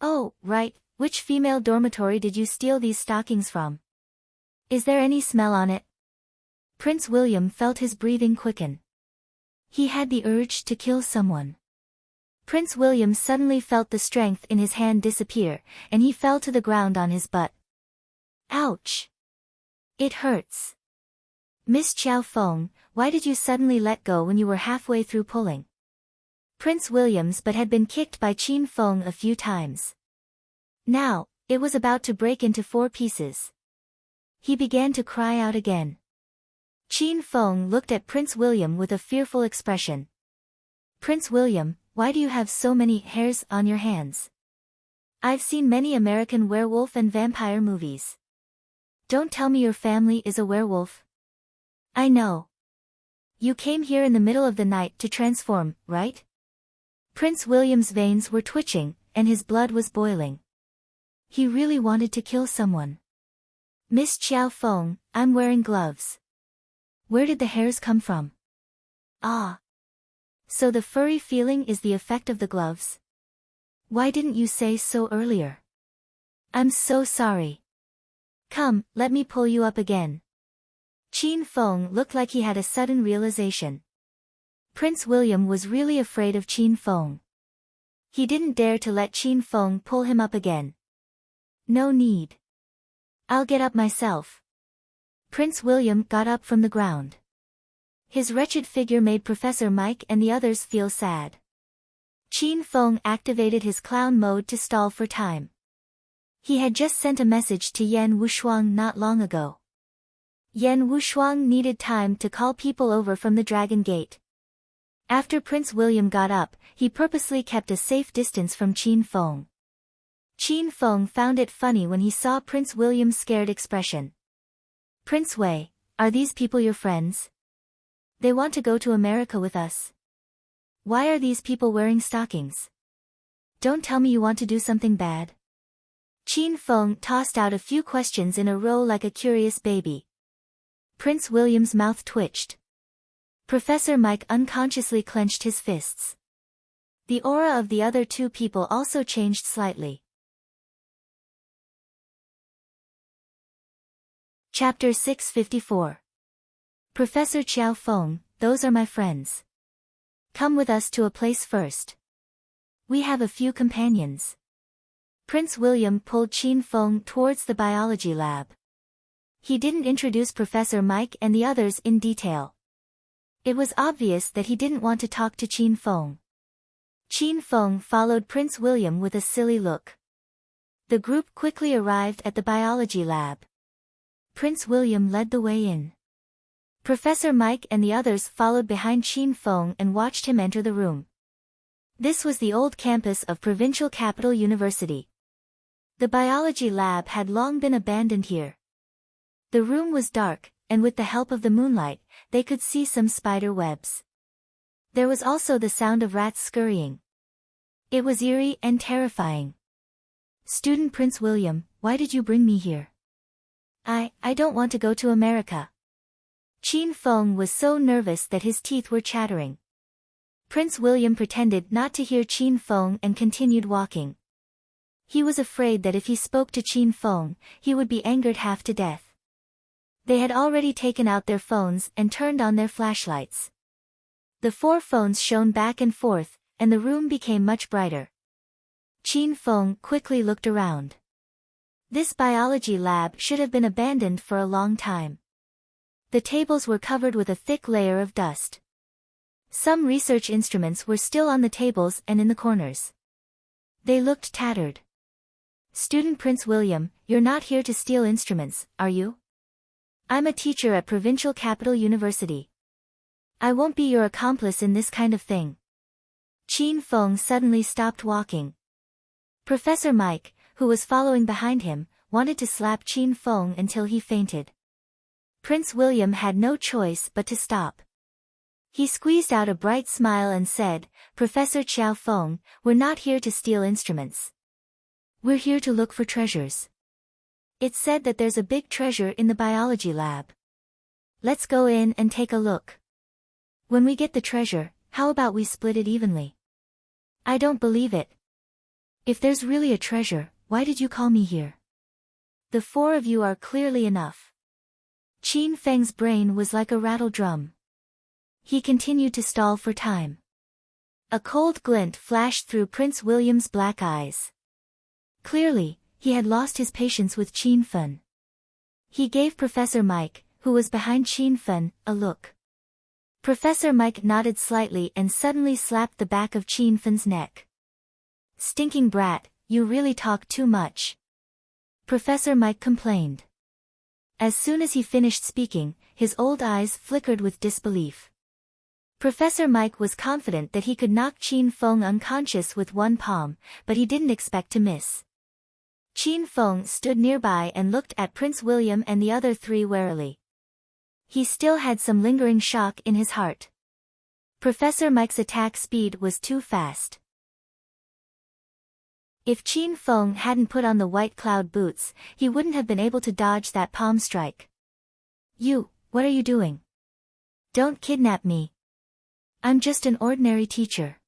"Oh, right, which female dormitory did you steal these stockings from? Is there any smell on it?" Prince William felt his breathing quicken. He had the urge to kill someone. Prince William suddenly felt the strength in his hand disappear, and he fell to the ground on his butt. Ouch! It hurts. "Miss Xiao Feng, why did you suddenly let go when you were halfway through pulling?" Prince William's butt had been kicked by Qin Feng a few times. Now, it was about to break into 4 pieces. He began to cry out again. Qin Feng looked at Prince William with a fearful expression. "Prince William, why do you have so many hairs on your hands? I've seen many American werewolf and vampire movies. Don't tell me your family is a werewolf. I know. You came here in the middle of the night to transform, right?" Prince William's veins were twitching, and his blood was boiling. He really wanted to kill someone. "Miss Xiao Feng, I'm wearing gloves. Where did the hairs come from?" "Ah. So the furry feeling is the effect of the gloves? Why didn't you say so earlier? I'm so sorry. Come, let me pull you up again." Qin Feng looked like he had a sudden realization. Prince William was really afraid of Qin Feng. He didn't dare to let Qin Feng pull him up again. No need. I'll get up myself. Prince William got up from the ground. His wretched figure made Professor Mike and the others feel sad. Qin Feng activated his clown mode to stall for time. He had just sent a message to Yan Wushuang not long ago. Yan Wushuang needed time to call people over from the Dragon Gate. After Prince William got up, he purposely kept a safe distance from Qin Feng. Qin Feng found it funny when he saw Prince William's scared expression. Prince Wei, are these people your friends? They want to go to America with us. Why are these people wearing stockings? Don't tell me you want to do something bad. Qin Feng tossed out a few questions in a row like a curious baby. Prince William's mouth twitched. Professor Mike unconsciously clenched his fists. The aura of the other two people also changed slightly. Chapter 654. Professor Qiao Feng, those are my friends. Come with us to a place first. We have a few companions. Prince William pulled Qin Feng towards the biology lab. He didn't introduce Professor Mike and the others in detail. It was obvious that he didn't want to talk to Qin Feng. Qin Feng followed Prince William with a silly look. The group quickly arrived at the biology lab. Prince William led the way in. Professor Mike and the others followed behind Qin Feng and watched him enter the room. This was the old campus of Provincial Capital University. The biology lab had long been abandoned here. The room was dark, and with the help of the moonlight, they could see some spider webs. There was also the sound of rats scurrying. It was eerie and terrifying. Student Prince William, why did you bring me here? I don't want to go to America. Qin Feng was so nervous that his teeth were chattering. Prince William pretended not to hear Qin Feng and continued walking. He was afraid that if he spoke to Qin Feng, he would be angered half to death. They had already taken out their phones and turned on their flashlights. The 4 phones shone back and forth, and the room became much brighter. Qin Feng quickly looked around. This biology lab should have been abandoned for a long time. The tables were covered with a thick layer of dust. Some research instruments were still on the tables and in the corners. They looked tattered. Student Prince William, you're not here to steal instruments, are you? I'm a teacher at Provincial Capital University. I won't be your accomplice in this kind of thing. Qin Feng suddenly stopped walking. Professor Mike, who was following behind him, wanted to slap Qin Feng until he fainted. Prince William had no choice but to stop. He squeezed out a bright smile and said, Professor Qiao Feng, we're not here to steal instruments. We're here to look for treasures. It's said that there's a big treasure in the biology lab. Let's go in and take a look. When we get the treasure, how about we split it evenly? I don't believe it. If there's really a treasure, why did you call me here? The 4 of you are clearly enough. Qin Feng's brain was like a rattle drum. He continued to stall for time. A cold glint flashed through Prince William's black eyes. Clearly, he had lost his patience with Qin Feng. He gave Professor Mike, who was behind Qin Feng, a look. Professor Mike nodded slightly and suddenly slapped the back of Qin Feng's neck. Stinking brat, you really talk too much. Professor Mike complained. As soon as he finished speaking, his old eyes flickered with disbelief. Professor Mike was confident that he could knock Qin Feng unconscious with one palm, but he didn't expect to miss. Qin Feng stood nearby and looked at Prince William and the other 3 warily. He still had some lingering shock in his heart. Professor Mike's attack speed was too fast. If Qin Feng hadn't put on the white cloud boots, he wouldn't have been able to dodge that palm strike. What are you doing? Don't kidnap me. I'm just an ordinary teacher.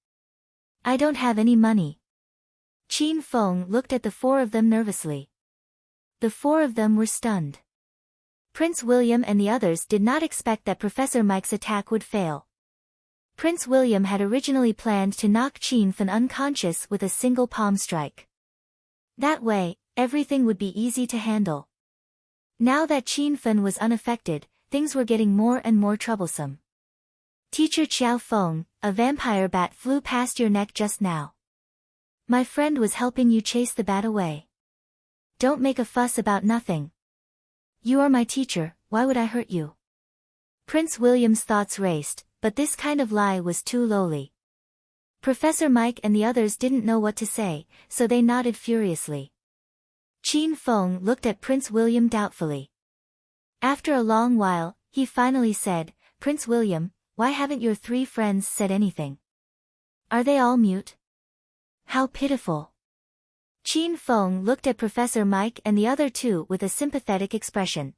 I don't have any money. Qin Feng looked at the 4 of them nervously. The 4 of them were stunned. Prince William and the others did not expect that Professor Mike's attack would fail. Prince William had originally planned to knock Qin Fan unconscious with a single palm strike. That way, everything would be easy to handle. Now that Qin Fan was unaffected, things were getting more and more troublesome. Teacher Qiao Feng, a vampire bat flew past your neck just now. My friend was helping you chase the bat away. Don't make a fuss about nothing. You are my teacher, why would I hurt you? Prince William's thoughts raced, but this kind of lie was too lowly. Professor Mike and the others didn't know what to say, so they nodded furiously. Qin Feng looked at Prince William doubtfully. After a long while, he finally said, Prince William, why haven't your 3 friends said anything? Are they all mute? How pitiful. Qin Feng looked at Professor Mike and the other 2 with a sympathetic expression.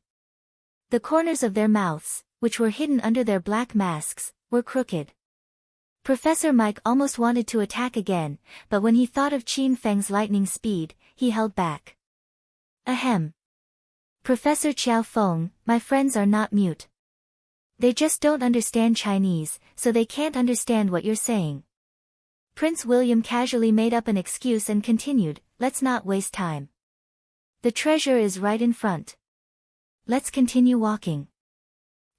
The corners of their mouths, which were hidden under their black masks, were crooked. Professor Mike almost wanted to attack again, but when he thought of Qin Feng's lightning speed, he held back. Ahem. Professor Qiao Feng, my friends are not mute. They just don't understand Chinese, so they can't understand what you're saying. Prince William casually made up an excuse and continued, let's not waste time. The treasure is right in front. Let's continue walking.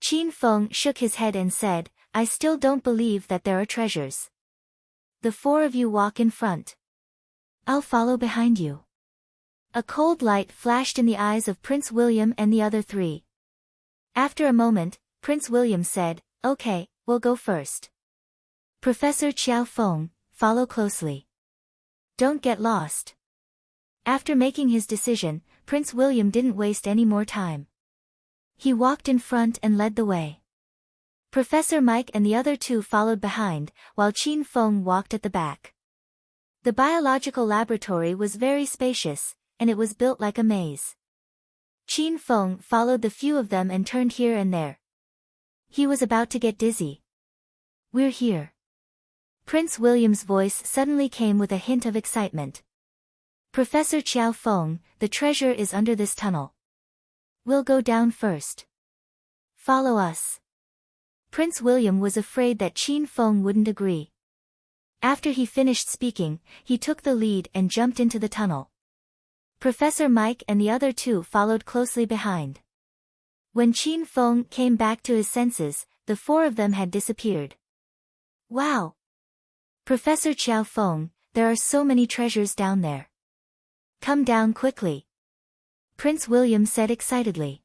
Qin Feng shook his head and said, I still don't believe that there are treasures. The 4 of you walk in front. I'll follow behind you. A cold light flashed in the eyes of Prince William and the other 3. After a moment, Prince William said, okay, we'll go first. Professor Qiao Feng, follow closely. Don't get lost. After making his decision, Prince William didn't waste any more time. He walked in front and led the way. Professor Mike and the other 2 followed behind, while Qin Feng walked at the back. The biological laboratory was very spacious, and it was built like a maze. Qin Feng followed the few of them and turned here and there. He was about to get dizzy. We're here. Prince William's voice suddenly came with a hint of excitement. Professor Qiao Feng, the treasure is under this tunnel. We'll go down first. Follow us. Prince William was afraid that Qin Feng wouldn't agree. After he finished speaking, he took the lead and jumped into the tunnel. Professor Mike and the other 2 followed closely behind. When Qin Feng came back to his senses, the 4 of them had disappeared. Wow! Professor Qiao Feng, there are so many treasures down there. Come down quickly. Prince William said excitedly.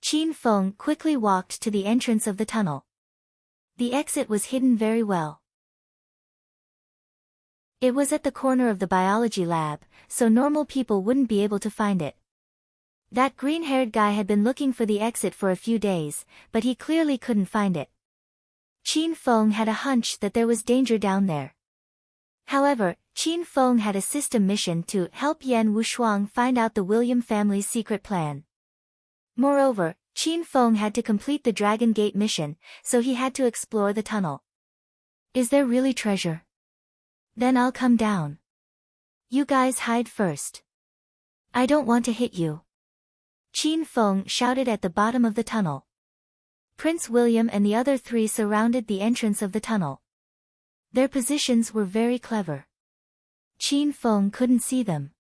Qin Feng quickly walked to the entrance of the tunnel. The exit was hidden very well. It was at the corner of the biology lab, so normal people wouldn't be able to find it. That green-haired guy had been looking for the exit for a few days, but he clearly couldn't find it. Qin Feng had a hunch that there was danger down there. However, Qin Feng had a system mission to help Yan Wushuang find out the William family's secret plan. Moreover, Qin Feng had to complete the Dragon Gate mission, so he had to explore the tunnel. Is there really treasure? Then I'll come down. You guys hide first. I don't want to hit you. Qin Feng shouted at the bottom of the tunnel. Prince William and the other 3 surrounded the entrance of the tunnel. Their positions were very clever. Qin Feng couldn't see them.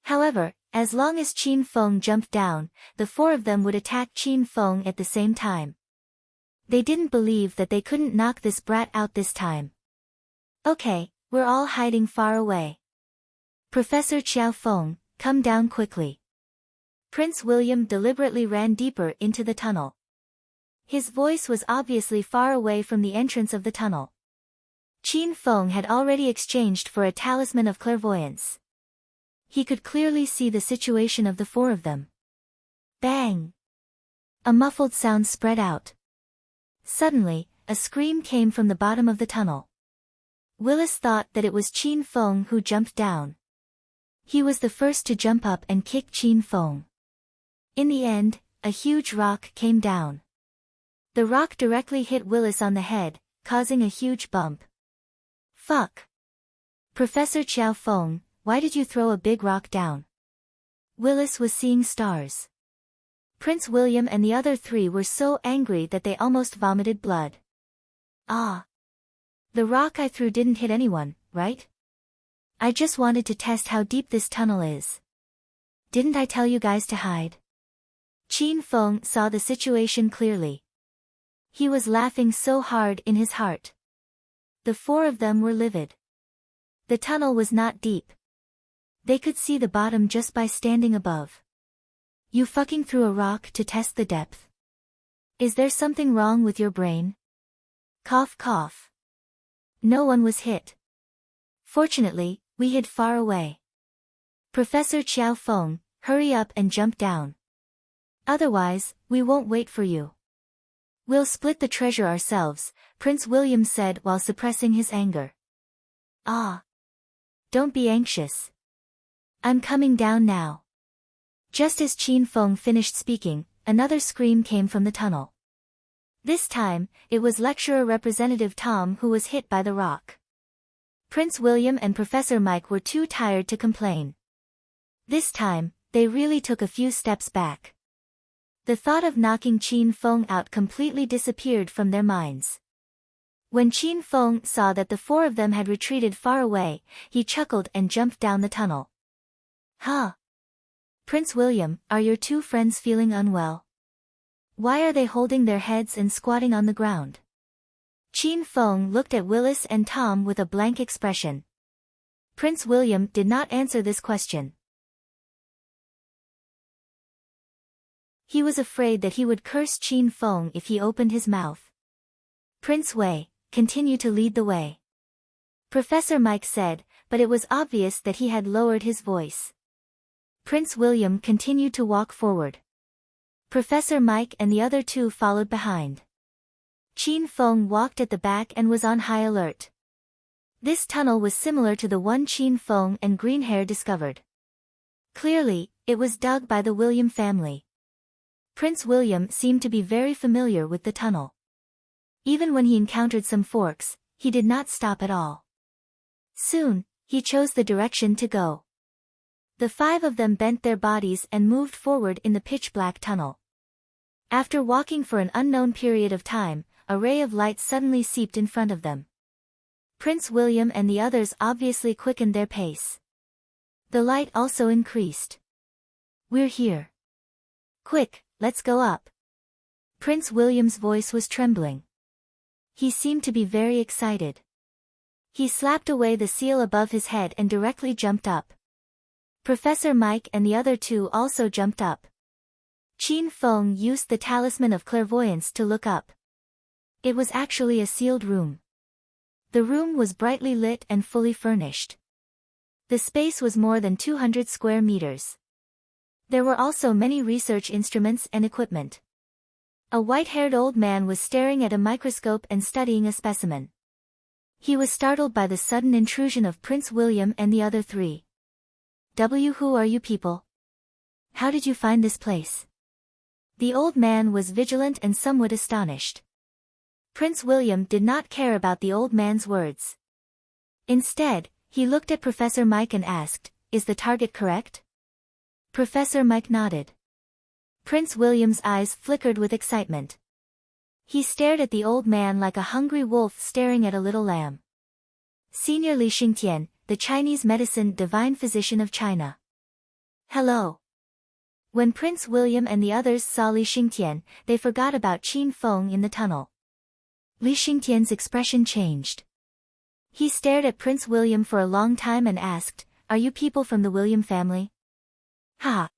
However, as long as Qin Feng jumped down, the 4 of them would attack Qin Feng at the same time. They didn't believe that they couldn't knock this brat out this time. Okay, we're all hiding far away. Professor Qiao Feng, come down quickly. Prince William deliberately ran deeper into the tunnel. His voice was obviously far away from the entrance of the tunnel. Qin Feng had already exchanged for a talisman of clairvoyance. He could clearly see the situation of the 4 of them. Bang! A muffled sound spread out. Suddenly, a scream came from the bottom of the tunnel. Willis thought that it was Qin Feng who jumped down. He was the first to jump up and kick Qin Feng. In the end, a huge rock came down. The rock directly hit Willis on the head, causing a huge bump. Fuck! Professor Qiao Feng, why did you throw a big rock down? Willis was seeing stars. Prince William and the other three were so angry that they almost vomited blood. Ah! The rock I threw didn't hit anyone, right? I just wanted to test how deep this tunnel is. Didn't I tell you guys to hide? Qin Feng saw the situation clearly. He was laughing so hard in his heart. The four of them were livid. The tunnel was not deep. They could see the bottom just by standing above. You fucking threw a rock to test the depth. Is there something wrong with your brain? Cough cough. No one was hit. Fortunately, we hid far away. Professor Chiao Feng, hurry up and jump down. Otherwise, we won't wait for you. We'll split the treasure ourselves, Prince William said while suppressing his anger. Ah! Don't be anxious. I'm coming down now. Just as Qin Feng finished speaking, another scream came from the tunnel. This time, it was lecturer Representative Tom who was hit by the rock. Prince William and Professor Mike were too tired to complain. This time, they really took a few steps back. The thought of knocking Qin Feng out completely disappeared from their minds. When Qin Feng saw that the four of them had retreated far away, he chuckled and jumped down the tunnel. Huh? Prince William, are your two friends feeling unwell? Why are they holding their heads and squatting on the ground? Qin Feng looked at Willis and Tom with a blank expression. Prince William did not answer this question. He was afraid that he would curse Qin Feng if he opened his mouth. Prince Wei, continue to lead the way. Professor Mike said, but it was obvious that he had lowered his voice. Prince William continued to walk forward. Professor Mike and the other two followed behind. Qin Feng walked at the back and was on high alert. This tunnel was similar to the one Qin Feng and Greenhair discovered. Clearly, it was dug by the William family. Prince William seemed to be very familiar with the tunnel. Even when he encountered some forks, he did not stop at all. Soon, he chose the direction to go. The five of them bent their bodies and moved forward in the pitch-black tunnel. After walking for an unknown period of time, a ray of light suddenly seeped in front of them. Prince William and the others obviously quickened their pace. The light also increased. We're here. Quick, let's go up. Prince William's voice was trembling. He seemed to be very excited. He slapped away the seal above his head and directly jumped up. Professor Mike and the other two also jumped up. Qin Feng used the talisman of clairvoyance to look up. It was actually a sealed room. The room was brightly lit and fully furnished. The space was more than 200 square meters. There were also many research instruments and equipment. A white-haired old man was staring at a microscope and studying a specimen. He was startled by the sudden intrusion of Prince William and the other three. Who are you people? How did you find this place? The old man was vigilant and somewhat astonished. Prince William did not care about the old man's words. Instead, he looked at Professor Mike and asked, "Is the target correct?" Professor Mike nodded. Prince William's eyes flickered with excitement. He stared at the old man like a hungry wolf staring at a little lamb. Senior Li Xingtian, the Chinese medicine divine physician of China. Hello. When Prince William and the others saw Li Xingtian, they forgot about Qin Feng in the tunnel. Li Xingtian's expression changed. He stared at Prince William for a long time and asked, "Are you people from the William family?" Ha!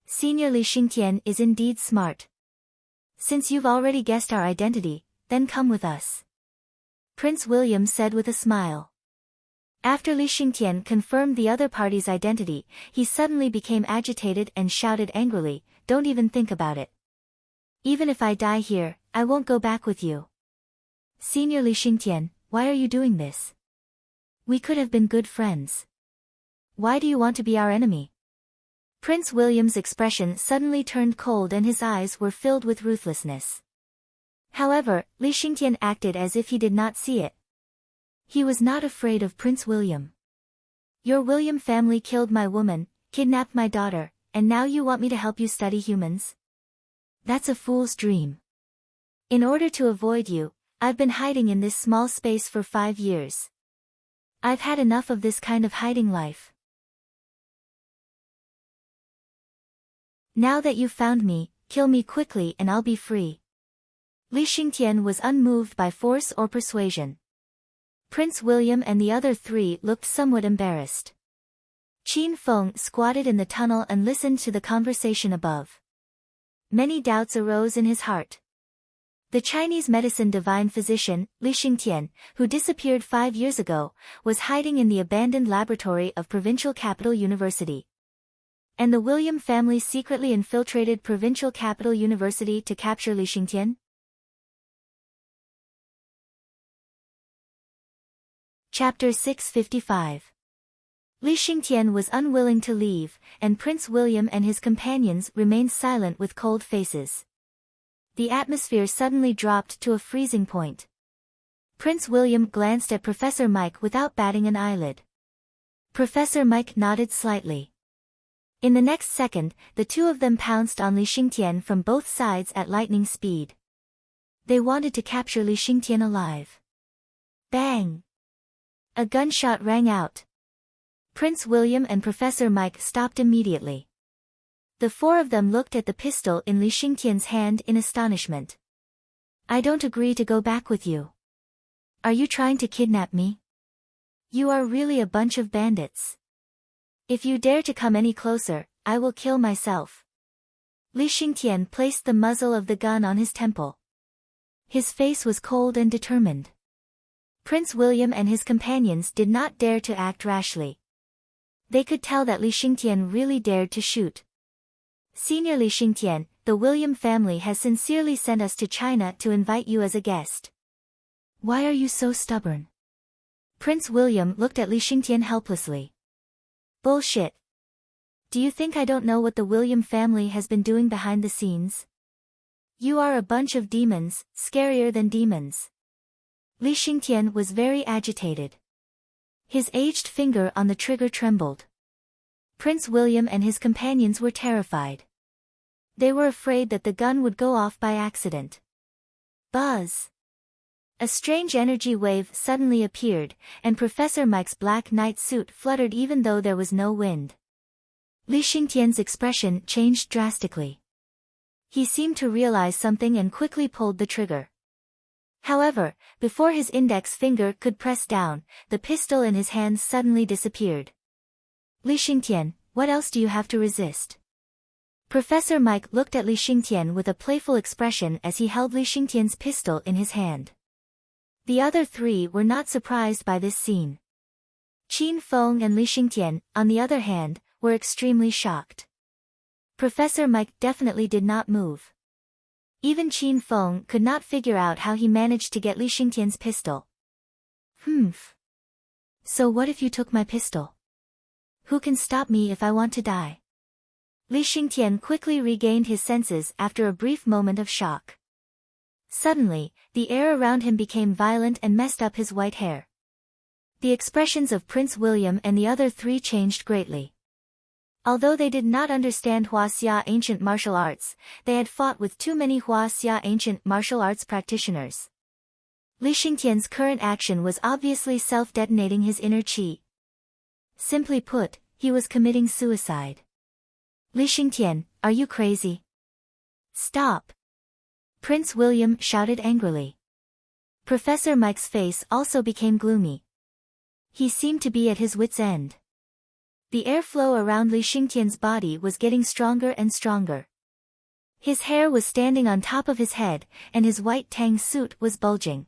Senior Li Xingtian is indeed smart. Since you've already guessed our identity, then come with us. Prince William said with a smile. After Li Xingtian confirmed the other party's identity, he suddenly became agitated and shouted angrily, "Don't even think about it. Even if I die here, I won't go back with you." Senior Li Xingtian, why are you doing this? We could have been good friends. Why do you want to be our enemy? Prince William's expression suddenly turned cold and his eyes were filled with ruthlessness. However, Li Xingtian acted as if he did not see it. He was not afraid of Prince William. Your William family killed my woman, kidnapped my daughter, and now you want me to help you study humans? That's a fool's dream. In order to avoid you, I've been hiding in this small space for 5 years. I've had enough of this kind of hiding life. Now that you've found me, kill me quickly and I'll be free. Li Xingtian was unmoved by force or persuasion. Prince William and the other 3 looked somewhat embarrassed. Qin Feng squatted in the tunnel and listened to the conversation above. Many doubts arose in his heart. The Chinese medicine divine physician, Li Xingtian, who disappeared 5 years ago, was hiding in the abandoned laboratory of provincial capital university. And the William family secretly infiltrated provincial capital university to capture Li Xingtian? Chapter 655. Li Xingtian was unwilling to leave, and Prince William and his companions remained silent with cold faces. The atmosphere suddenly dropped to a freezing point. Prince William glanced at Professor Mike without batting an eyelid. Professor Mike nodded slightly. In the next second, the 2 of them pounced on Li Xingtian from both sides at lightning speed. They wanted to capture Li Xingtian alive. Bang! A gunshot rang out. Prince William and Professor Mike stopped immediately. The 4 of them looked at the pistol in Li Xingtian's hand in astonishment. I don't agree to go back with you. Are you trying to kidnap me? You are really a bunch of bandits. If you dare to come any closer, I will kill myself. Li Xingtian placed the muzzle of the gun on his temple. His face was cold and determined. Prince William and his companions did not dare to act rashly. They could tell that Li Xingtian really dared to shoot. Senior Li Xingtian, the William family has sincerely sent us to China to invite you as a guest. Why are you so stubborn? Prince William looked at Li Xingtian helplessly. Bullshit. Do you think I don't know what the William family has been doing behind the scenes? You are a bunch of demons, scarier than demons. Li Xingtian was very agitated. His aged finger on the trigger trembled. Prince William and his companions were terrified. They were afraid that the gun would go off by accident. Buzz! A strange energy wave suddenly appeared, and Professor Mike's black night suit fluttered even though there was no wind. Li Xingtian's expression changed drastically. He seemed to realize something and quickly pulled the trigger. However, before his index finger could press down, the pistol in his hands suddenly disappeared. Li Xingtian, what else do you have to resist? Professor Mike looked at Li Xingtian with a playful expression as he held Li Xingtian's pistol in his hand. The other 3 were not surprised by this scene. Qin Feng and Li Xingtian, on the other hand, were extremely shocked. Professor Mike definitely did not move. Even Qin Feng could not figure out how he managed to get Li Xingtian's pistol. So what if you took my pistol? Who can stop me if I want to die? Li Xingtian quickly regained his senses after a brief moment of shock. Suddenly, the air around him became violent and messed up his white hair. The expressions of Prince William and the other 3 changed greatly. Although they did not understand Huaxia ancient martial arts, they had fought with too many Huaxia ancient martial arts practitioners. Li Xingtian's current action was obviously self-detonating his inner qi. Simply put, he was committing suicide. Li Xingtian, are you crazy? Stop! Prince William shouted angrily. Professor Mike's face also became gloomy. He seemed to be at his wit's end. The airflow around Li Xingtian's body was getting stronger and stronger. His hair was standing on top of his head, and his white tang suit was bulging.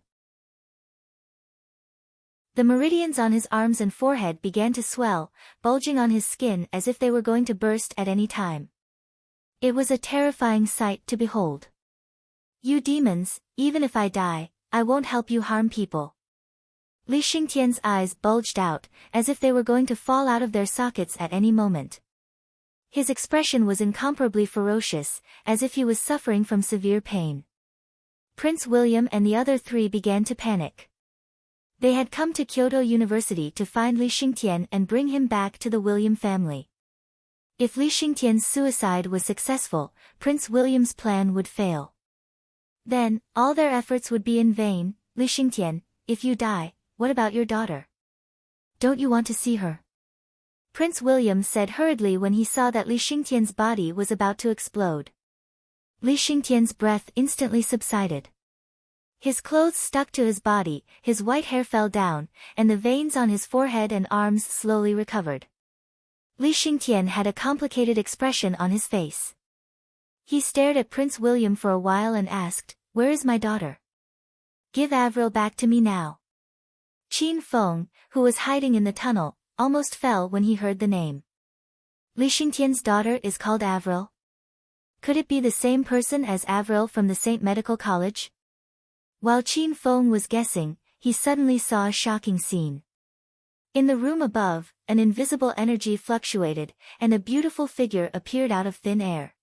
The meridians on his arms and forehead began to swell, bulging on his skin as if they were going to burst at any time. It was a terrifying sight to behold. You demons, even if I die, I won't help you harm people. Li Xingtian's eyes bulged out, as if they were going to fall out of their sockets at any moment. His expression was incomparably ferocious, as if he was suffering from severe pain. Prince William and the other 3 began to panic. They had come to Kyoto University to find Li Xingtian and bring him back to the William family. If Li Xingtian's suicide was successful, Prince William's plan would fail. Then, all their efforts would be in vain. Li Xingtian, if you die, what about your daughter? Don't you want to see her? Prince William said hurriedly when he saw that Li Xingtian's body was about to explode. Li Xingtian's breath instantly subsided. His clothes stuck to his body, his white hair fell down, and the veins on his forehead and arms slowly recovered. Li Xingtian had a complicated expression on his face. He stared at Prince William for a while and asked, "Where is my daughter? Give Avril back to me now." Qin Feng, who was hiding in the tunnel, almost fell when he heard the name. Li Xingtian's daughter is called Avril? Could it be the same person as Avril from the St. Medical College? While Qin Feng was guessing, he suddenly saw a shocking scene. In the room above, an invisible energy fluctuated, and a beautiful figure appeared out of thin air.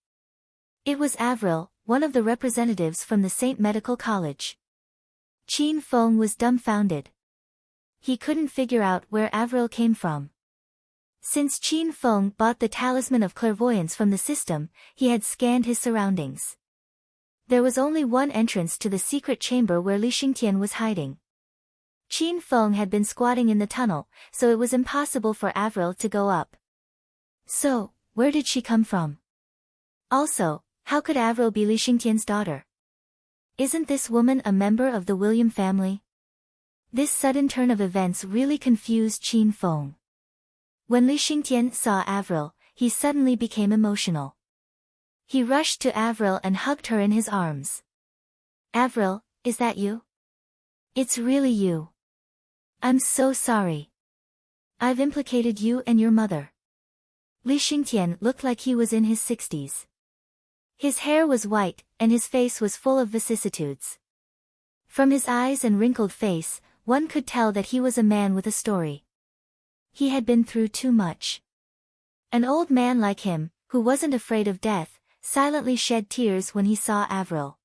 It was Avril, one of the representatives from the St. Medical College. Qin Feng was dumbfounded. He couldn't figure out where Avril came from. Since Qin Feng bought the talisman of clairvoyance from the system, he had scanned his surroundings. There was only one entrance to the secret chamber where Li Xingtian was hiding. Qin Feng had been squatting in the tunnel, so it was impossible for Avril to go up. So, where did she come from? Also, how could Avril be Li Xingtian's daughter? Isn't this woman a member of the William family? This sudden turn of events really confused Qin Feng. When Li Xingtian saw Avril, he suddenly became emotional. He rushed to Avril and hugged her in his arms. "Avril, is that you? It's really you. I'm so sorry. I've implicated you and your mother." Li Xingtian looked like he was in his 60s. His hair was white, and his face was full of vicissitudes. From his eyes and wrinkled face, one could tell that he was a man with a story. He had been through too much. An old man like him, who wasn't afraid of death, silently shed tears when he saw Avril.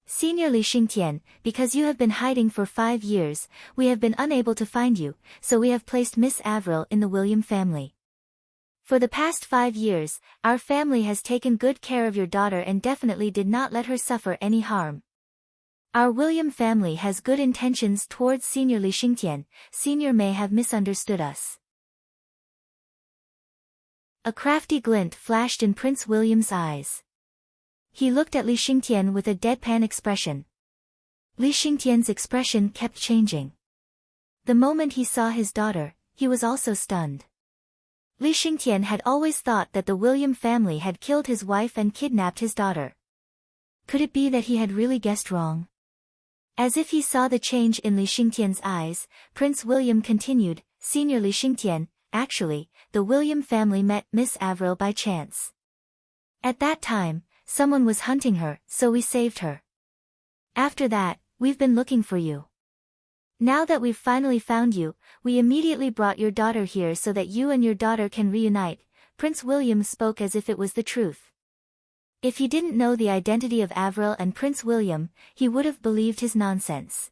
"Senior Li Xingtian, because you have been hiding for 5 years, we have been unable to find you, so we have placed Miss Avril in the William family. For the past 5 years, our family has taken good care of your daughter and definitely did not let her suffer any harm. Our William family has good intentions towards Senior Li Xingtian, Senior may have misunderstood us." A crafty glint flashed in Prince William's eyes. He looked at Li Xingtian with a deadpan expression. Li Xingtian's expression kept changing. The moment he saw his daughter, he was also stunned. Li Xingtian had always thought that the William family had killed his wife and kidnapped his daughter. Could it be that he had really guessed wrong? As if he saw the change in Li Xingtian's eyes, Prince William continued, "Senior Li Xingtian, actually, the William family met Miss Avril by chance. At that time, someone was hunting her, so we saved her. After that, we've been looking for you. Now that we've finally found you, we immediately brought your daughter here so that you and your daughter can reunite." Prince William spoke as if it was the truth. If he didn't know the identity of Avril and Prince William, he would have believed his nonsense.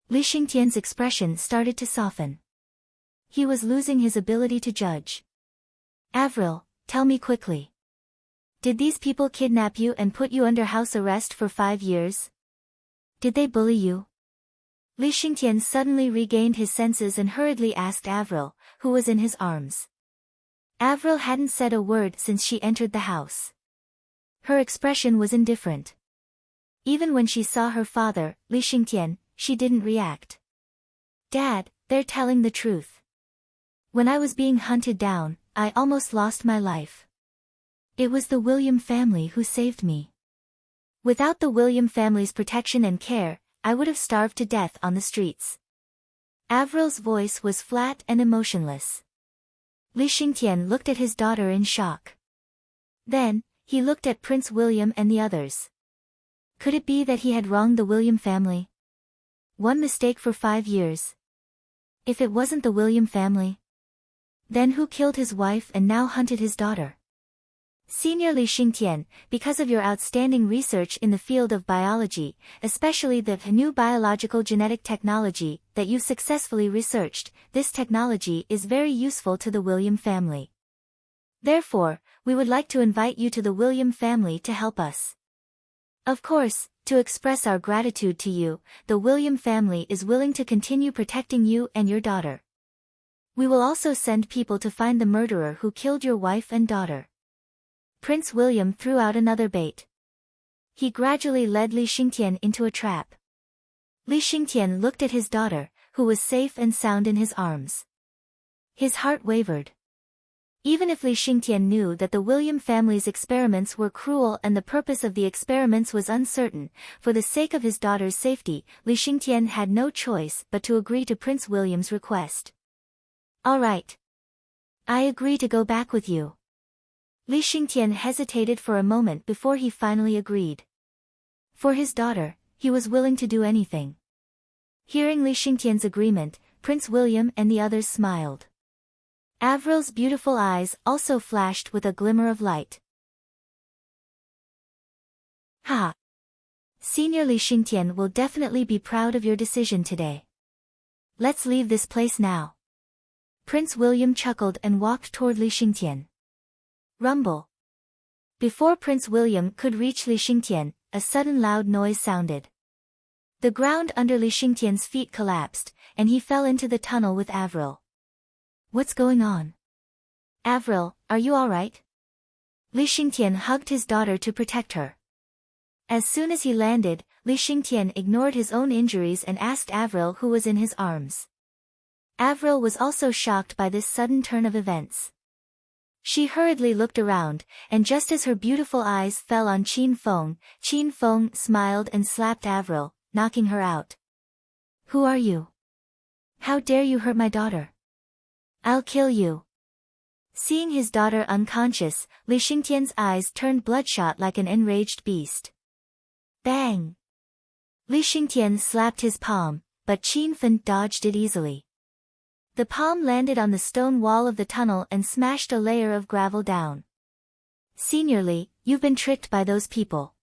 Li Xingtian's expression started to soften. He was losing his ability to judge. "Avril, tell me quickly. Did these people kidnap you and put you under house arrest for 5 years? Did they bully you?" Li Xingtian suddenly regained his senses and hurriedly asked Avril, who was in his arms. Avril hadn't said a word since she entered the house. Her expression was indifferent. Even when she saw her father, Li Xingtian, she didn't react. "Dad, they're telling the truth. When I was being hunted down, I almost lost my life. It was the William family who saved me. Without the William family's protection and care, I would have starved to death on the streets." Avril's voice was flat and emotionless. Li Xingtian looked at his daughter in shock. Then, he looked at Prince William and the others. Could it be that he had wronged the William family? One mistake for 5 years. If it wasn't the William family, then who killed his wife and now hunted his daughter? "Senior Li Xingtian, because of your outstanding research in the field of biology, especially the new biological genetic technology that you've successfully researched, this technology is very useful to the William family. Therefore, we would like to invite you to the William family to help us. Of course, to express our gratitude to you, the William family is willing to continue protecting you and your daughter. We will also send people to find the murderer who killed your wife and daughter. Prince William threw out another bait. He gradually led Li Xingtian into a trap. Li Xingtian looked at his daughter, who was safe and sound in his arms. His heart wavered. Even if Li Xingtian knew that the William family's experiments were cruel and the purpose of the experiments was uncertain, for the sake of his daughter's safety, Li Xingtian had no choice but to agree to Prince William's request. All right. I agree to go back with you. Li Xingtian hesitated for a moment before he finally agreed. For his daughter, he was willing to do anything. Hearing Li Xingtian's agreement, Prince William and the others smiled. Avril's beautiful eyes also flashed with a glimmer of light. Ha! Senior Li Xingtian will definitely be proud of your decision today. Let's leave this place now. Prince William chuckled and walked toward Li Xingtian. Rumble. Before Prince William could reach Li Xingtian, a sudden loud noise sounded. The ground under Li Xingtian's feet collapsed, and he fell into the tunnel with Avril. What's going on? Avril, are you all right? Li Xingtian hugged his daughter to protect her. As soon as he landed, Li Xingtian ignored his own injuries and asked Avril who was in his arms. Avril was also shocked by this sudden turn of events. She hurriedly looked around, and just as her beautiful eyes fell on Qin Feng smiled and slapped Avril, knocking her out. Who are you? How dare you hurt my daughter? I'll kill you. Seeing his daughter unconscious, Li Xingtian's eyes turned bloodshot like an enraged beast. Bang! Li Xingtian slapped his palm, but Qin Feng dodged it easily. The palm landed on the stone wall of the tunnel and smashed a layer of gravel down. Senior Li, you've been tricked by those people.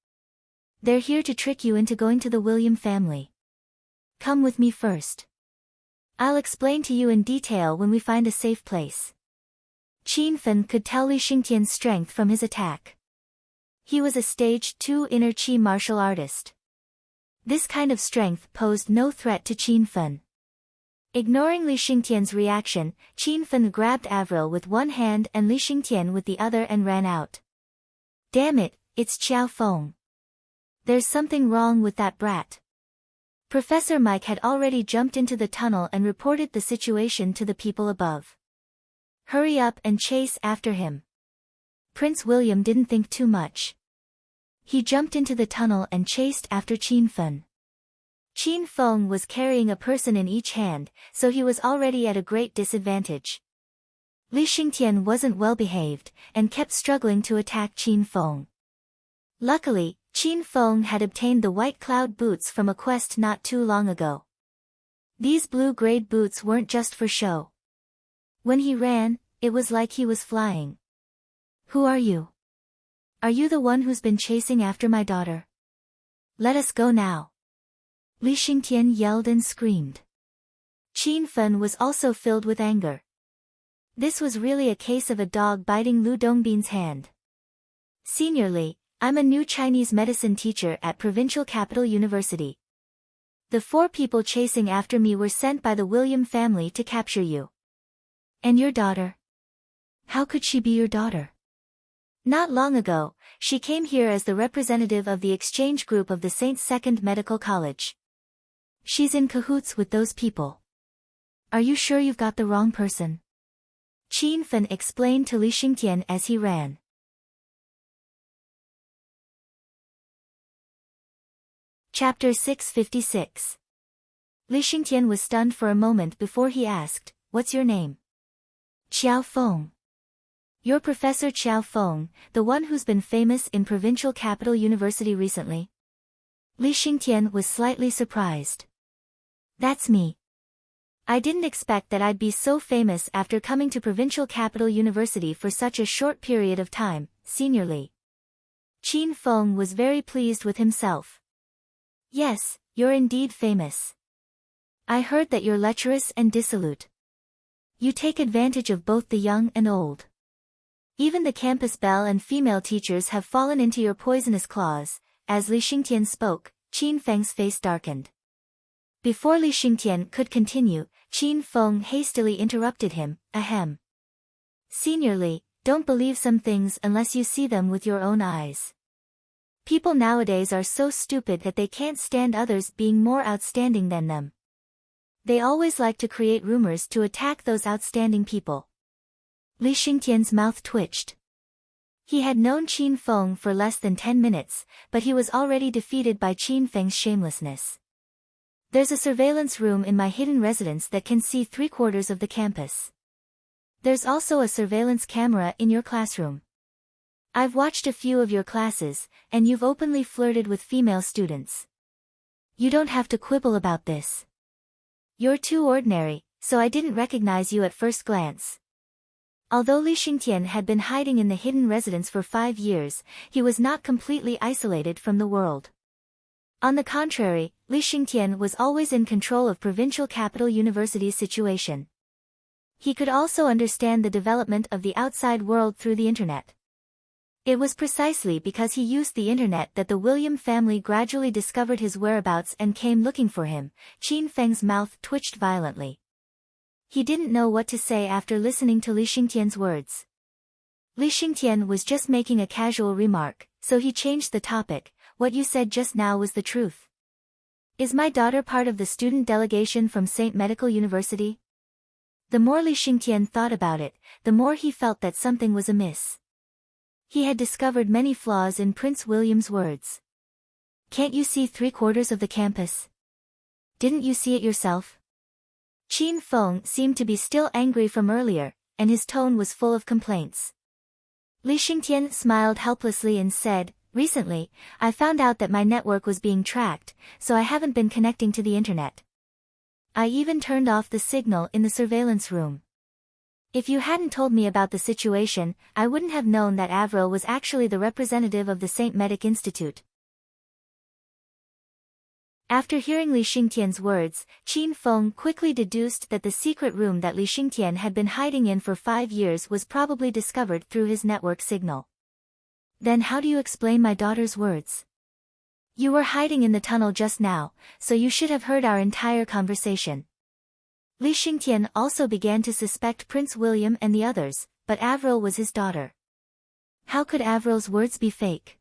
They're here to trick you into going to the William family. Come with me first. I'll explain to you in detail when we find a safe place. Qin Feng could tell Li Xingtian's strength from his attack. He was a stage 2 inner Qi martial artist. This kind of strength posed no threat to Qin Feng. Ignoring Li Xingtian's reaction, Qin Feng grabbed Avril with one hand and Li Xingtian with the other and ran out. Damn it, it's Qiao Feng. There's something wrong with that brat. Professor Mike had already jumped into the tunnel and reported the situation to the people above. Hurry up and chase after him. Prince William didn't think too much. He jumped into the tunnel and chased after Qin Feng. Qin Feng was carrying a person in each hand, so he was already at a great disadvantage. Li Xingtian wasn't well behaved, and kept struggling to attack Qin Feng. Luckily, Qin Feng had obtained the white cloud boots from a quest not too long ago. These blue-grade boots weren't just for show. When he ran, it was like he was flying. Who are you? Are you the one who's been chasing after my daughter? Let us go now. Li Xingtian yelled and screamed. Qin Feng was also filled with anger. This was really a case of a dog biting Lu Dongbin's hand. Senior Li, I'm a new Chinese medicine teacher at Provincial Capital University. The 4 people chasing after me were sent by the William family to capture you. And your daughter? How could she be your daughter? Not long ago, she came here as the representative of the exchange group of the St. Second Medical College. She's in cahoots with those people. Are you sure you've got the wrong person? Qin Feng explained to Li Xingtian as he ran. Chapter 656. Li Xingtian was stunned for a moment before he asked, What's your name? Qiao Feng. You're Professor Qiao Feng, the one who's been famous in Provincial Capital University recently? Li Xingtian was slightly surprised. That's me. I didn't expect that I'd be so famous after coming to Provincial Capital University for such a short period of time, Senior Li. Qin Feng was very pleased with himself. Yes, you're indeed famous. I heard that you're lecherous and dissolute. You take advantage of both the young and old. Even the campus belle and female teachers have fallen into your poisonous claws." As Li Xingtian spoke, Qin Feng's face darkened. Before Li Xingtian could continue, Qin Feng hastily interrupted him. Ahem. Senior Li, don't believe some things unless you see them with your own eyes. People nowadays are so stupid that they can't stand others being more outstanding than them. They always like to create rumors to attack those outstanding people. Li Xingtian's mouth twitched. He had known Qin Feng for less than 10 minutes, but he was already defeated by Qin Feng's shamelessness. There's a surveillance room in my hidden residence that can see 3/4 of the campus. There's also a surveillance camera in your classroom. I've watched a few of your classes, and you've openly flirted with female students. You don't have to quibble about this. You're too ordinary, so I didn't recognize you at first glance. Although Li Xingtian had been hiding in the hidden residence for 5 years, he was not completely isolated from the world. On the contrary, Li Xingtian was always in control of provincial capital university's situation. He could also understand the development of the outside world through the internet. It was precisely because he used the internet that the William family gradually discovered his whereabouts and came looking for him. Qin Feng's mouth twitched violently. He didn't know what to say after listening to Li Xingtian's words. Li Xingtian was just making a casual remark, so he changed the topic. What you said just now was the truth. Is my daughter part of the student delegation from St. Medical University? The more Li Xingtian thought about it, the more he felt that something was amiss. He had discovered many flaws in Prince William's words. Can't you see 3/4 of the campus? Didn't you see it yourself? Qin Feng seemed to be still angry from earlier, and his tone was full of complaints. Li Xingtian smiled helplessly and said, "Recently, I found out that my network was being tracked, so I haven't been connecting to the internet. I even turned off the signal in the surveillance room. If you hadn't told me about the situation, I wouldn't have known that Avril was actually the representative of the St. Medic Institute." After hearing Li Xingtian's words, Qin Feng quickly deduced that the secret room that Li Xingtian had been hiding in for 5 years was probably discovered through his network signal. Then how do you explain my daughter's words? You were hiding in the tunnel just now, so you should have heard our entire conversation. Li Xingtian also began to suspect Prince William and the others, but Avril was his daughter. How could Avril's words be fake?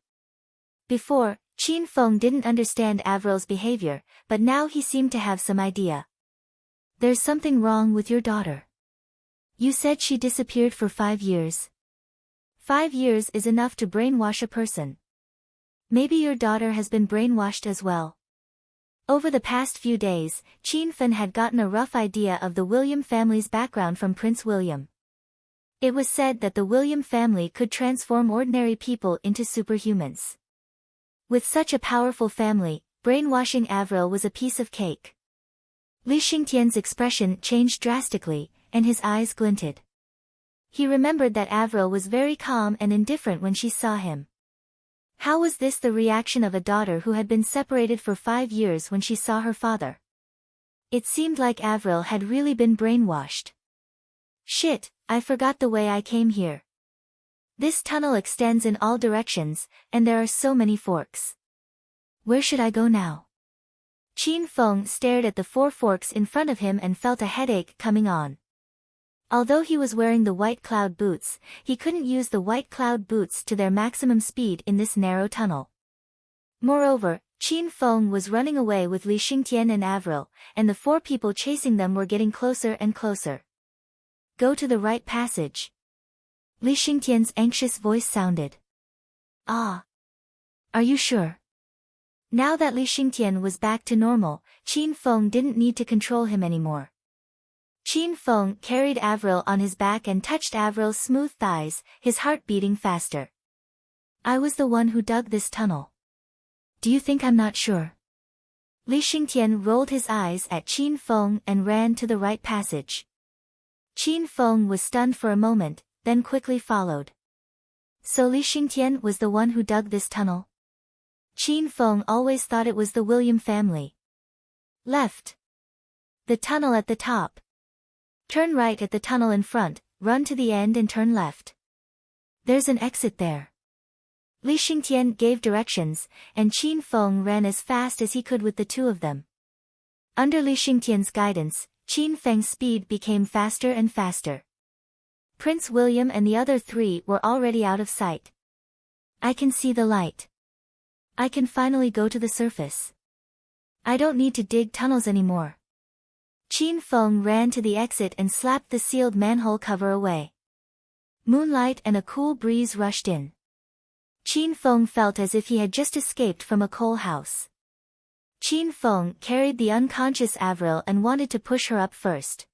Before, Qin Feng didn't understand Avril's behavior, but now he seemed to have some idea. There's something wrong with your daughter. You said she disappeared for 5 years. 5 years is enough to brainwash a person. Maybe your daughter has been brainwashed as well. Over the past few days, Qin Fen had gotten a rough idea of the William family's background from Prince William. It was said that the William family could transform ordinary people into superhumans. With such a powerful family, brainwashing Avril was a piece of cake. Li Xingtian's expression changed drastically, and his eyes glinted. He remembered that Avril was very calm and indifferent when she saw him. How was this the reaction of a daughter who had been separated for 5 years when she saw her father? It seemed like Avril had really been brainwashed. Shit, I forgot the way I came here. This tunnel extends in all directions, and there are so many forks. Where should I go now? Qin Feng stared at the 4 forks in front of him and felt a headache coming on. Although he was wearing the white cloud boots, he couldn't use the white cloud boots to their maximum speed in this narrow tunnel. Moreover, Qin Feng was running away with Li Xingtian and Avril, and the 4 people chasing them were getting closer and closer. Go to the right passage. Li Xingtian's anxious voice sounded. Ah. Are you sure? Now that Li Xingtian was back to normal, Qin Feng didn't need to control him anymore. Qin Feng carried Avril on his back and touched Avril's smooth thighs, his heart beating faster. I was the one who dug this tunnel. Do you think I'm not sure? Li Xingtian rolled his eyes at Qin Feng and ran to the right passage. Qin Feng was stunned for a moment, then quickly followed. So Li Xingtian was the one who dug this tunnel? Qin Feng always thought it was the William family. Left. The tunnel at the top. Turn right at the tunnel in front, run to the end and turn left. There's an exit there. Li Xingtian gave directions, and Qin Feng ran as fast as he could with the two of them. Under Li Xingtian's guidance, Qin Feng's speed became faster and faster. Prince William and the other three were already out of sight. I can see the light. I can finally go to the surface. I don't need to dig tunnels anymore. Qin Feng ran to the exit and slapped the sealed manhole cover away. Moonlight and a cool breeze rushed in. Qin Feng felt as if he had just escaped from a coal house. Qin Feng carried the unconscious Avril and wanted to push her up first.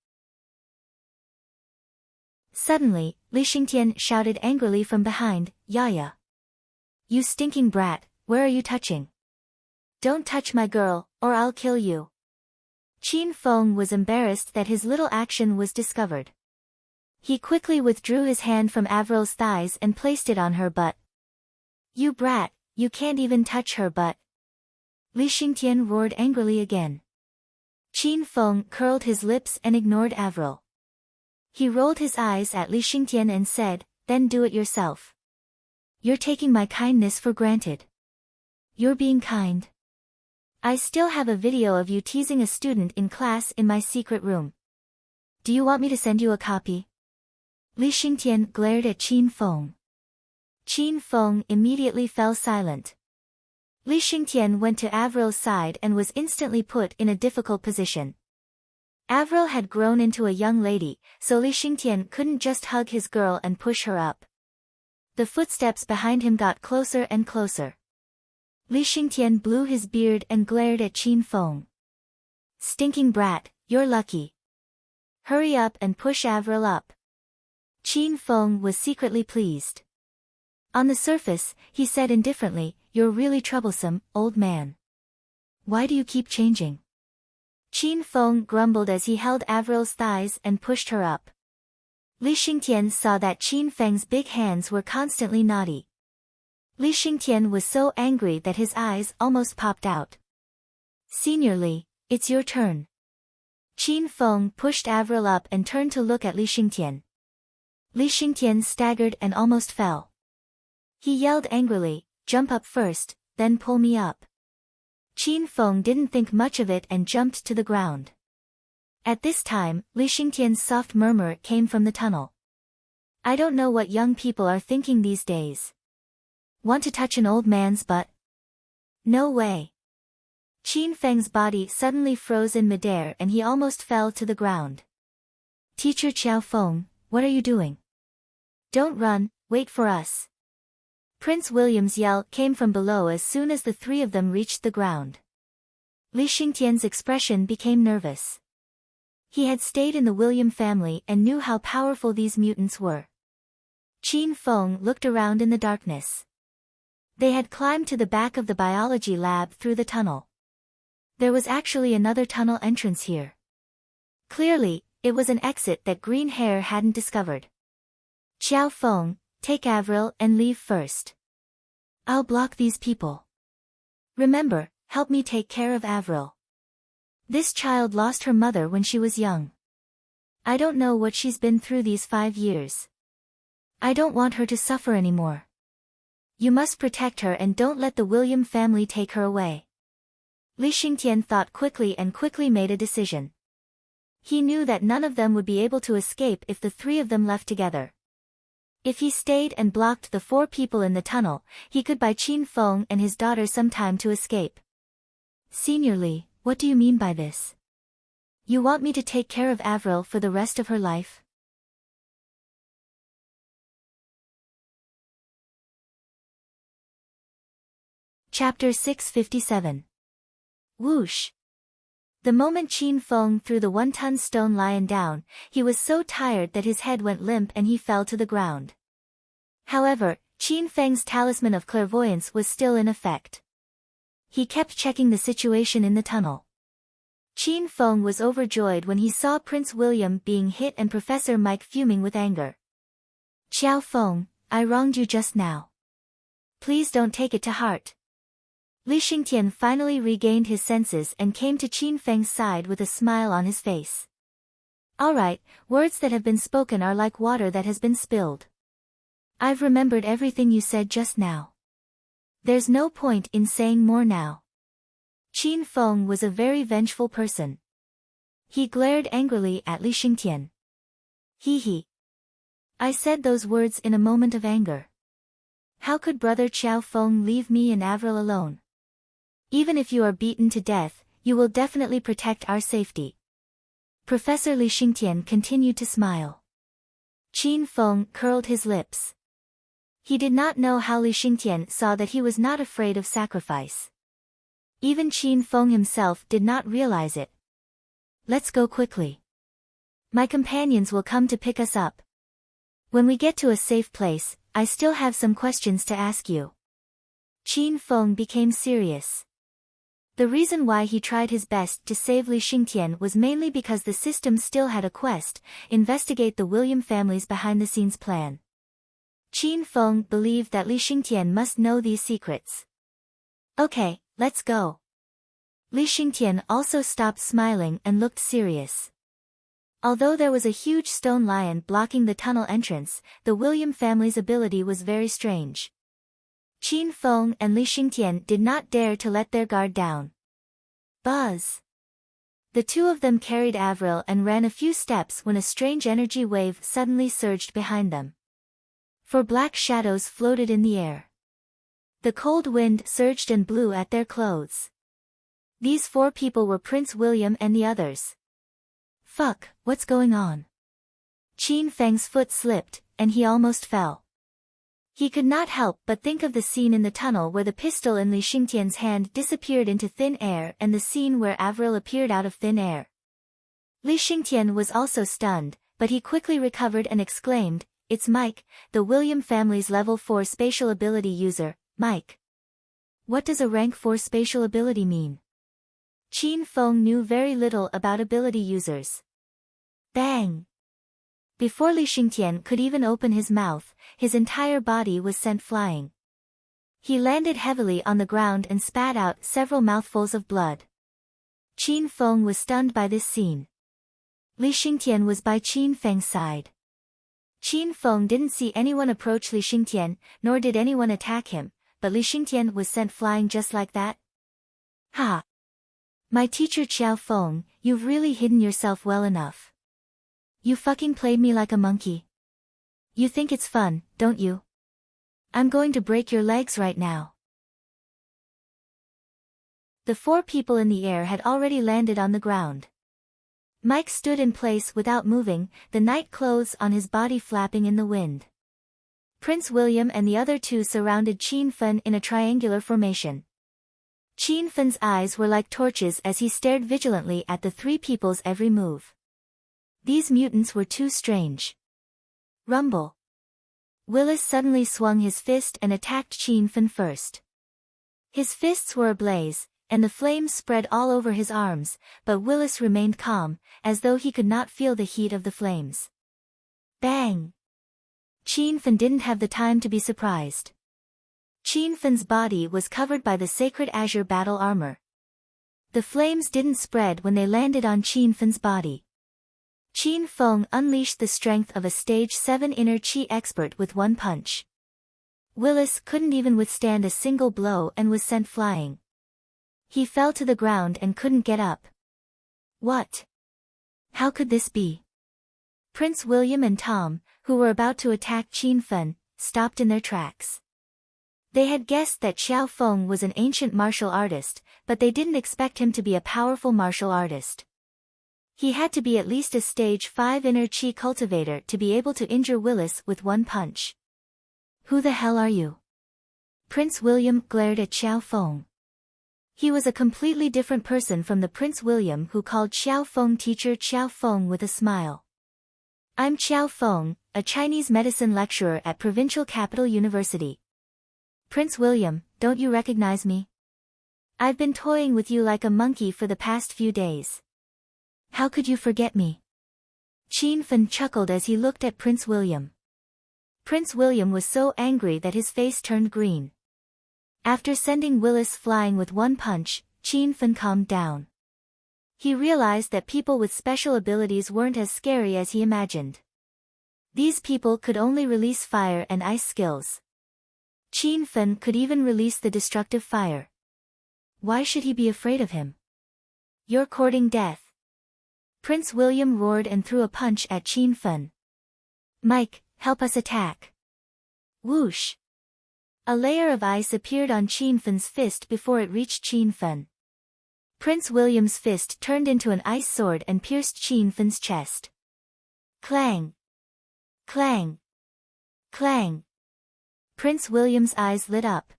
Suddenly, Li Xingtian shouted angrily from behind, "Yaya! You stinking brat, where are you touching? Don't touch my girl, or I'll kill you." Qin Feng was embarrassed that his little action was discovered. He quickly withdrew his hand from Avril's thighs and placed it on her butt. "You brat, you can't even touch her butt!" Li Xingtian roared angrily again. Qin Feng curled his lips and ignored Avril. He rolled his eyes at Li Xingtian and said, "Then do it yourself. You're taking my kindness for granted. You're being kind. I still have a video of you teasing a student in class in my secret room. Do you want me to send you a copy?" Li Xingtian glared at Qin Feng. Qin Feng immediately fell silent. Li Xingtian went to Avril's side and was instantly put in a difficult position. Avril had grown into a young lady, so Li Xingtian couldn't just hug his girl and push her up. The footsteps behind him got closer and closer. Li Xingtian blew his beard and glared at Qin Feng. "Stinking brat, you're lucky. Hurry up and push Avril up." Qin Feng was secretly pleased. On the surface, he said indifferently, "You're really troublesome, old man. Why do you keep changing?" Qin Feng grumbled as he held Avril's thighs and pushed her up. Li Xingtian saw that Qin Feng's big hands were constantly naughty. Li Xingtian was so angry that his eyes almost popped out. "Senior Li, it's your turn." Qin Feng pushed Avril up and turned to look at Li Xingtian. Li Xingtian staggered and almost fell. He yelled angrily, "Jump up first, then pull me up." Qin Feng didn't think much of it and jumped to the ground. At this time, Li Xingtian's soft murmur came from the tunnel. "I don't know what young people are thinking these days. Want to touch an old man's butt? No way." Qin Feng's body suddenly froze in midair and he almost fell to the ground. "Teacher Qiao Feng, what are you doing? Don't run, wait for us." Prince William's yell came from below as soon as the three of them reached the ground. Li Xingtian's expression became nervous. He had stayed in the William family and knew how powerful these mutants were. Qin Feng looked around in the darkness. They had climbed to the back of the biology lab through the tunnel. There was actually another tunnel entrance here. Clearly, it was an exit that Green Hair hadn't discovered. "Qiao Feng, take Avril and leave first. I'll block these people. Remember, help me take care of Avril. This child lost her mother when she was young. I don't know what she's been through these 5 years. I don't want her to suffer anymore. You must protect her and don't let the William family take her away." Li Xingtian thought quickly and quickly made a decision. He knew that none of them would be able to escape if the three of them left together. If he stayed and blocked the 4 people in the tunnel, he could buy Qin Feng and his daughter some time to escape. "Senior Li, what do you mean by this? You want me to take care of Avril for the rest of her life?" Chapter 657. Whoosh! The moment Qin Feng threw the 1-ton stone lion down, he was so tired that his head went limp and he fell to the ground. However, Qin Feng's talisman of clairvoyance was still in effect. He kept checking the situation in the tunnel. Qin Feng was overjoyed when he saw Prince William being hit and Professor Mike fuming with anger. "Qiao Feng, I wronged you just now. Please don't take it to heart." Li Xingtian finally regained his senses and came to Qin Feng's side with a smile on his face. "All right, words that have been spoken are like water that has been spilled. I've remembered everything you said just now. There's no point in saying more now. Qin Feng was a very vengeful person. He glared angrily at Li Xingtian. He. I said those words in a moment of anger. How could Brother Qiao Feng leave me and Avril alone? Even if you are beaten to death, you will definitely protect our safety. Professor Li Xingtian continued to smile. Qin Feng curled his lips. He did not know how Li Xingtian saw that he was not afraid of sacrifice. Even Qin Feng himself did not realize it. Let's go quickly. My companions will come to pick us up. When we get to a safe place, I still have some questions to ask you. Qin Feng became serious. The reason why he tried his best to save Li Xingtian was mainly because the system still had a quest: investigate the William family's behind-the-scenes plan. Qin Feng believed that Li Xingtian must know these secrets. Okay, let's go. Li Xingtian also stopped smiling and looked serious. Although there was a huge stone lion blocking the tunnel entrance, the William family's ability was very strange. Qin Feng and Li Xingtian did not dare to let their guard down. Buzz! The two of them carried Avril and ran a few steps when a strange energy wave suddenly surged behind them. Four black shadows floated in the air. The cold wind surged and blew at their clothes. These four people were Prince William and the others. Fuck, what's going on? Qin Feng's foot slipped, and he almost fell. He could not help but think of the scene in the tunnel where the pistol in Li Xingtian's hand disappeared into thin air and the scene where Avril appeared out of thin air. Li Xingtian was also stunned, but he quickly recovered and exclaimed, "It's Mike, the William family's level 4 spatial ability user, Mike." What does a rank 4 spatial ability mean? Qin Feng knew very little about ability users. Bang! Before Li Xingtian could even open his mouth, his entire body was sent flying. He landed heavily on the ground and spat out several mouthfuls of blood. Qin Feng was stunned by this scene. Li Xingtian was by Qin Feng's side. Qin Feng didn't see anyone approach Li Xingtian, nor did anyone attack him, but Li Xingtian was sent flying just like that. Ha! My teacher Qiao Feng, you've really hidden yourself well enough. You fucking played me like a monkey. You think it's fun, don't you? I'm going to break your legs right now. The four people in the air had already landed on the ground. Mike stood in place without moving, the night clothes on his body flapping in the wind. Prince William and the other two surrounded Qin Feng in a triangular formation. Qin Feng's eyes were like torches as he stared vigilantly at the three people's every move. These mutants were too strange. Rumble! Willis suddenly swung his fist and attacked Qin Feng first. His fists were ablaze, and the flames spread all over his arms, but Willis remained calm, as though he could not feel the heat of the flames. Bang! Qin Feng didn't have the time to be surprised. Qin Feng's body was covered by the sacred azure battle armor. The flames didn't spread when they landed on Qin Feng's body. Qin Feng unleashed the strength of a stage 7 inner chi expert with one punch. Willis couldn't even withstand a single blow and was sent flying. He fell to the ground and couldn't get up. What? How could this be? Prince William and Tom, who were about to attack Qin Feng, stopped in their tracks. They had guessed that Qiao Feng was an ancient martial artist, but they didn't expect him to be a powerful martial artist. He had to be at least a stage 5 inner chi cultivator to be able to injure Willis with one punch. Who the hell are you? Prince William glared at Qiao Feng. He was a completely different person from the Prince William who called Qiao Feng teacher Qiao Feng with a smile. I'm Qiao Feng, a Chinese medicine lecturer at Provincial Capital University. Prince William, don't you recognize me? I've been toying with you like a monkey for the past few days. How could you forget me? Qin Feng chuckled as he looked at Prince William. Prince William was so angry that his face turned green. After sending Willis flying with one punch, Qin Feng calmed down. He realized that people with special abilities weren't as scary as he imagined. These people could only release fire and ice skills. Qin Fen could even release the destructive fire. Why should he be afraid of him? You're courting death. Prince William roared and threw a punch at Qin Fen. Mike, help us attack. Whoosh! A layer of ice appeared on Qin Fen's fist before it reached Qin Fen. Prince William's fist turned into an ice sword and pierced Qin Fen's chest. Clang! Clang! Clang! Prince William's eyes lit up.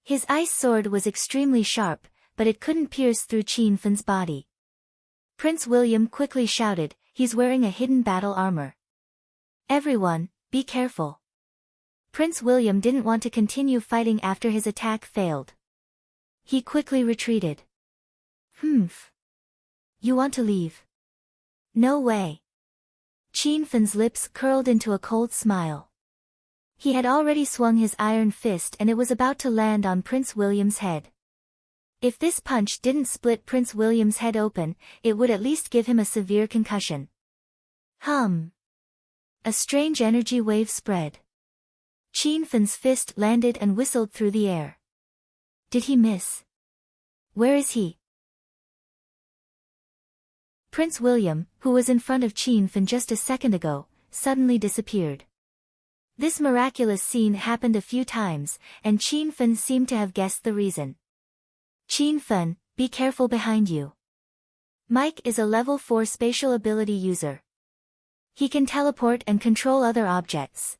His ice sword was extremely sharp, but it couldn't pierce through Qin Fen's body. Prince William quickly shouted, "He's wearing a hidden battle armor. Everyone, be careful." Prince William didn't want to continue fighting after his attack failed. He quickly retreated. Humph. You want to leave? No way. Qin Fen's lips curled into a cold smile. He had already swung his iron fist and it was about to land on Prince William's head. If this punch didn't split Prince William's head open, it would at least give him a severe concussion. Hum. A strange energy wave spread. Qin Fen's fist landed and whistled through the air. Did he miss? Where is he? Prince William, who was in front of Qin Fen just a second ago, suddenly disappeared. This miraculous scene happened a few times, and Qin Fen seemed to have guessed the reason. Qin Fen, be careful behind you. Mike is a level 4 spatial ability user. He can teleport and control other objects.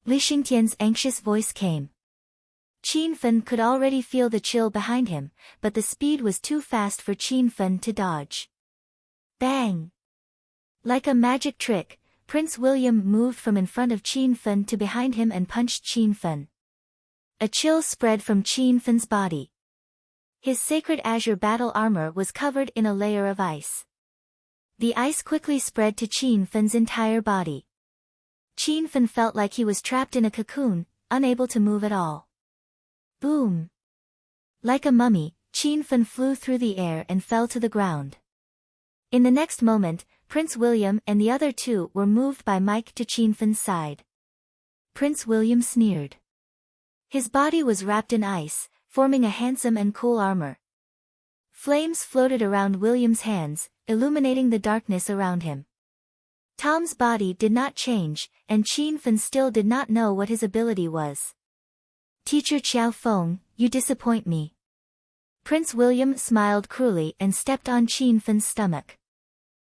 Li Xingtian's anxious voice came. Qin Fen could already feel the chill behind him, but the speed was too fast for Qin Fen to dodge. Bang! Like a magic trick, Prince William moved from in front of Qin Fen to behind him and punched Qin Fen. A chill spread from Qin Fen's body. His sacred azure battle armor was covered in a layer of ice. The ice quickly spread to Qin Fen's entire body. Qin Fen felt like he was trapped in a cocoon, unable to move at all. Boom! Like a mummy, Qin Fen flew through the air and fell to the ground. In the next moment, Prince William and the other two were moved by Mike to Qin Fen's side. Prince William sneered. His body was wrapped in ice, forming a handsome and cool armor. Flames floated around William's hands, illuminating the darkness around him. Tom's body did not change, and Qin Fen still did not know what his ability was. Teacher Qiao Feng, you disappoint me. Prince William smiled cruelly and stepped on Qin Fen's stomach.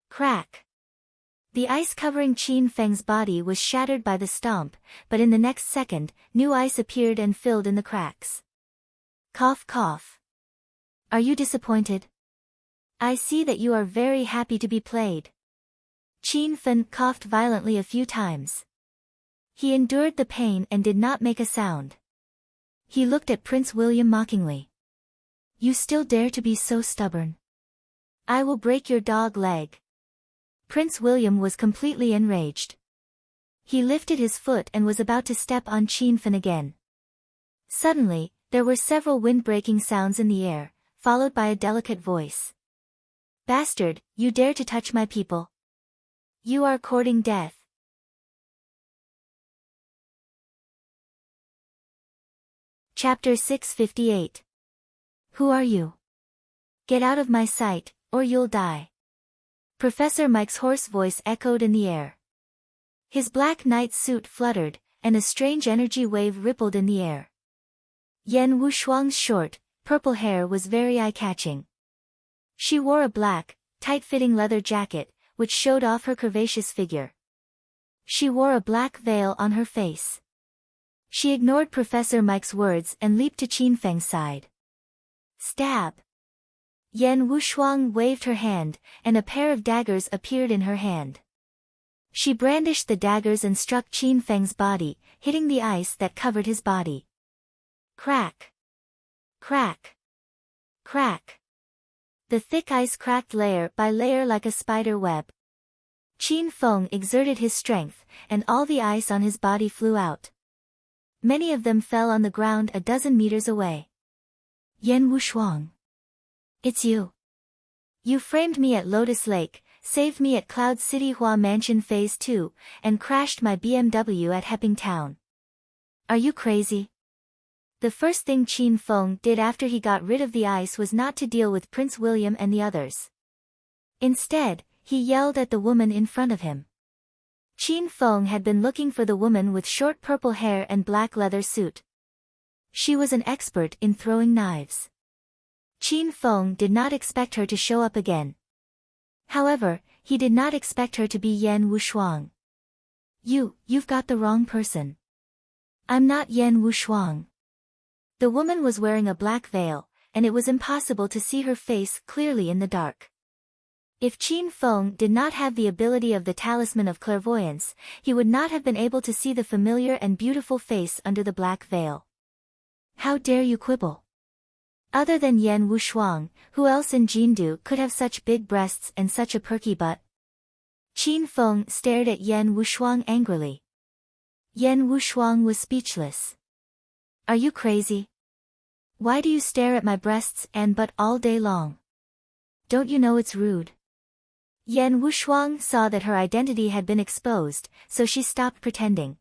Crack! The ice covering Qin Feng's body was shattered by the stomp, but in the next second, new ice appeared and filled in the cracks. Cough cough. Are you disappointed? I see that you are very happy to be played. Qin Fen coughed violently a few times. He endured the pain and did not make a sound. He looked at Prince William mockingly. You still dare to be so stubborn? I will break your dog leg. Prince William was completely enraged. He lifted his foot and was about to step on Qin Fen again. Suddenly, there were several wind-breaking sounds in the air, followed by a delicate voice. Bastard, you dare to touch my people? You are courting death. Chapter 658. Who are you? Get out of my sight, or you'll die. Professor Mike's hoarse voice echoed in the air. His black night suit fluttered, and a strange energy wave rippled in the air. Yan Wushuang's short, purple hair was very eye-catching. She wore a black, tight-fitting leather jacket, which showed off her curvaceous figure. She wore a black veil on her face. She ignored Professor Mike's words and leaped to Qin Feng's side. Stab! Yan Wushuang waved her hand, and a pair of daggers appeared in her hand. She brandished the daggers and struck Qin Feng's body, hitting the ice that covered his body. Crack! Crack! Crack! The thick ice cracked layer by layer like a spider web. Qin Feng exerted his strength, and all the ice on his body flew out. Many of them fell on the ground a dozen meters away. Yan Wushuang. It's you. You framed me at Lotus Lake, saved me at Cloud City Hua Mansion Phase 2, and crashed my BMW at Hepping Town. Are you crazy? The first thing Qin Feng did after he got rid of the ice was not to deal with Prince William and the others. Instead, he yelled at the woman in front of him. Qin Feng had been looking for the woman with short purple hair and black leather suit. She was an expert in throwing knives. Qin Feng did not expect her to show up again. However, he did not expect her to be Yan Wushuang. You've got the wrong person. I'm not Yan Wushuang. The woman was wearing a black veil, and it was impossible to see her face clearly in the dark. If Qin Feng did not have the ability of the Talisman of Clairvoyance, he would not have been able to see the familiar and beautiful face under the black veil. How dare you quibble? Other than Yan Wushuang, who else in Jindu could have such big breasts and such a perky butt? Qin Feng stared at Yan Wushuang angrily. Yan Wushuang was speechless. Are you crazy? Why do you stare at my breasts and butt all day long? Don't you know it's rude? Yan Wushuang saw that her identity had been exposed, so she stopped pretending.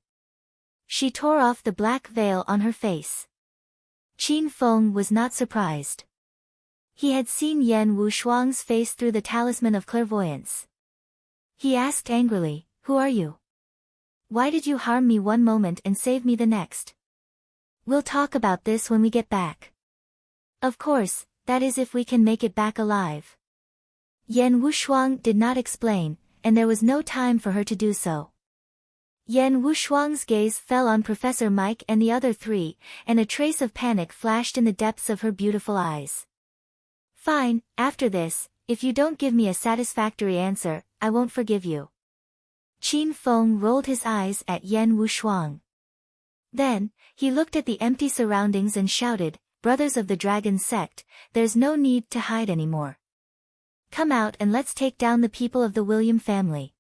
She tore off the black veil on her face. Qin Feng was not surprised. He had seen Yan Wushuang's face through the Talisman of Clairvoyance. He asked angrily, "Who are you? Why did you harm me one moment and save me the next? We'll talk about this when we get back. Of course, that is if we can make it back alive." Yan Wushuang did not explain, and there was no time for her to do so. Yan Wushuang's gaze fell on Professor Mike and the other three, and a trace of panic flashed in the depths of her beautiful eyes. "Fine, after this, if you don't give me a satisfactory answer, I won't forgive you." Qin Feng rolled his eyes at Yan Wushuang. Then, he looked at the empty surroundings and shouted, "Brothers of the Dragon Sect, there's no need to hide anymore. Come out and let's take down the people of the William family."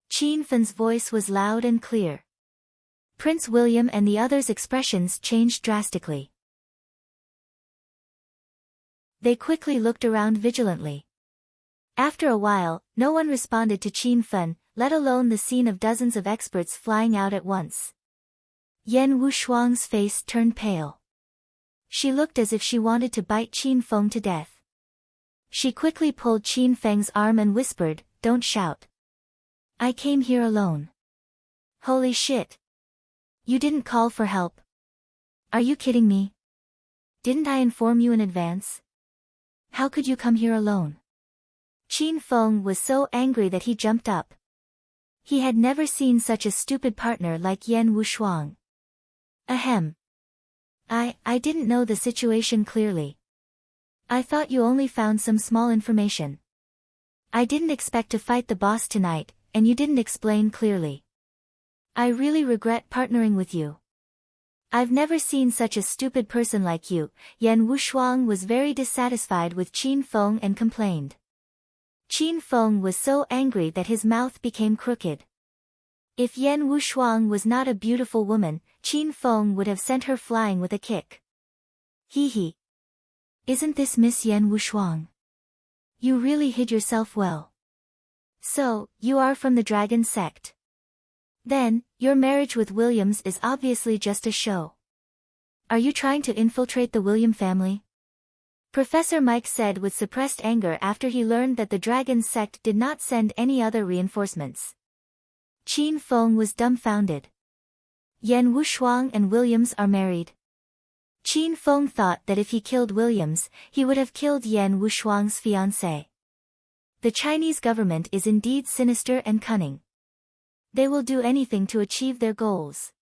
Qin Feng's voice was loud and clear. Prince William and the others' expressions changed drastically. They quickly looked around vigilantly. After a while, no one responded to Qin Feng, let alone the scene of dozens of experts flying out at once. Yan Wushuang's face turned pale. She looked as if she wanted to bite Qin Feng to death. She quickly pulled Qin Feng's arm and whispered, "Don't shout. I came here alone." "Holy shit. You didn't call for help. Are you kidding me? Didn't I inform you in advance? How could you come here alone?" Qin Feng was so angry that he jumped up. He had never seen such a stupid partner like Yan Wushuang. "Ahem. I didn't know the situation clearly. I thought you only found some small information. I didn't expect to fight the boss tonight, and you didn't explain clearly. I really regret partnering with you. I've never seen such a stupid person like you." Yan Wushuang was very dissatisfied with Qin Feng and complained. Qin Feng was so angry that his mouth became crooked. If Yan Wushuang was not a beautiful woman, Qin Feng would have sent her flying with a kick. Hee. Isn't this Miss Yan Wushuang? You really hid yourself well. So, you are from the Dragon Sect. Then, your marriage with Williams is obviously just a show. Are you trying to infiltrate the William family? Professor Mike said with suppressed anger after he learned that the Dragon Sect did not send any other reinforcements. Qin Feng was dumbfounded. Yan Wushuang and Williams are married. Qin Feng thought that if he killed Williams, he would have killed Yan Wushuang's fiancée. The Chinese government is indeed sinister and cunning. They will do anything to achieve their goals.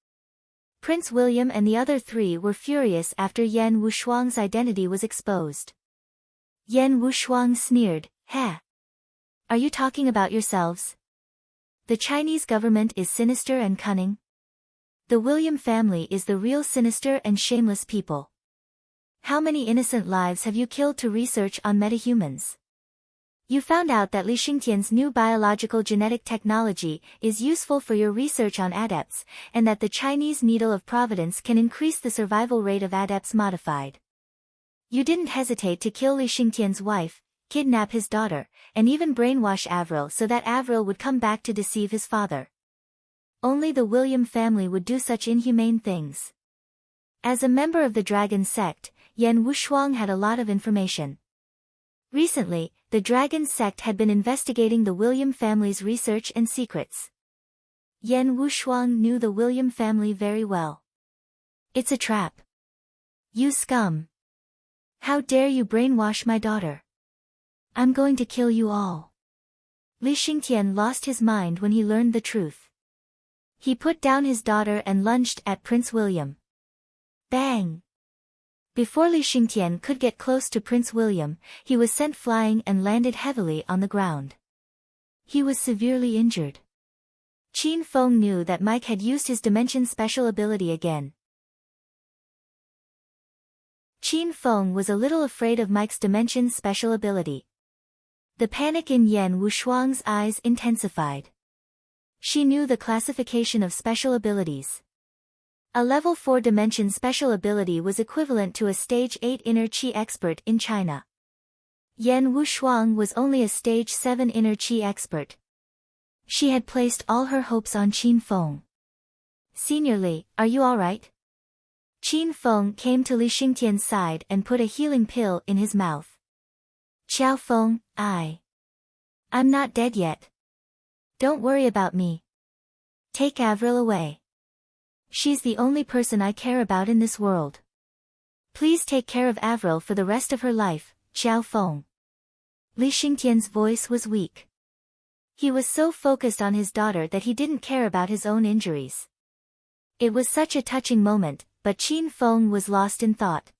Prince William and the other three were furious after Yan Wushuang's identity was exposed. Yan Wushuang sneered, "Ha! Are you talking about yourselves? The Chinese government is sinister and cunning? The William family is the real sinister and shameless people. How many innocent lives have you killed to research on metahumans? You found out that Li Xingtian's new biological genetic technology is useful for your research on adepts, and that the Chinese needle of providence can increase the survival rate of adepts modified. You didn't hesitate to kill Li Xingtian's wife, kidnap his daughter, and even brainwash Avril so that Avril would come back to deceive his father. Only the William family would do such inhumane things. As a member of the Dragon sect, Yan Wushuang had a lot of information. Recently, the Dragon sect had been investigating the William family's research and secrets. Yan Wushuang knew the William family very well. It's a trap. You scum. How dare you brainwash my daughter? I'm going to kill you all. Li Xingtian lost his mind when he learned the truth. He put down his daughter and lunged at Prince William. Bang! Before Li Xingtian could get close to Prince William, he was sent flying and landed heavily on the ground. He was severely injured. Qin Feng knew that Mike had used his dimension special ability again. Qin Feng was a little afraid of Mike's dimension special ability. The panic in Yan Wushuang's eyes intensified. She knew the classification of special abilities. A level 4 dimension special ability was equivalent to a stage 8 inner chi expert in China. Yan Wushuang was only a stage 7 inner chi expert. She had placed all her hopes on Qin Feng. Senior Li, are you alright? Qin Feng came to Li Xingtian's side and put a healing pill in his mouth. Qiao Feng, I'm not dead yet. Don't worry about me. Take Avril away. She's the only person I care about in this world. Please take care of Avril for the rest of her life, Qiao Feng. Li Xingtian's voice was weak. He was so focused on his daughter that he didn't care about his own injuries. It was such a touching moment, but Qin Feng was lost in thought.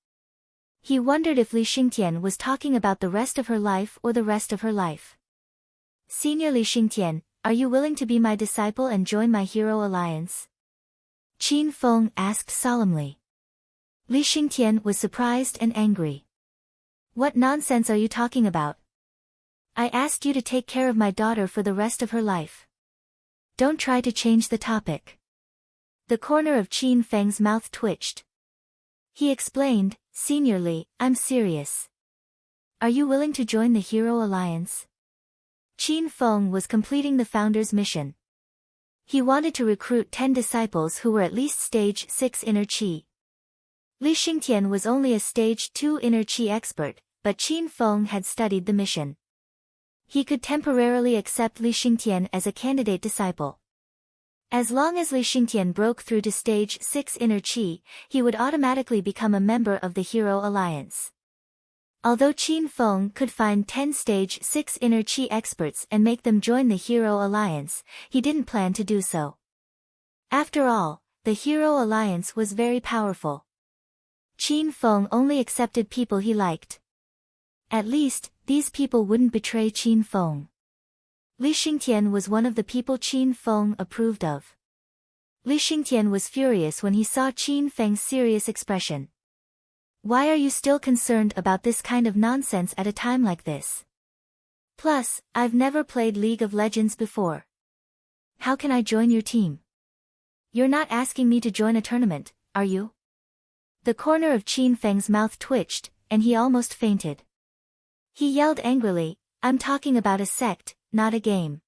He wondered if Li Xingtian was talking about the rest of her life or the rest of her life. Senior Li Xingtian, are you willing to be my disciple and join my hero alliance? Qin Feng asked solemnly. Li Xingtian was surprised and angry. What nonsense are you talking about? I asked you to take care of my daughter for the rest of her life. Don't try to change the topic. The corner of Qin Feng's mouth twitched. He explained, Senior Li, I'm serious. Are you willing to join the Hero Alliance? Qin Feng was completing the founder's mission. He wanted to recruit 10 disciples who were at least stage 6 inner chi. Li Xingtian was only a stage 2 inner chi expert, but Qin Feng had studied the mission. He could temporarily accept Li Xingtian as a candidate disciple. As long as Li Xingtian broke through to stage 6 inner chi, he would automatically become a member of the Hero Alliance. Although Qin Feng could find 10 stage 6 inner chi experts and make them join the Hero Alliance, he didn't plan to do so. After all, the Hero Alliance was very powerful. Qin Feng only accepted people he liked. At least, these people wouldn't betray Qin Feng. Li Xingtian was one of the people Qin Feng approved of. Li Xingtian was furious when he saw Qin Feng's serious expression. Why are you still concerned about this kind of nonsense at a time like this? Plus, I've never played League of Legends before. How can I join your team? You're not asking me to join a tournament, are you? The corner of Qin Feng's mouth twitched, and he almost fainted. He yelled angrily, I'm talking about a sect, not a game.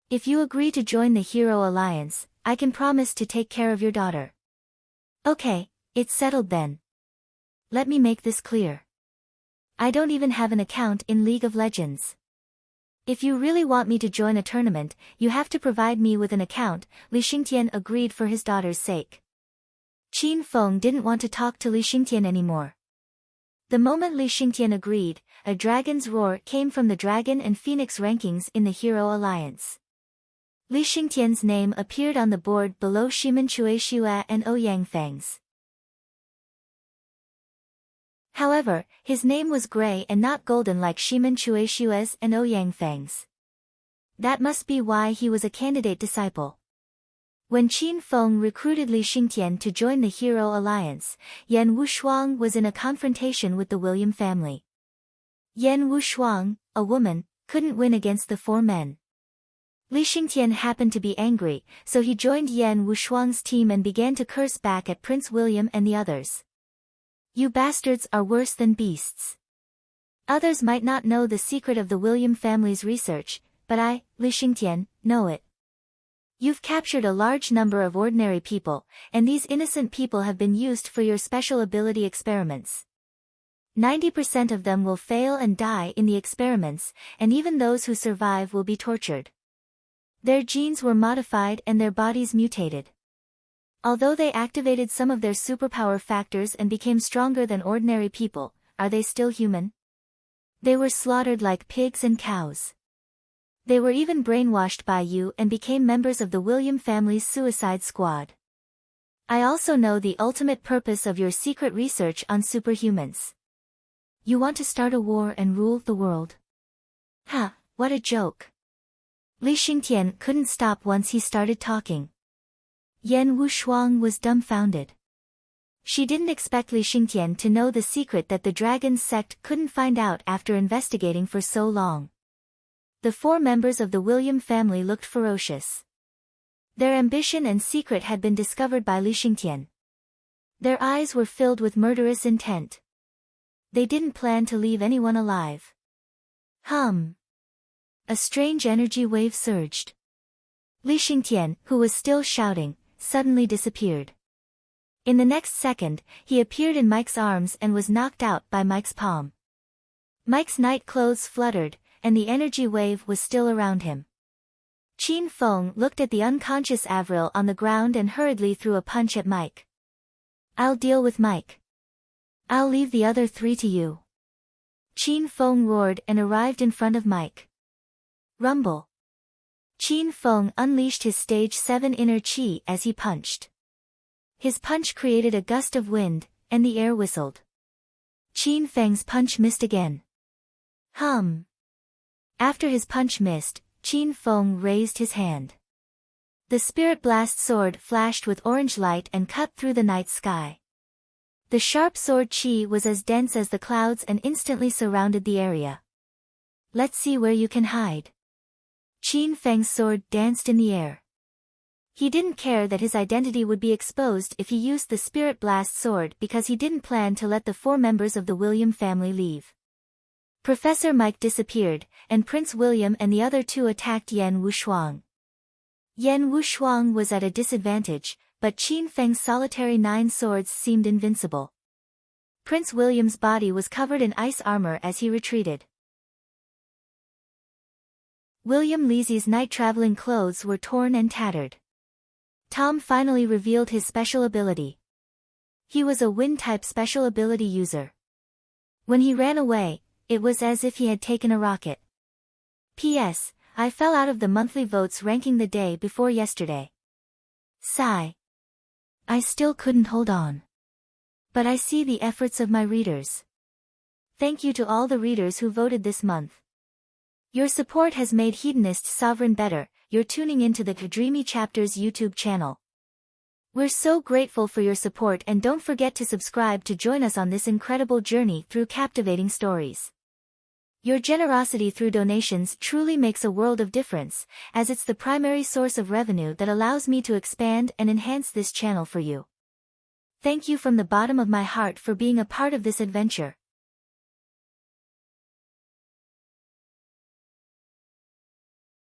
If you agree to join the Hero Alliance, I can promise to take care of your daughter. Okay, it's settled then. Let me make this clear. I don't even have an account in League of Legends. If you really want me to join a tournament, you have to provide me with an account. Li Xingtian agreed for his daughter's sake. Qin Feng didn't want to talk to Li Xingtian anymore. The moment Li Xingtian agreed, a dragon's roar came from the Dragon and Phoenix rankings in the Hero Alliance. Li Xingtian's name appeared on the board below Shimen Chuexue and Ouyang Feng's. However, his name was gray and not golden like Shimen Chuexue's and Ouyang Feng's. That must be why he was a candidate disciple. When Qin Feng recruited Li Xingtian to join the Hero Alliance, Yan Wushuang was in a confrontation with the William family. Yan Wushuang, a woman, couldn't win against the 4 men. Li Xingtian happened to be angry, so he joined Yan Wushuang's team and began to curse back at Prince William and the others. You bastards are worse than beasts. Others might not know the secret of the William family's research, but I, Li Xingtian, know it. You've captured a large number of ordinary people, and these innocent people have been used for your special ability experiments. 90% of them will fail and die in the experiments, and even those who survive will be tortured. Their genes were modified and their bodies mutated. Although they activated some of their superpower factors and became stronger than ordinary people, are they still human? They were slaughtered like pigs and cows. They were even brainwashed by you and became members of the William family's suicide squad. I also know the ultimate purpose of your secret research on superhumans. You want to start a war and rule the world. Ha, what a joke. Li Xingtian couldn't stop once he started talking. Yan Wushuang was dumbfounded. She didn't expect Li Xingtian to know the secret that the dragon's sect couldn't find out after investigating for so long. The 4 members of the William family looked ferocious. Their ambition and secret had been discovered by Li Xingtian. Their eyes were filled with murderous intent. They didn't plan to leave anyone alive. A strange energy wave surged. Li Xingtian, who was still shouting, suddenly disappeared. In the next second, he appeared in Mike's arms and was knocked out by Mike's palm. Mike's night clothes fluttered, and the energy wave was still around him. Qin Feng looked at the unconscious Avril on the ground and hurriedly threw a punch at Mike. I'll deal with Mike. I'll leave the other 3 to you. Qin Feng roared and arrived in front of Mike. Rumble. Qin Feng unleashed his stage 7 inner qi as he punched. His punch created a gust of wind, and the air whistled. Qin Feng's punch missed again. After his punch missed, Qin Feng raised his hand. The Spirit Blast sword flashed with orange light and cut through the night sky. The sharp sword qi was as dense as the clouds and instantly surrounded the area. Let's see where you can hide. Qin Feng's sword danced in the air. He didn't care that his identity would be exposed if he used the Spirit Blast sword because he didn't plan to let the 4 members of the William family leave. Professor Mike disappeared, and Prince William and the other 2 attacked Yan Wushuang. Yan Wushuang was at a disadvantage, but Qin Feng's solitary 9 swords seemed invincible. Prince William's body was covered in ice armor as he retreated. William Leesy's night-traveling clothes were torn and tattered. Tom finally revealed his special ability. He was a wind-type special ability user. When he ran away, it was as if he had taken a rocket. P.S. I fell out of the monthly votes ranking the day before yesterday. Sigh. I still couldn't hold on. But I see the efforts of my readers. Thank you to all the readers who voted this month. Your support has made Hedonist Sovereign better. You're tuning into the Dreamy Chapters YouTube channel. We're so grateful for your support, and don't forget to subscribe to join us on this incredible journey through captivating stories. Your generosity through donations truly makes a world of difference, as it's the primary source of revenue that allows me to expand and enhance this channel for you. Thank you from the bottom of my heart for being a part of this adventure.